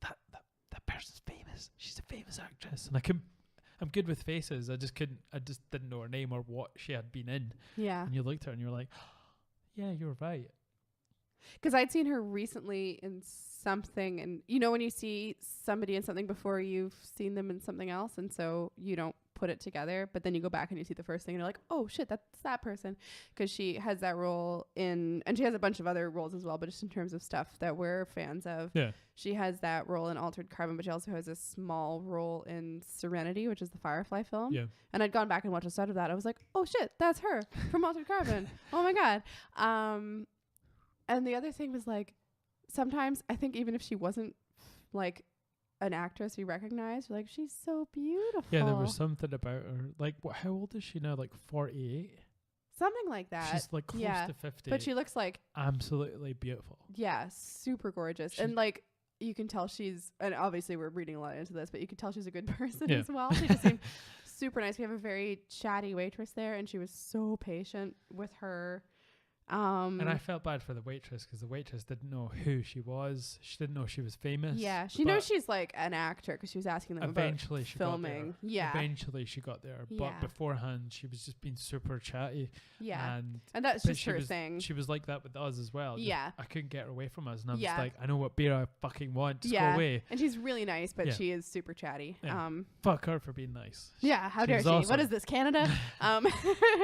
that person's famous. She's a famous actress, and I'm good with faces. I just didn't know her name or what she had been in. Yeah. And you looked at her and you were like, yeah, you're right. Because I'd seen her recently in something, and when you see somebody in something before you've seen them in something else, and so you don't put it together, but then you go back and you see the first thing and you're like, oh shit, that's that person, because she has that role and she has a bunch of other roles as well, but just in terms of stuff that we're fans of. Yeah. She has that role in Altered Carbon, but she also has a small role in Serenity, which is the Firefly film. Yeah. And I'd gone back and watched a set of that. I was like, oh shit, that's her from Altered Carbon. Oh my God. And the other thing was like, sometimes I think even if she wasn't like an actress you recognize, you're like, she's so beautiful. Yeah, there was something about her. Like, how old is she now? Like 48? Something like that. She's like close to 50. But she looks like absolutely beautiful. Yeah, super gorgeous. And like, you can tell and obviously we're reading a lot into this, but you can tell she's a good person as well. She just seemed super nice. We have a very chatty waitress there, and she was so patient with her. And I felt bad for the waitress because the waitress didn't know who she was. She didn't know she was famous. Yeah, she knows she's like an actor because she was asking them about filming. Eventually she got there. But beforehand, she was just being super chatty. Yeah. And that's just her thing. She was like that with us as well. Yeah. I couldn't get her away from us. And I'm just like, I know what beer I fucking want. Just go away. And she's really nice, but she is super chatty. Yeah. Fuck her for being nice. Yeah. How dare she? Awesome. What is this, Canada?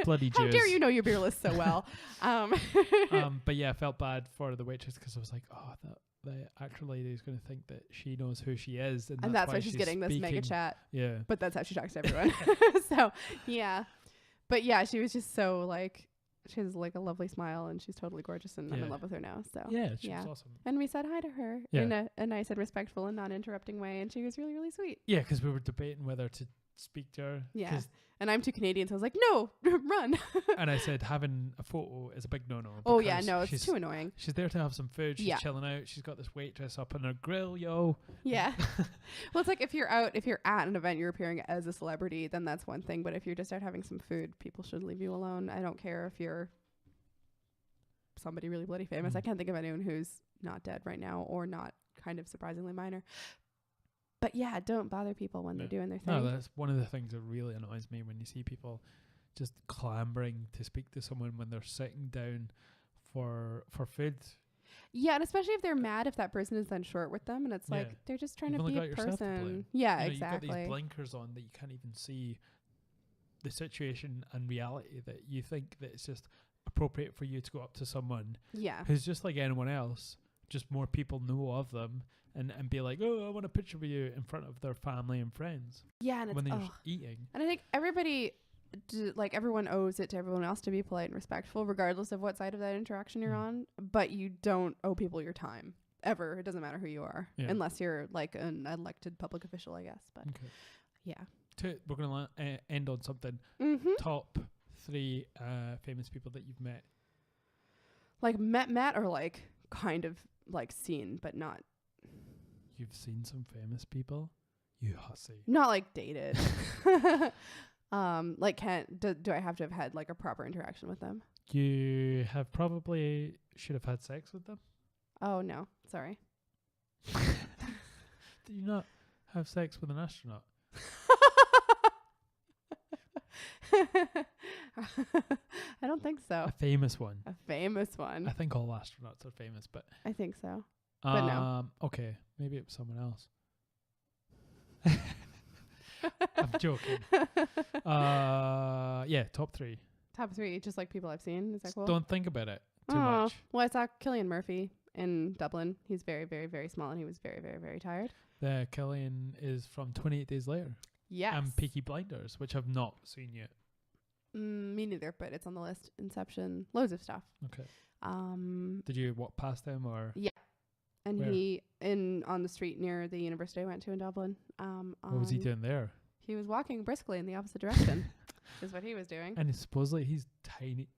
Bloody Jews. How dare you know your beer list so well? But yeah, I felt bad for the waitress because I was like, oh, the actor lady is going to think that she knows who she is, and that's why she's getting this mega chat. Yeah, but that's how she talks to everyone. So yeah, but yeah, she was just so like, she has like a lovely smile, and she's totally gorgeous, and I'm in love with her now. So yeah, she was awesome. And we said hi to her in a nice and respectful and non-interrupting way, and she was really, really sweet. Yeah, because we were debating whether to speak to her. Yeah. And I'm too Canadian, so I was like, no, run. And I said having a photo is a big no-no. Oh, yeah, no, it's too annoying. She's there to have some food. She's chilling out. She's got this waitress up on her grill, yo. Yeah. Well, it's like if you're at an event, you're appearing as a celebrity, then that's one thing. But if you're just out having some food, people should leave you alone. I don't care if you're somebody really bloody famous. I can't think of anyone who's not dead right now or not kind of surprisingly minor. But yeah, don't bother people when they're doing their thing. No, that's one of the things that really annoys me when you see people just clambering to speak to someone when they're sitting down for food. Yeah, and especially if they're mad if that person is then short with them, and it's like they're just trying to be a person. Yeah, exactly. You've got these blinkers on that you can't even see the situation and reality, that you think that it's just appropriate for you to go up to someone who's just like anyone else, just more people know of them. And be like, oh, I want a picture with you in front of their family and friends. Yeah, and when they're eating. And I think everyone owes it to everyone else to be polite and respectful, regardless of what side of that interaction you're on. But you don't owe people your time ever. It doesn't matter who you are, unless you're like an elected public official, I guess. But we're gonna end on something. Top 3 famous people that you've met. Like met or like kind of like seen, but not. You've seen some famous people? You hussy. Not like dated. Like do I have to have had like a proper interaction with them? You have probably should have had sex with them? Oh no, sorry. Did you not have sex with an astronaut? I don't think so. A famous one. A famous one. I think all astronauts are famous, but I think so. But no. Okay, maybe it was someone else. I'm joking. Yeah, top 3. Top 3, just like people I've seen. Is that cool? Don't think about it too much. Well, I saw Cillian Murphy in Dublin. He's very, very, very small, and he was very, very, very tired. Cillian is from 28 Days Later. Yes. And Peaky Blinders, which I've not seen yet. Me neither, but it's on the list. Inception, loads of stuff. Okay. Did you walk past him or? Yeah. And where? On the street near the university I went to in Dublin. What was he doing there? He was walking briskly in the opposite direction. Is what he was doing. And supposedly he's tiny.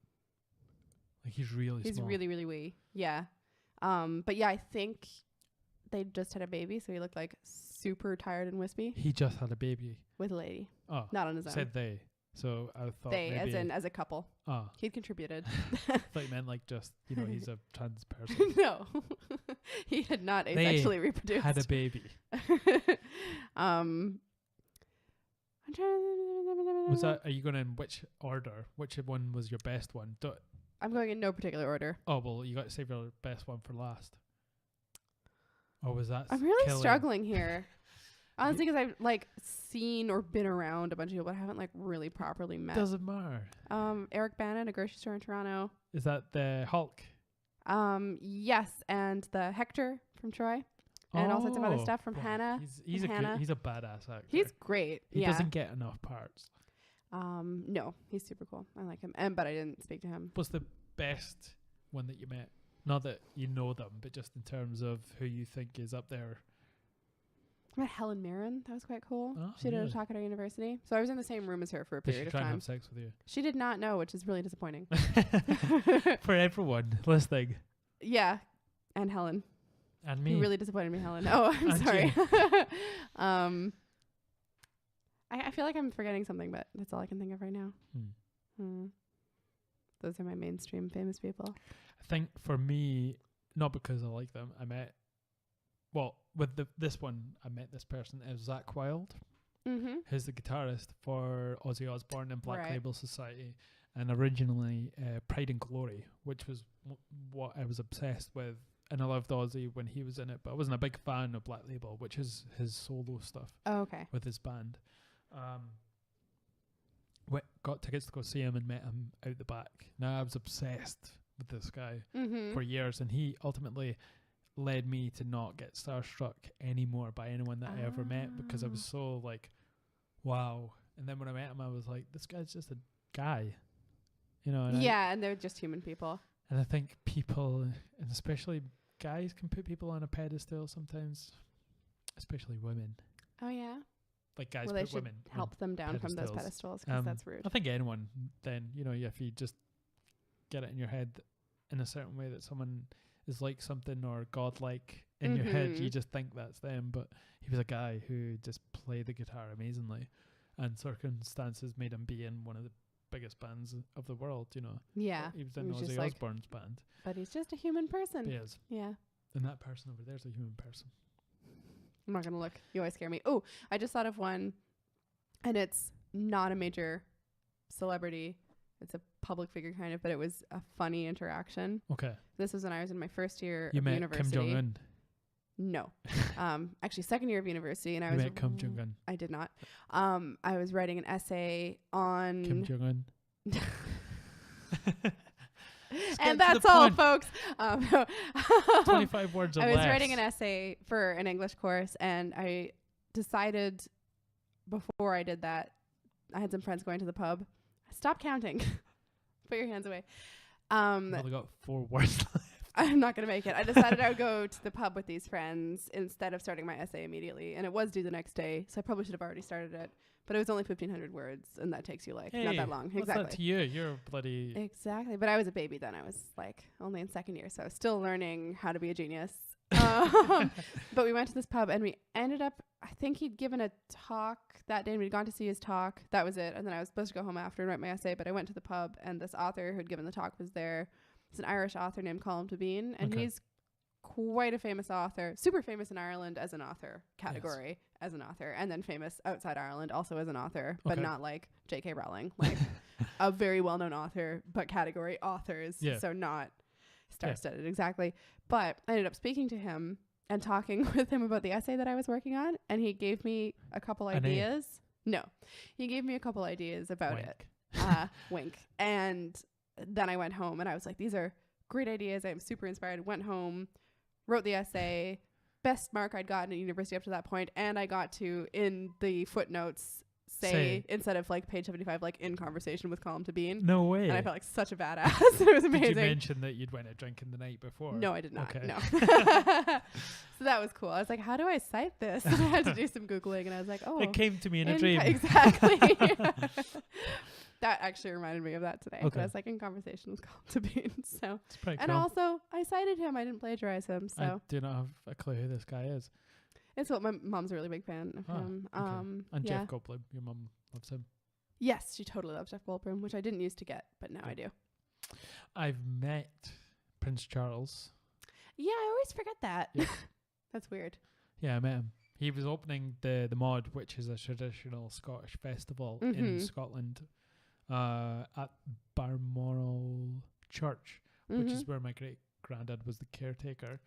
Like he's really small. He's really, really wee. Yeah. But yeah, I think they just had a baby, so he looked like super tired and wispy. He just had a baby. With a lady. Oh. Not on his own. Said they. So I thought they, as a couple. Oh. He'd contributed. I thought you meant like just, he's a trans person. No. He had not asexually reproduced. Had a baby. I'm trying to... Was that, are you going in which order? Which one was your best one? I'm going in no particular order. Oh, well, you got to save your best one for last. Or was that I'm really struggling here. Honestly, because I've like seen or been around a bunch of people, but I haven't like really properly met. Doesn't matter. Eric Bana, a grocery store in Toronto. Is that the Hulk? Yes, and the Hector from Troy, and all sorts of other stuff from Hannah. He's a badass actor. He's great. He doesn't get enough parts. No, he's super cool. I like him, but I didn't speak to him. What's the best one that you met? Not that you know them, but just in terms of who you think is up there. I met Helen Mirren. That was quite cool. Oh, She did really? a talk at our university. So I was in the same room as her for a Did she period of try and time. have sex with you? She did not know, which is really disappointing. For everyone listening. Yeah. And Helen. And me. You really disappointed me, Helen. Oh, I'm And sorry. I feel like I'm forgetting something, but that's all I can think of right now. Those are my mainstream famous people. I think for me, not because I like them, with this one, I met this person. It was Zach Wilde. Mm-hmm. Who's the guitarist for Ozzy Osbourne and Black Right. Label Society, and originally Pride and Glory, which was what I was obsessed with. And I loved Ozzy when he was in it, but I wasn't a big fan of Black Label, which is his solo stuff. Oh, okay. With his band. Got tickets to go see him and met him out the back. Now I was obsessed with this guy for years, and he ultimately led me to not get starstruck anymore by anyone that I ever met, because I was so like, wow. And then when I met him, I was like, this guy's just a guy, you know. And and they're just human people. And I think people, and especially guys, can put people on a pedestal sometimes, especially women. Oh yeah. Like guys Well, they put should women help them down from those pedestals, because that's rude. I think anyone, then, you know, if you just get it in your head in a certain way that someone is like something or godlike in your head, you just think that's them. But he was a guy who just played the guitar amazingly, and circumstances made him be in one of the biggest bands of the world, you know. Yeah. He was in Ozzy Osbourne's band. But he's just a human person. He is. Yeah. And that person over there's a human person. I'm not going to look. You always scare me. Oh, I just thought of one, and it's not a major celebrity. It's a public figure kind of, but it was a funny interaction. Okay. This was when I was in my first year You of met university. Kim Jong-un? No. Actually, second year of university, and I You was... met Kim Jong-un? I did not. I was writing an essay on... Kim Jong-un? And that's all, folks. 25 words or less. I was writing an essay for an English course, and I decided before I did that, I had some friends going to the pub. Stop counting. Put your hands away. I've only got 4 words left. I'm not going to make it. I decided I would go to the pub with these friends instead of starting my essay immediately. And it was due the next day, so I probably should have already started it. But it was only 1,500 words, and that takes you, not that long. What's Exactly. that to you? You're bloody... Exactly. But I was a baby then. I was, only in second year, so I was still learning how to be a genius. But we went to this pub, and we ended up... I think he'd given a talk that day, and we'd gone to see his talk. That was it. And then I was supposed to go home after and write my essay, but I went to the pub, and this author who'd given the talk was there. It's an Irish author named Colm Tóibín, and he's quite a famous author, super famous in Ireland as an author category, as an author, and then famous outside Ireland also as an author, but not like J.K. Rowling, like a very well-known author, but category authors, so not star-studded exactly. But I ended up speaking to him and talking with him about the essay that I was working on, and he gave me a couple ideas. No, he gave me a couple ideas about it. Wink. And then I went home, and I was like, these are great ideas. I'm super inspired. Went home, wrote the essay, best mark I'd gotten at university up to that point, and I got to, in the footnotes, say instead of page 75, in conversation with Colm Tóibín. No way. And I felt like such a badass. It was amazing. Did you mention that you'd went out drinking the night before? No, I did not. Okay. No. So that was cool. I was like, how do I cite this? And I had to do some Googling, and I was like, oh. It came to me in a dream. Exactly. That actually reminded me of that today. Okay. But I was in conversation with Colm Tóibín. So. It's pretty And cool. also, I cited him. I didn't plagiarize him. So. I do not have a clue who this guy is. It's what my mom's a really big fan of him. Okay. And Jeff Goldblum, your mum loves him. Yes, she totally loves Jeff Goldblum, which I didn't used to get, but now I do. I've met Prince Charles. Yeah, I always forget that. Yep. That's weird. Yeah, I met him. He was opening the Mod, which is a traditional Scottish festival in Scotland, at Balmoral Church, which is where my great granddad was the caretaker.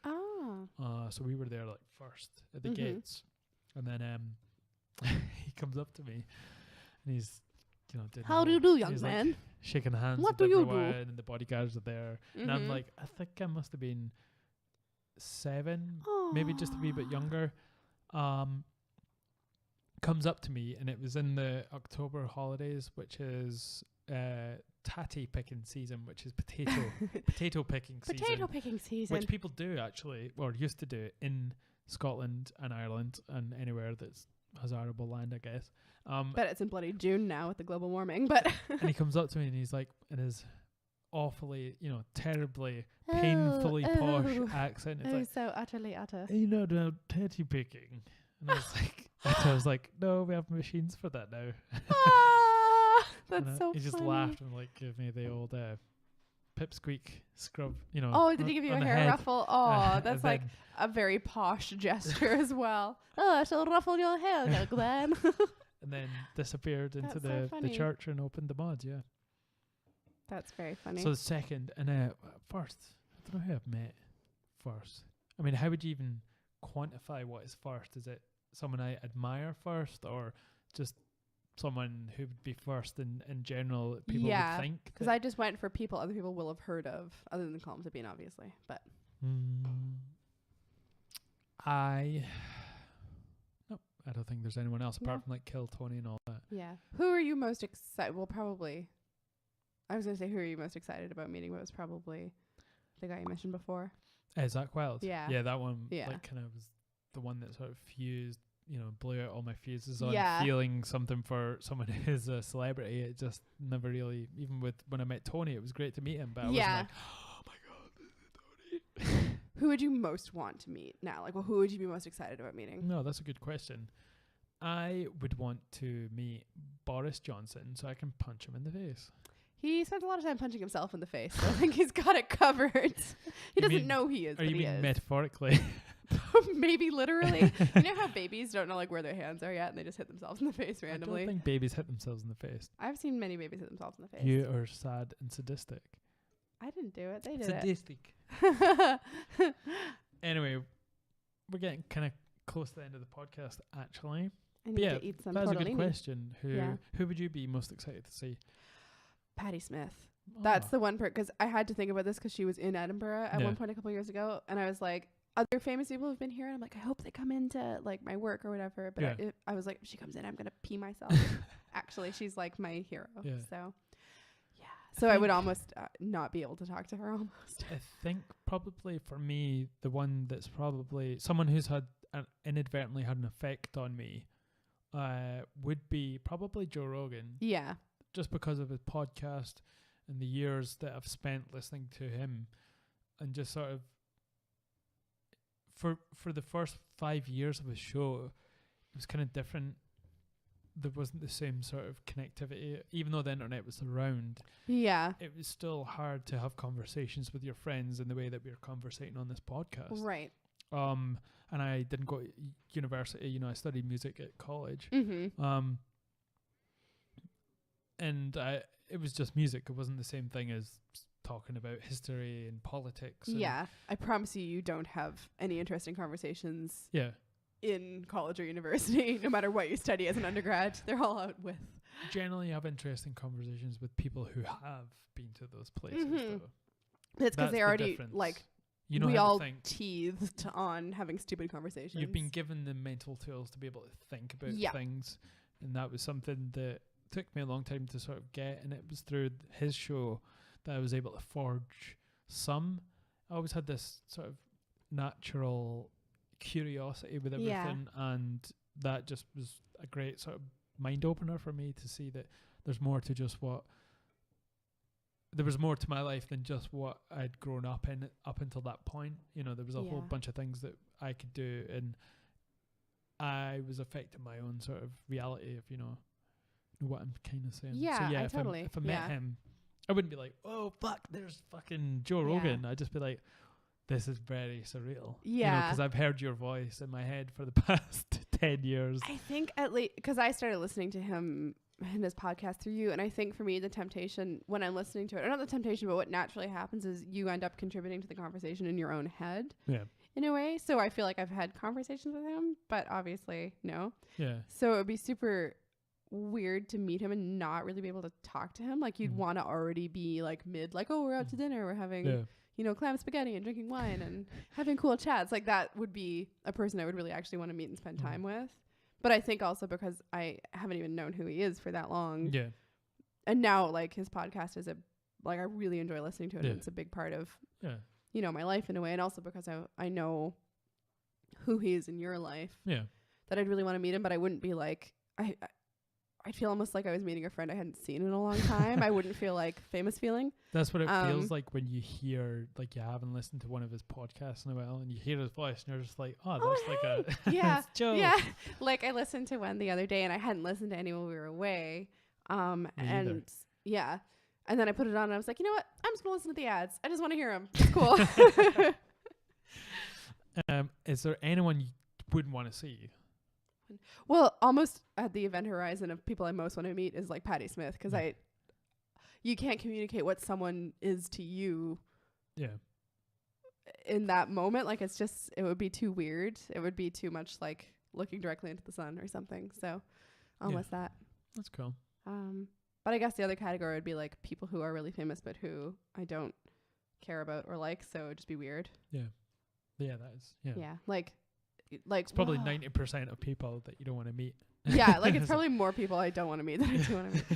So we were there first at the gates, and then he comes up to me, and he's doing how do you do, young man? Shaking hands what with do everyone, you do? and the bodyguards are there, and I'm like, I think I must have been 7, maybe just a wee bit younger. Comes up to me, and it was in the October holidays, which is tatty picking season, which is potato picking season. Potato picking season. Which people do actually, or used to do in Scotland and Ireland and anywhere that's has arable land, I guess. But it's in bloody June now with the global warming. But and he comes up to me and he's like, in his awfully, terribly, painfully posh accent. It's like, so utterly utter. No, teddy picking. And I was like, no, we have machines for that now. That's so funny. He just laughed and like gave me the old pipsqueak scrub, Oh, did he give you a hair head. ruffle? Oh, that's like a very posh gesture as well. Oh, I shall ruffle your hair, Glenn. And then disappeared into so the church and opened the mods, yeah. That's very funny. So the second, and first, I don't know who I've met first. I mean, how would you even quantify what is first? Is it someone I admire first, or just someone who would be first in general that people would think? Because I just went for people other people will have heard of, other than Columns of Bean, obviously. But I don't think there's anyone else apart from like Kill Tony and all that. Yeah. Who are you most excited? Well, probably. I was gonna say who are you most excited about meeting, but it was probably the guy you mentioned before. Zach Wild. Yeah. Yeah, that one. Yeah. Like kind of was the one that sort of fused. Blew out all my fuses on Yeah. feeling something for someone who's a celebrity. It just never really, even with when I met Tony, it was great to meet him, but I wasn't like, oh my god, this is Tony. Who would you most want to meet now? Like, well, who would you be most excited about meeting? No, that's a good question. I would want to meet Boris Johnson so I can punch him in the face. He spends a lot of time punching himself in the face, so I think he's got it covered. He doesn't know he is, Are but you he mean is. metaphorically? Maybe literally. You know how babies don't know like where their hands are yet, and they just hit themselves in the face randomly? I don't think babies hit themselves in the face. I've seen many babies hit themselves in the face. You are sad and sadistic. I didn't do it. They did Sadistic. it. Anyway, we're getting kind of close to the end of the podcast, actually. I need to eat some That was a tortellini. good question. Who would you be most excited to see? Patti Smith. That's the one part, because I had to think about this because she was in Edinburgh at one point a couple years ago, and I was like, other famous people have been here, and I'm like, I hope they come into like my work or whatever. But I was like, if she comes in, I'm gonna pee myself. Actually, she's like my hero. Yeah. So yeah. So I would almost not be able to talk to her almost. I think probably for me, the one that's probably someone who's had inadvertently had an effect on me would be probably Joe Rogan. Yeah. Just because of his podcast and the years that I've spent listening to him, and just sort of for the first 5 years of his show, it was kind of different. There wasn't the same sort of connectivity, even though the internet was around. Yeah, it was still hard to have conversations with your friends in the way that we're conversating on this podcast. Right. And I didn't go to university. I studied music at college. Mm-hmm. And it was just music. It wasn't the same thing as talking about history and politics. Yeah, I promise you don't have any interesting conversations. Yeah. In college or university, no matter what you study as an undergrad, they're all out with. Generally, have interesting conversations with people who have been to those places. Mm-hmm. It's because they already we all teethed on having stupid conversations. You've been given the mental tools to be able to think about things, and that was something that took me a long time to sort of get, and it was through his show that I was able to forge some. I always had this sort of natural curiosity with everything, and that just was a great sort of mind opener for me to see that there's more to just there was more to my life than just what I'd grown up in up until that point. There was a whole bunch of things that I could do, and I was affecting my own sort of reality, if you know what I'm kind of saying. Yeah, so yeah, if I met him, I wouldn't be like, oh fuck, there's fucking Joe Rogan. I'd just be like, this is very surreal. Yeah. Because I've heard your voice in my head for the past 10 years. I think at least, because I started listening to him and his podcast through you, and I think for me the temptation when I'm listening to it, or not the temptation, but what naturally happens is you end up contributing to the conversation in your own head. Yeah. In a way. So I feel like I've had conversations with him, but obviously no. Yeah. So it would be super weird to meet him and not really be able to talk to him. Like you'd want to already be like mid, like, oh, we're out to dinner, we're having clam spaghetti and drinking wine and having cool chats. Like that would be a person I would really actually want to meet and spend time with. But I think also because I haven't even known who he is for that long. Yeah. And now like his podcast is I really enjoy listening to it. And it's a big part of, my life in a way. And also because I know who he is in your life. Yeah. That I'd really want to meet him, but I wouldn't be like I'd feel almost like I was meeting a friend I hadn't seen in a long time. I wouldn't feel like famous feeling. That's what it feels like when you hear, like, you haven't listened to one of his podcasts in a while and you hear his voice and you're just like, oh, there's like a yeah, Joe. Yeah. Like I listened to one the other day and I hadn't listened to any when we were away. And either. yeah. And then I put it on and I was like, you know what? I'm just gonna listen to the ads. I just want to hear them. It's cool. Is there anyone you wouldn't want to see? Well, almost at the event horizon of people I most want to meet is like Patti Smith, because you can't communicate what someone is to you. Yeah. In that moment, like it would be too weird. It would be too much like looking directly into the sun or something. So, almost that. That's cool. But I guess the other category would be like people who are really famous but who I don't care about or like. So it would just be weird. Yeah. Yeah, that is. Yeah. Yeah, like it's probably 90% of people that you don't want to meet. Yeah, like it's probably more people I don't want to meet than I do want to meet.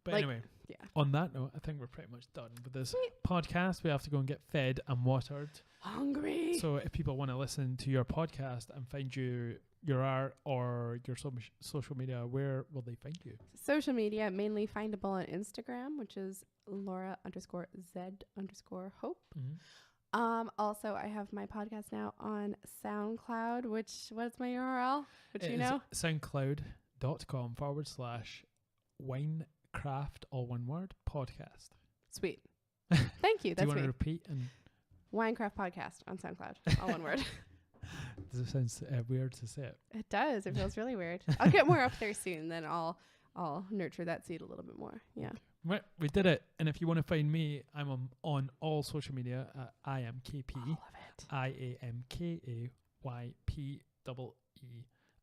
But like, anyway, yeah. On that note, I think we're pretty much done with this podcast. We have to go and get fed and watered. Hungry. So if people want to listen to your podcast and find your art or your social media, where will they find you? Social media, mainly findable on Instagram, which is Laura_Z_Hope. Mm-hmm. Also, I have my podcast now on SoundCloud, what's my URL? You know? soundcloud.com/winecraft, all one word, podcast. Sweet. Thank you. Do you want to repeat? And Winecraft podcast on SoundCloud, all one word. Does it sound weird to say it? It does. It feels really weird. I'll get more up there soon, then I'll nurture that seed a little bit more. Yeah. Right, we did it. And if you want to find me, I'm on all social media at IAMKayPee. All of it. IAMKAYPEE.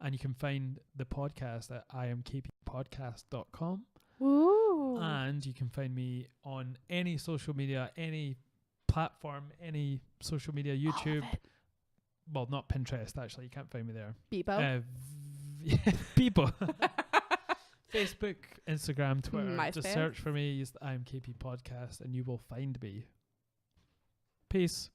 And you can find the podcast at IAMKayPeepodcast.com. Ooh. And you can find me on any social media, any platform, any social media, YouTube. Well, not Pinterest, actually. You can't find me there. Beepo. Beepo. Facebook, Instagram, Twitter. MySpace. Just search for me, use the IAMKayPee podcast, and you will find me. Peace.